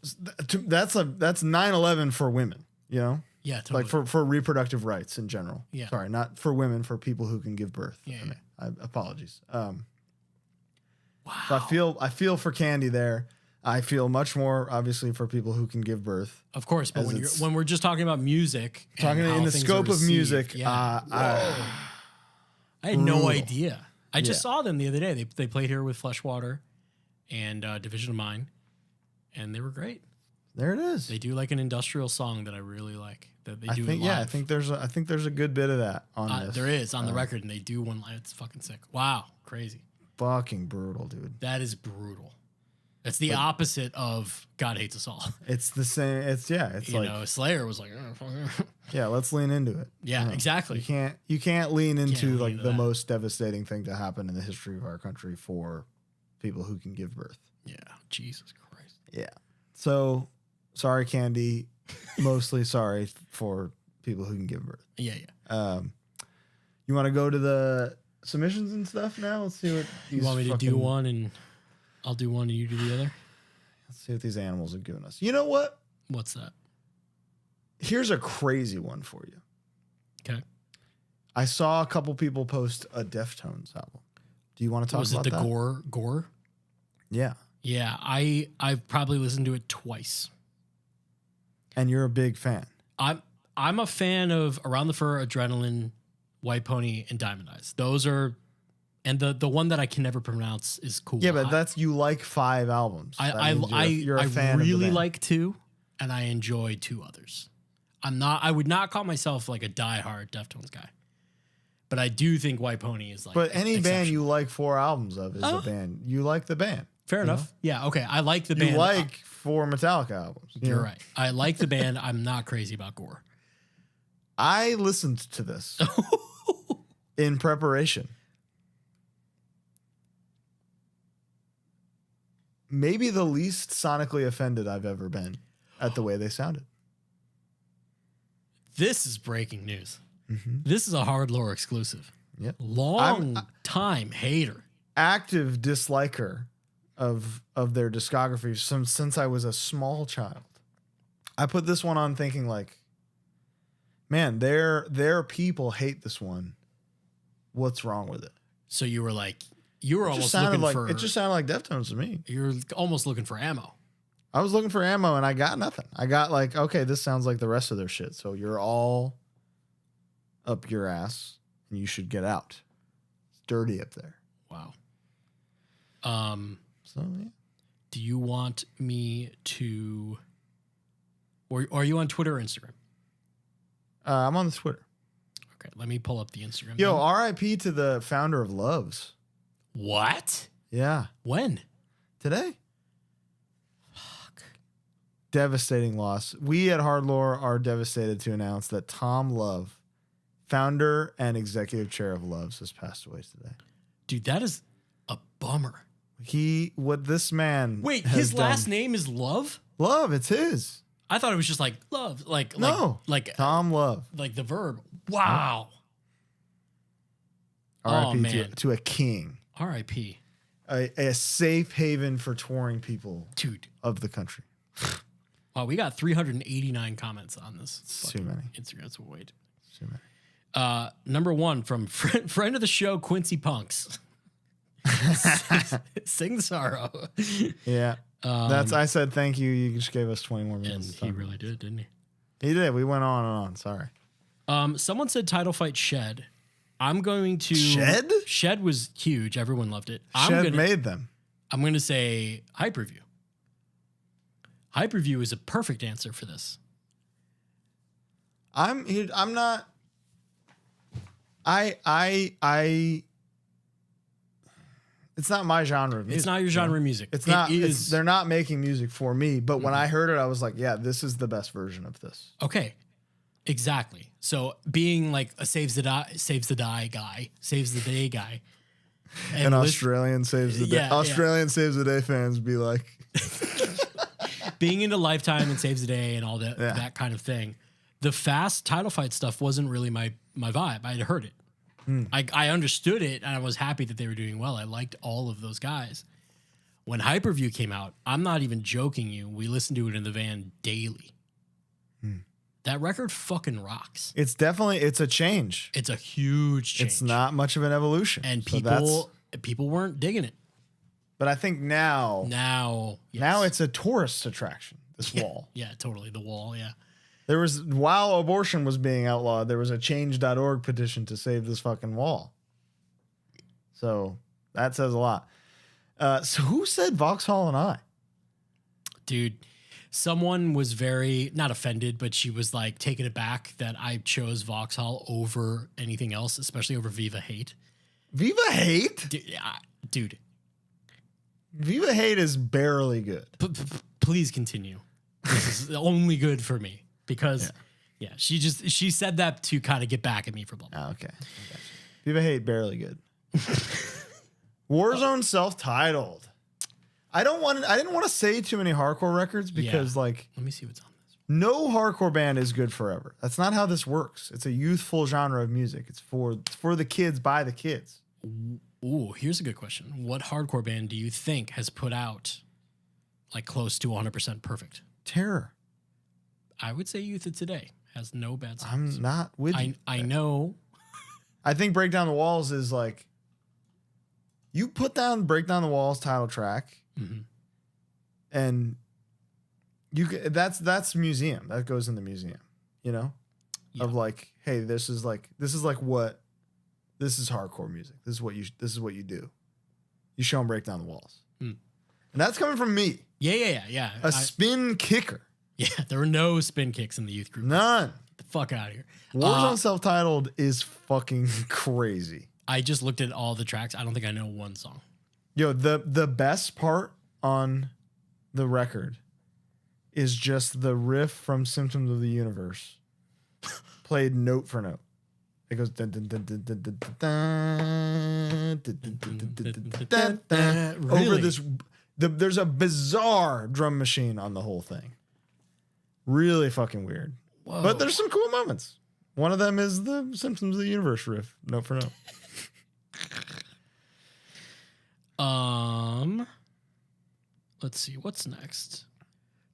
that's 9/11 for women, you know? Yeah. Totally. Like for reproductive rights in general. Yeah. Sorry, not for women, for people who can give birth. Yeah. Apologies. Wow. So I feel for Candy there. I feel much more obviously for people who can give birth. Of course, but when we're just talking about music, talking in the scope of music, I had no idea. I just saw them the other day. They played here with Fleshwater and Division of Mine, and they were great. There it is. They do like an industrial song that I really like. That they do. I think there's a good bit of that on this. There is on the record, and they do one live. It's fucking sick. Wow, crazy. Fucking brutal, dude. That is brutal. It's the opposite of God Hates Us All. It's the same. It's like, Slayer was like, yeah, let's lean into it. Yeah, exactly. You can't lean into lean like into the that. most devastating thing to happen in the history of our country for people who can give birth. Yeah, Jesus Christ. Yeah. So sorry, Candy. Mostly sorry for people who can give birth. Yeah, yeah. You want to go to the submissions and stuff now? Let's see what You want me to do one and I'll do one and you do the other? Let's see what these animals have given us. You know what? What's that? Here's a crazy one for you. Okay. I saw a couple people post a Deftones album. Do you want to talk about that? Was it the Gore? Yeah. Yeah, I've probably listened to it twice. And you're a big fan. I'm a fan of Around the Fur, Adrenaline, White Pony, and Diamond Eyes. Those are, and the one that I can never pronounce is cool. Yeah, but you like 5 albums. I really like 2, and I enjoy 2 others. I would not call myself like a diehard Deftones guy, but I do think White Pony is like. But any band you like 4 albums of is a band. You like the band. Fair enough. Yeah. Okay. I like the band. You like 4 Metallica albums. You're right. I like the band. I'm not crazy about Gore. I listened to this in preparation. Maybe the least sonically offended I've ever been at the way they sounded. This is breaking news. Mm-hmm. This is a HardLore exclusive. Yep. Long time hater. Active disliker of their discography since I was a small child. I put this one on thinking like, man, their people hate this one. What's wrong with it? So you were like, almost looking looking for. It just sounded like Deftones to me. You're almost looking for ammo. I was looking for ammo and I got nothing. I got like, okay, this sounds like the rest of their shit. So you're all up your ass and you should get out. It's dirty up there. Wow. So yeah. Do you want me to, or are you on Twitter or Instagram? I'm on the Twitter. Okay, let me pull up the Instagram. Yo, RIP to the founder of Loves. What? Yeah. When? Today. Fuck. Devastating loss. We at HardLore are devastated to announce that Tom Love, founder and executive chair of Loves, has passed away today. Dude, that is a bummer. This man. Wait, his last name is Love? Love, it's his. I thought it was just like love, like Tom Love, like the verb. Wow. R.I.P. to a king. R.I.P. A safe haven for touring people, dude, of the country. Oh, we got 389 comments on this. It's too many. Instagram. That's way too Too many. Number one from friend of the show, Quincy Punks. Sing sorrow. Yeah. I said thank you. You just gave us 20 more And minutes. he really did, didn't he? He did. We went on and on. Sorry. Someone said title fight Shed. I'm going to Shed? Shed was huge. Everyone loved it. Shed made them. I'm going to say Hyperview. Hyperview is a perfect answer for this. I'm not. It's not my genre of music. It's not your genre of music. It's not. They're not making music for me. But when I heard it, I was like, yeah, this is the best version of this. Okay. Exactly. So being like a saves the day guy. And Australian saves the day. Yeah, Australian saves the day fans be like, being into Lifetime and Saves the Day and all that that kind of thing. The fast title fight stuff wasn't really my vibe. I had heard it. I understood it and I was happy that they were doing well. I liked all of those guys. When Hyperview came out, I'm not even joking you. We listened to it in the van daily. That record fucking rocks. it's a change. It's a huge change. It's not much of an evolution. And So people weren't digging it. but I think now Now it's a tourist attraction, this wall. Yeah, totally. The wall, yeah. There was, while abortion was being outlawed, there was a change.org petition to save this fucking wall. So that says a lot. So who said Vauxhall and I? Dude, someone was very, not offended, but she was like taken aback that I chose Vauxhall over anything else, especially over Viva Hate. Viva Hate? Dude. Viva Hate is barely good. Please continue. This is only good for me because, she said that to kind of get back at me for blah, blah. Oh, okay. Viva Hate, barely good. Warzone self-titled. I didn't want to say too many hardcore records because like, let me see what's on this. No hardcore band is good forever. That's not how this works. It's a youthful genre of music. It's for the kids by the kids. Ooh, here's a good question. What hardcore band do you think has put out like close to 100% perfect? Terror. I would say Youth of Today has no bad songs. I'm not with you. I know. I think Break Down the Walls is like, you put down Break Down the Walls title track, and that's museum. That goes in the museum, you know? Yeah. Of like, hey, this is hardcore music. This is what you do. You show them Break Down the Walls. And that's coming from me. Yeah. A spin kicker. Yeah, there were no spin kicks in the youth group. None. Get the fuck out of here. Warzone self-titled is fucking crazy. I just looked at all the tracks. I don't think I know one song. Yo, the best part on the record is just the riff from Symptoms of the Universe, played note for note. It goes dun, dun, dun, dun, dun, dun, dun, dun, dun, dun, over this. There's a bizarre drum machine on the whole thing. Really fucking weird. Whoa. But there's some cool moments. One of them is the Symptoms of the Universe riff, note for note. Let's see what's next,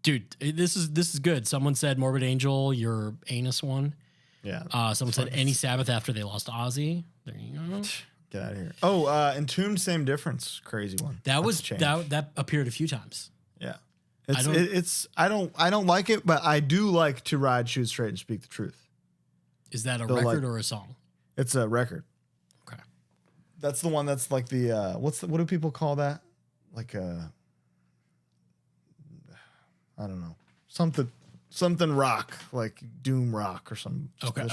dude. This is good. Someone said Morbid Angel, your anus one. Yeah. Someone said Any Sabbath after they lost Ozzy. There you go. Get out of here. Oh, Entombed, Same Difference. Crazy one. That appeared a few times. Yeah. I don't like it, but I do like To Ride, Shoot Straight, and Speak the Truth. Is that a record or a song? It's a record. Okay. That's the one that's like the what do people call that? Like I don't know. Something rock, like doom rock or something. Okay.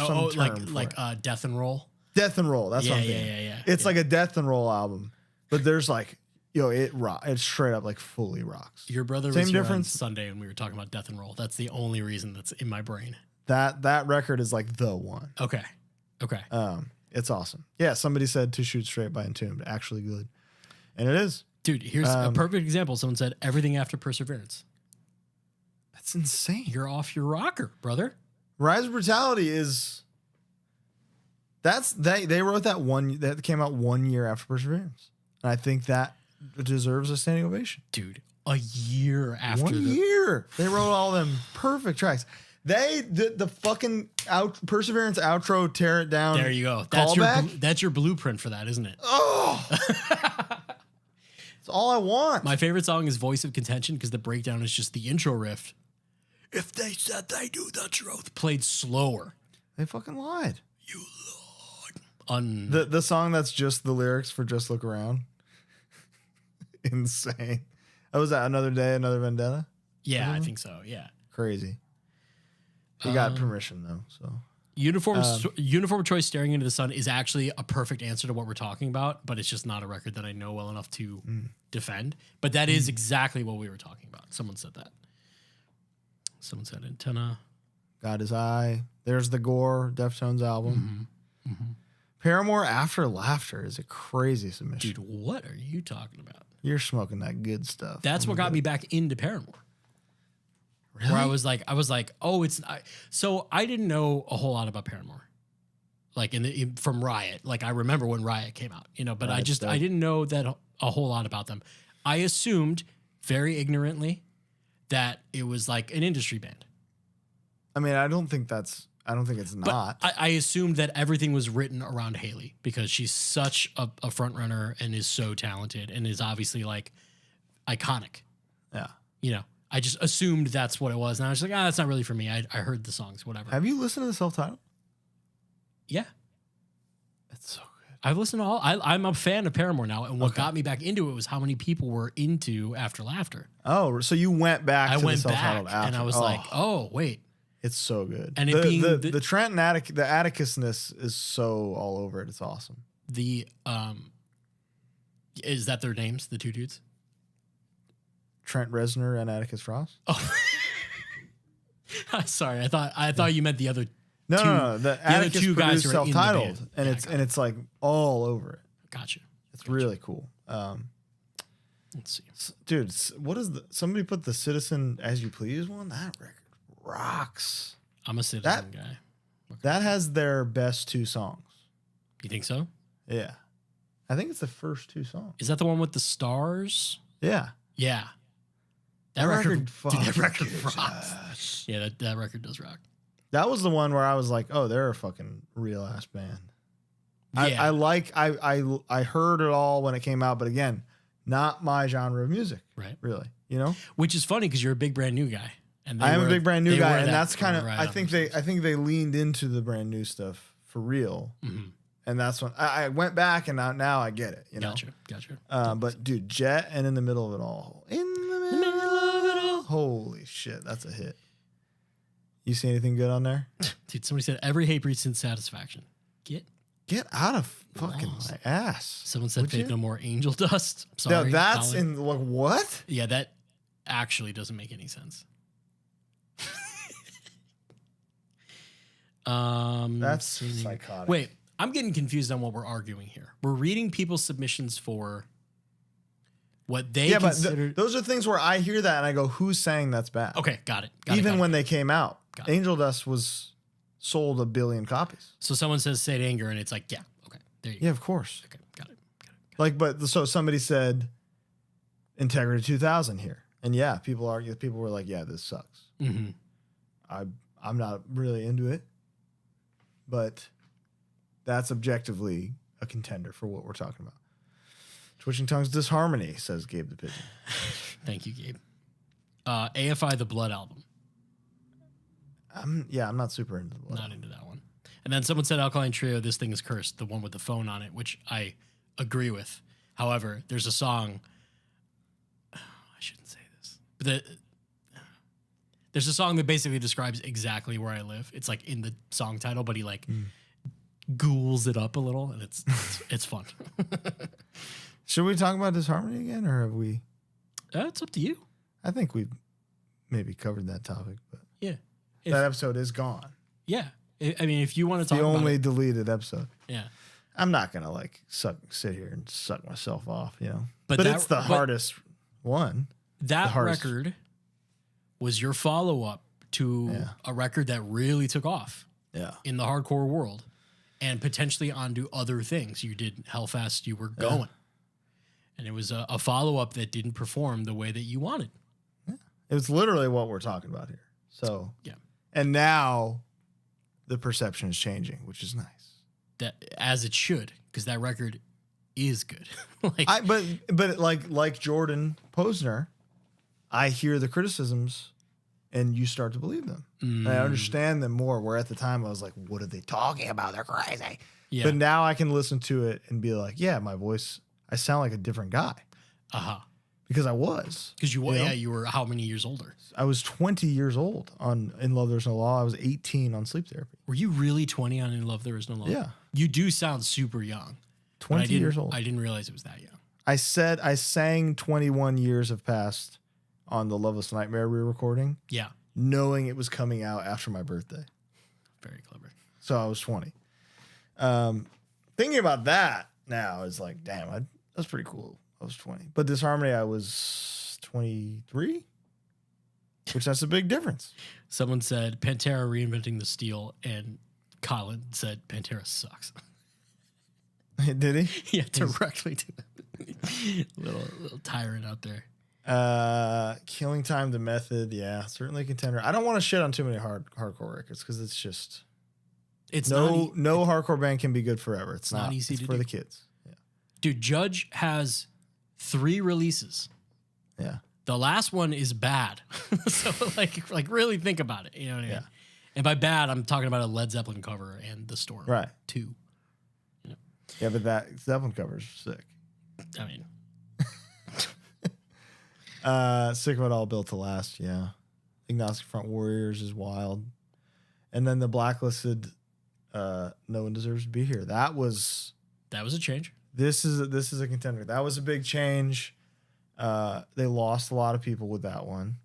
Like Death and Roll. Death and Roll. That's what I'm thinking. Yeah. It's like a Death and Roll album, but there's like, it's straight up like fully rocks. Your brother was here on Sunday and we were talking about Death and Roll. That's the only reason that's in my brain. That record is like the one. Okay. It's awesome. Yeah, somebody said To Shoot Straight by Entombed. Actually good. And it is. Dude, here's a perfect example. Someone said Everything After Perseverance. That's insane. You're off your rocker, brother. Rise of Brutality is... They wrote that came out 1 year after Perseverance. And I think that deserves a standing ovation. Dude, a year after 1 year. They wrote all them perfect tracks. They the fucking Perseverance outro, Tear It Down. There you go. That's your blueprint for that, isn't it? Oh, it's all I want. My favorite song is Voice of Contention because the breakdown is just the intro riff. If they said they knew the truth, played slower. They fucking lied. You Lord. The song that's just the lyrics for Just Look Around. Insane. Oh, was that Another Day, Another Vendetta? Yeah, I think so. Yeah. Crazy. He got permission though, so. Uniform Choice Staring Into the Sun is actually a perfect answer to what we're talking about, but it's just not a record that I know well enough to defend. But that is exactly what we were talking about. Someone said that. Someone said Antenna. Got His Eye. There's the Gore, Deftones album. Paramore After Laughter is a crazy submission. Dude, what are you talking about? You're smoking that good stuff. That's what got me back into Paramore. Really? Where I was like, oh, it's so I didn't know a whole lot about Paramore, like from Riot. Like I remember when Riot came out, but I didn't know that a whole lot about them. I assumed very ignorantly that it was like an industry band. I mean, I don't think it's not. I assumed that everything was written around Haley because she's such a front runner and is so talented and is obviously like iconic. Yeah. I just assumed that's what it was. And I was like, that's not really for me. I heard the songs, whatever. Have you listened to the self-titled? Yeah. It's so good. I've listened to all. I'm a fan of Paramore now. And what got me back into it was how many people were into After Laughter. Oh, so you went back to the self-titled after. And I was like, oh, wait. It's so good. And the Trent and the Atticusness is so all over it. It's awesome. Is that their names, the two dudes? Trent Reznor and Atticus Ross. Oh, sorry. I thought you meant the other. No. The Atticus two guys produced who are in the self-titled, band. and it's like all over it. Gotcha. It's really cool. Let's see, dude. What is somebody put the Citizen As You Please one? That record rocks. I'm a Citizen guy. Okay. That has their best two songs. You think so? Yeah, I think it's the first two songs. Is that the one with the stars? Yeah. Yeah. That record rocks. Yeah, that record does rock. That was the one where I was like, oh, they're a fucking real ass band. Yeah. I heard it all when it came out, but again, not my genre of music. Right. Really. Which is funny because you're a big brand new guy. And I am a big brand new guy, and that's kind of I think they leaned into the brand new stuff for real. Mm-hmm. And that's when I went back and now I get it. Gotcha. But dude, Jet and In the Middle of It All. In the middle of it all. Holy shit, that's a hit. You see anything good on there? Dude, somebody said every hate breeds since satisfaction. Get out of fucking my ass. Someone said Faith No More, Angel Dust. Sorry. No, that's Colin. In like what? Yeah, that actually doesn't make any sense. That's psychotic. Wait, I'm getting confused on what we're arguing here. We're reading people's submissions for what they consider. But those are things where I hear that and I go, who's saying that's bad? Okay, got it. Even when they came out, Angel Dust was sold 1 billion copies. So someone says Say Anger and it's like, yeah, okay, there you go. Yeah, of course. Okay, got it. Like, so somebody said Integrity 2000 here. And yeah, people were like, yeah, this sucks. Mm-hmm. I'm not really into it. But that's objectively a contender for what we're talking about. Twitching Tongues Disharmony, says Gabe the Pigeon. Thank you, Gabe. AFI The Blood album. I'm not super into the Blood. Not into that one. And then someone said Alkaline Trio, This Thing Is Cursed, the one with the phone on it, which I agree with. However, there's a song. I shouldn't say this. But there's a song that basically describes exactly where I live. It's like in the song title, but he like ghouls it up a little, and it's fun. Should we talk about Disharmony again, or have we? It's up to you. I think we've maybe covered that topic, but yeah, that episode is gone. Yeah, I mean, if you want to talk, the about only deleted episode. Yeah, I'm not gonna sit here and suck myself off, But it's the hardest one. That record was your follow-up to a record that really took off in the hardcore world and potentially onto other things. You did Hellfest, you were going. And it was a follow-up that didn't perform the way that you wanted. It's literally what we're talking about here. So, yeah. And now the perception is changing, which is nice. That as it should, because that record is good. But like Jordan Posner, I hear the criticisms and you start to believe them. And I understand them more, where at the time I was like, what are they talking about? They're crazy. Yeah. But now I can listen to it and be like, yeah, my voice, I sound like a different guy. Because I was. Because you were how many years older? I was 20 years old on In Love There's No Law. I was 18 on Sleep Therapy. Were you really 20 on In Love There Is No Law? Yeah. You do sound super young. 20 years old. I didn't realize it was that young. I sang 21 years have passed on the Loveless Nightmare re-recording. Yeah. Knowing it was coming out after my birthday. Very clever. So I was 20. Thinking about that now is like, damn, that's pretty cool. I was 20. But Disharmony, I was 23, which that's a big difference. Someone said Pantera reinventing the steel, and Colin said Pantera sucks. Did he? Yeah, directly to him. little tyrant out there. Killing Time, The Method, yeah, certainly a contender. I don't want to shit on too many hardcore records because it's just no hardcore band can be good forever. It's not easy to do. The kids. Yeah. Dude, Judge has 3 releases. Yeah. The last one is bad. So like really think about it. You know what I mean? Yeah. And by bad, I'm talking about a Led Zeppelin cover and The Storm. Right. 2. You know? Yeah, but that Zeppelin cover is sick. I mean. Sick of It All, Built to Last, yeah. Agnostic Front Warriors is wild. And then the Blacklisted, No One Deserves to Be Here. That was a change. This is a contender. That was a big change. They lost a lot of people with that one.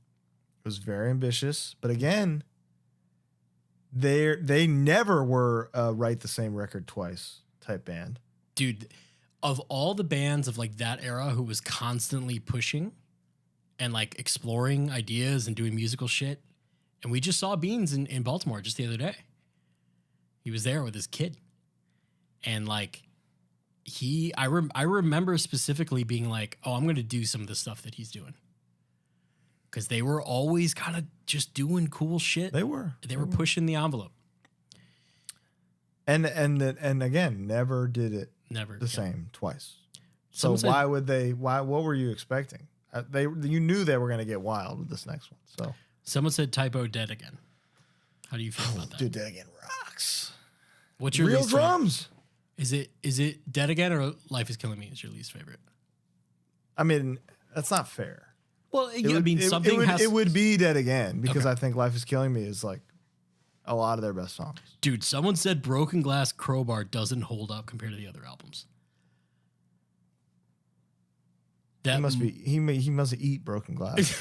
It was very ambitious. But again, they never were write the same record twice type band. Dude, of all the bands of like that era who was constantly pushing and like exploring ideas and doing musical shit, and we just saw Beans in Baltimore just the other day. He was there with his kid. And like I remember specifically being like, oh, I'm going to do some of the stuff that he's doing. Because they were always kind of just doing cool shit. They were pushing the envelope. And again, never did it the same twice. So why would they? What were you expecting? You knew they were going to get wild with this next one. So someone said Typo Dead Again. How do you feel about that? Dude, Dead Again rocks. What's your real least drums? Favorite? Is it Dead Again or Life Is Killing Me is your least favorite? I mean, that's not fair. Well, it would be Dead Again because I think Life Is Killing Me is like a lot of their best songs. Dude, someone said Broken Glass Crowbar doesn't hold up compared to the other albums. That he must eat broken glass.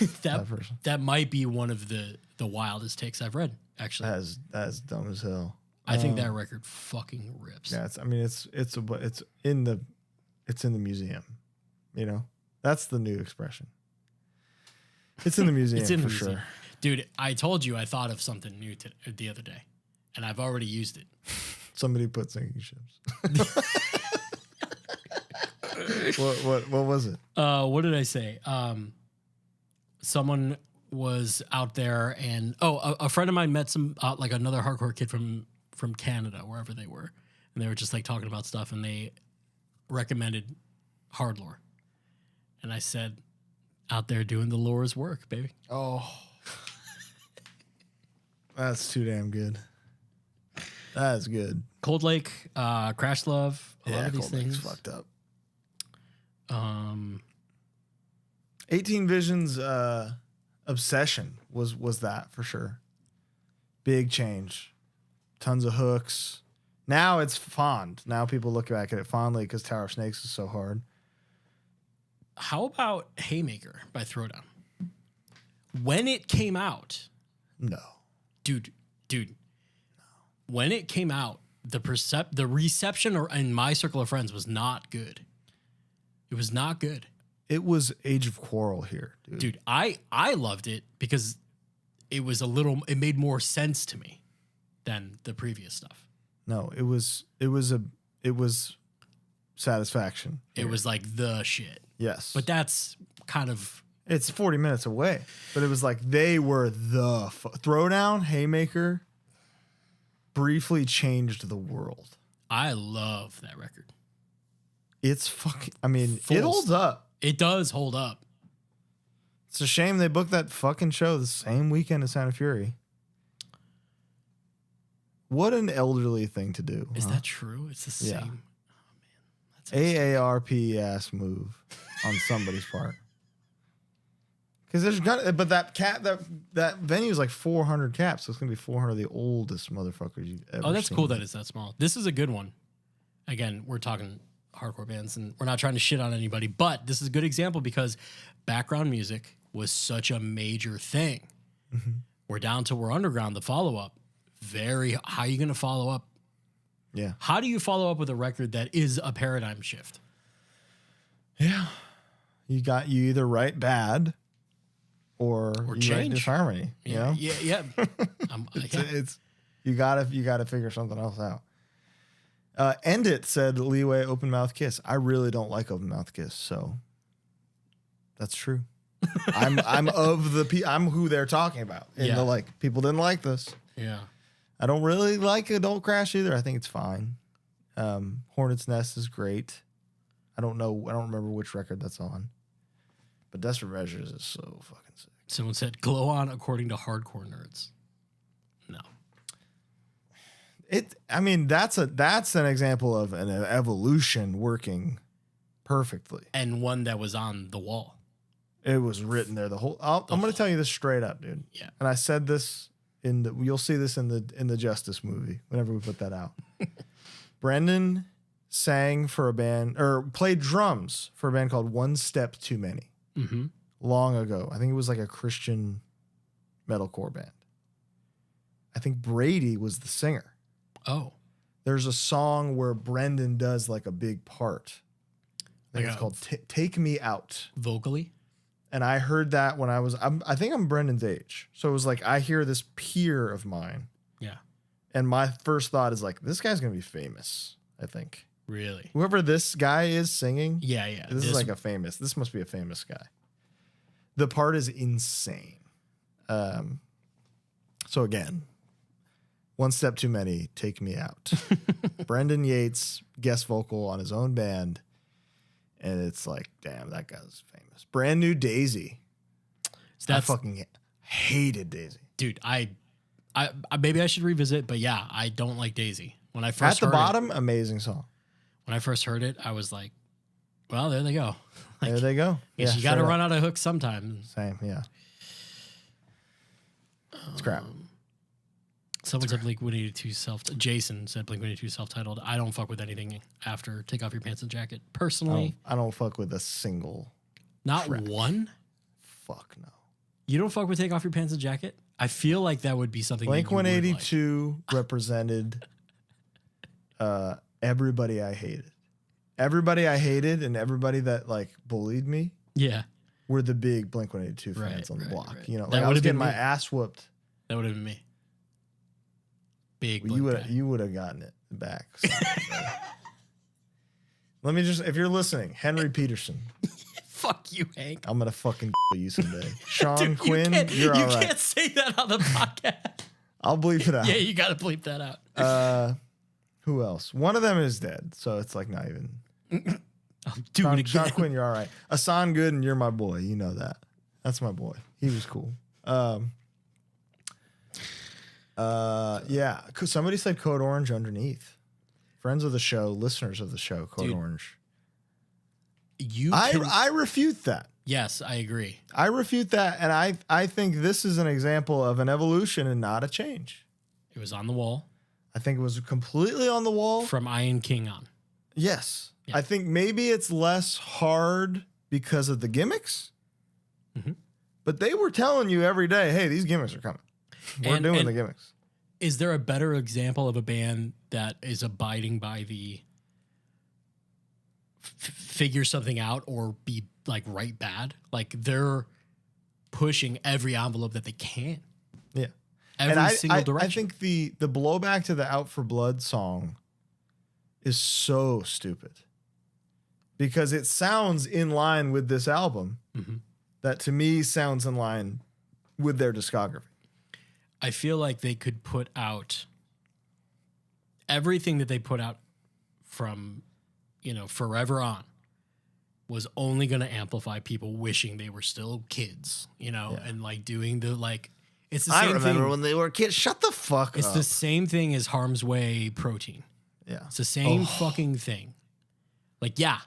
that might be one of the wildest takes I've read. Actually, that's dumb as hell. I think that record fucking rips. Yeah, it's in the museum. You know, that's the new expression. It's in the museum. It's in the museum. Sure. Dude, I told you I thought of something new the other day, and I've already used it. Somebody put sinking ships. What was it? What did I say? Someone was out there, and a friend of mine met some like another hardcore kid from Canada, wherever they were, and they were just like talking about stuff, and they recommended HardLore, and I said, "Out there doing the lore's work, baby." Oh, that's too damn good. That's good. Cold Lake, Crash Love, a lot of these Cold things Lake's fucked up. 18 Visions Obsession was that for sure. Big change. Tons of hooks. Now it's fond. Now people look back at it fondly because Tower of Snakes is so hard. How about Haymaker by Throwdown? When it came out. No. Dude. No. When it came out, the reception in my circle of friends was not good. It was not good. It was Age of Quarrel here, dude. Dude, I loved it because it made more sense to me than the previous stuff. No, it was Satisfaction. It was like the shit. Yes. But that's kind of... It's 40 minutes away. But it was like they were the... Throwdown, Haymaker, briefly changed the world. I love that record. It's fucking... I mean, it holds up. It does hold up. It's a shame they booked that fucking show the same weekend as Sound of Fury. What an elderly thing to do. Is that true? It's the same. Yeah. Oh, man. That's AARP ass move on somebody's part. Because there's but that venue is like 400 caps, so it's gonna be 400 of the oldest motherfuckers you've ever. Oh, that's seen. cool that it's that small. This is a good one. Again, we're talking hardcore bands, and we're not trying to shit on anybody, but this is a good example because background music was such a major thing. Mm-hmm. We're down to We're Underground, the follow up. How are you going to follow up? Yeah. How do you follow up with a record that is a paradigm shift? Yeah. You either write bad or you change. write disharmony. You know? Yeah. It's you gotta figure something else out. End It said Leeway Open Mouth Kiss. I really don't like Open Mouth Kiss, so that's true. I'm I'm who they're talking about. And the like people didn't like this. Yeah. I don't really like Adult Crash either. I think it's fine. Hornet's Nest is great. I don't remember which record that's on. But Desperate Measures is so fucking sick. Someone said Glow On according to hardcore nerds. No. I mean, that's an example of an evolution working perfectly. And one that was on the wall. It was written there I'm going to tell you this straight up, dude. Yeah. And I said this you'll see this in the Justice movie whenever we put that out. Brendan sang for a band or played drums for a band called One Step Too Many long ago. I think it was like a Christian metalcore band. I think Brady was the singer. Oh. There's a song where Brendan does like a big part. I think it's called Take Me Out. Vocally? And I heard that when I think I'm Brendan's age. So it was like, I hear this peer of mine. Yeah. And my first thought is like, this guy's going to be famous, I think. Really? Whoever this guy is singing. Yeah. This is like this must be a famous guy. The part is insane. So again, One Step Too Many, Take Me Out. Brendan Yates, guest vocal on his own band. And it's like, damn, that guy's famous. Brand New Daisy. I fucking hated Daisy. Dude, I maybe I should revisit, but yeah, I don't like Daisy. When I first At the Bottom, amazing song. When I first heard it, I was like, well, there they go. Like, there they go. Yeah, you got to run out of hooks sometimes. Same, yeah. It's crap. Someone said Blink-182 Jason said Blink-182 self-titled. I don't fuck with anything after Take Off Your Pants and Jacket. Personally. I don't fuck with a single. Not track. One? Fuck no. You don't fuck with Take Off Your Pants and Jacket? I feel like that would be something Blink-182 represented everybody I hated. Everybody I hated and everybody that like bullied me. Yeah. Were the big Blink-182 fans on the block. Right. You know, like I was getting my ass whooped. That would have been me. Big you would have gotten it back. So, let me just, if you're listening, Henry Peterson. Fuck you, Hank. I'm gonna fucking you someday. Sean Dude, Quinn, you're all right. You can't say that on the podcast. I'll bleep it out. Yeah, you gotta bleep that out. Who else? One of them is dead, so it's like not even. I'll do it again. Sean Quinn, you're all right. Asan Good, and you're my boy. You know that. That's my boy. He was cool. Yeah. Somebody said Code Orange underneath. Friends of the show, listeners of the show, Code Orange. I refute that. Yes, I agree. I refute that, and I think this is an example of an evolution and not a change. It was on the wall. I think it was completely on the wall. From Iron King on. Yes. Yeah. I think maybe it's less hard because of the gimmicks. Mm-hmm. But they were telling you every day, hey, these gimmicks are coming. We're doing the gimmicks. Is there a better example of a band that is abiding by the figure something out or be like right bad? Like they're pushing every envelope that they can. Yeah. Every single direction. I think the blowback to the Out for Blood song is so stupid. because it sounds in line with this album. That to me sounds in line with their discography. I feel like they could put out everything that they put out from, forever on was only going to amplify people wishing they were still kids, and like doing the like, it's the same thing. I remember when they were kids. Shut the fuck up. It's the same thing as Harm's Way Protein. Yeah. It's the same fucking thing. Like, yeah,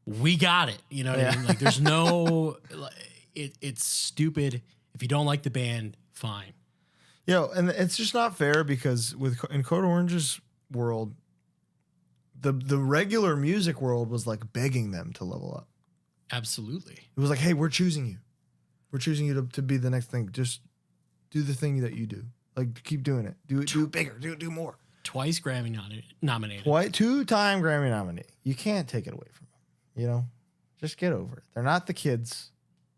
we got it. You know what I mean? Like, there's no, it's stupid. If you don't like the band, fine. And it's just not fair because in Code Orange's world, the regular music world was like begging them to level up. Absolutely. It was like, hey, we're choosing you. We're choosing you to be the next thing. Just do the thing that you do. Like, keep doing it. Do it bigger. Do more. Twice Grammy nominated. 2-time Grammy nominee. You can't take it away from them. Just get over it. They're not the kids.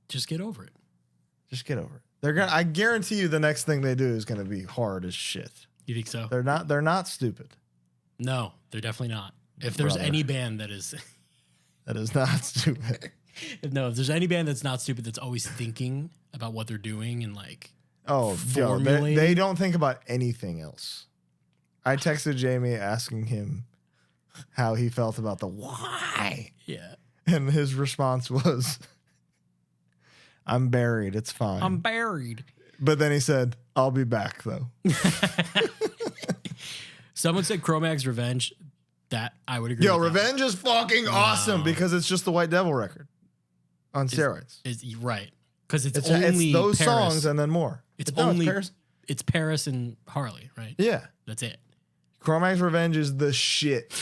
Just get over it. Just get over it. I guarantee you the next thing they do is gonna be hard as shit. You think so? They're not stupid. No, they're definitely not. If there's any band that is not stupid. if there's any band that's not stupid, that's always thinking about what they're doing and like they don't think about anything else. I texted Jamie asking him how he felt about the why. Yeah. And his response was, I'm buried. It's fine. I'm buried. But then he said, I'll be back, though. Someone said Cro-Mag's Revenge. That I would agree with. Revenge is fucking awesome because it's just the White Devil record on steroids. Right. Because it's only those Paris. Songs and then more. It's Paris. It's Paris and Harley, right? Yeah. That's it. Cro-Mag's Revenge is the shit.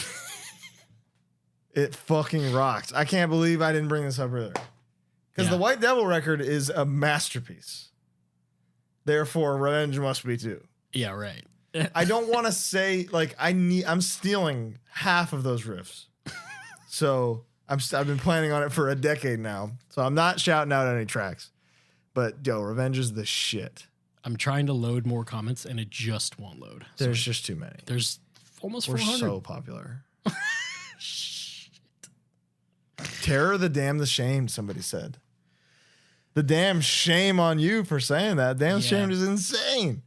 It fucking rocks. I can't believe I didn't bring this up earlier. Because the White Devil record is a masterpiece. Therefore, Revenge must be too. Yeah, right. I don't want to say like I'm stealing half of those riffs. So I've been planning on it for a decade now. So I'm not shouting out any tracks. But Revenge is the shit. I'm trying to load more comments and it just won't load. There's just too many. There's almost We're 400. so popular. Terror, the damned, the shamed, somebody said. The damn shame on you for saying that. Damn shamed is insane.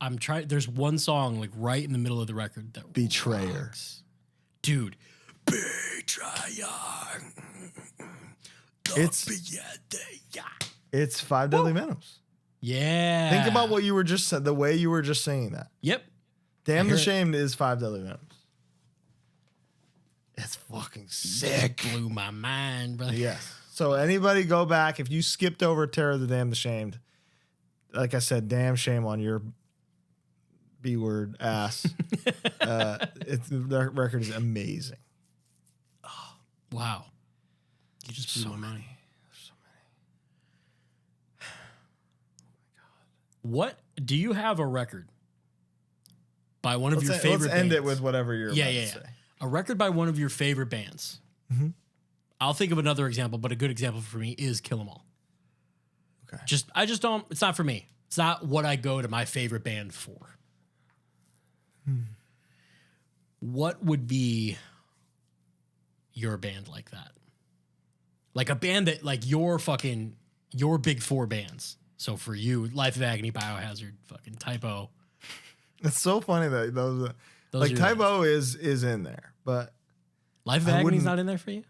I'm trying. There's one song like right in the middle of the record that Betrayer. Rocks. Dude. Betrayer. It's Five Deadly Venoms. Yeah. Think about what you were just said, the way you were just saying that. Yep. Damn the Shamed is Five Deadly Venoms. It's fucking sick. Blew my mind, brother. Yes. So anybody go back, if you skipped over Terror the Damned the Shamed, like I said, damn shame on your B-word ass. The record is amazing. Oh, wow. You just blew my mind. So many. What do you have a record by one of your favorite Let's end bands? it with whatever you're about to say. A record by one of your favorite bands. Mm-hmm. I'll think of another example, but a good example for me is Kill 'Em All. Okay. I just don't, it's not for me. It's not what I go to my favorite band for. What would be your band like that? Like a band that, like your big four bands. So for you, Life of Agony, Biohazard, fucking Typo. It's so funny that those like Typo is in there, but Life of Agony's not in there for you?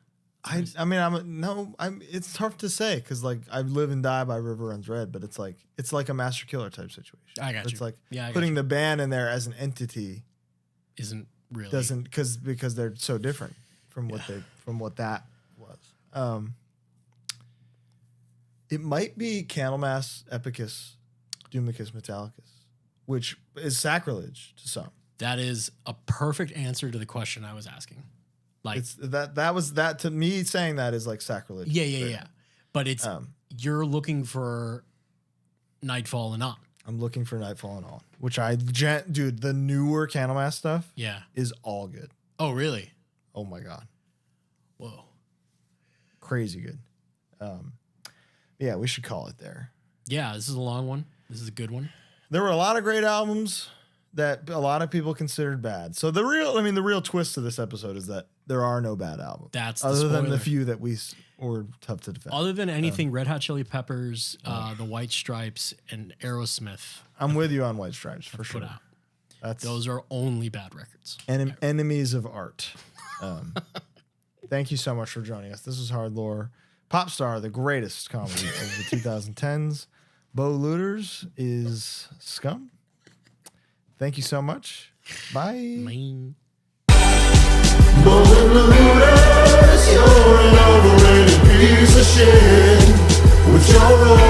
it's tough to say because like I Live and Die by River Runs Red, but it's like a Master Killer type situation. I got you. It's like I putting the band in there as an entity isn't really doesn't because they're so different from what that was. It might be Candlemass, Epicus, Doomicus, Metallicus, which is sacrilege to some. That is a perfect answer to the question I was asking. Like it's that to me saying that is like sacrilege. Yeah. But it's you're looking for Nightfall and On. I'm looking for Nightfall and On, which dude, the newer Candlemass stuff is all good. Oh, really? Oh my God. Whoa. Crazy good. Yeah, we should call it there. Yeah, this is a long one. This is a good one. There were a lot of great albums that a lot of people considered bad. So the real twist to this episode is that there are no bad albums. That's the other than the spoiler. few that were tough to defend. Other than anything Red Hot Chili Peppers, the White Stripes, and Aerosmith I'm with you on White Stripes for sure. put out. Those are only bad records. Enemies of art. Thank you so much for joining us. This is HardLore. Popstar, the greatest comedy of the 2010s. Bo Looters is scum. Thank you so much. Bye. Main. Bo Looters, you're an overrated piece of shit with your own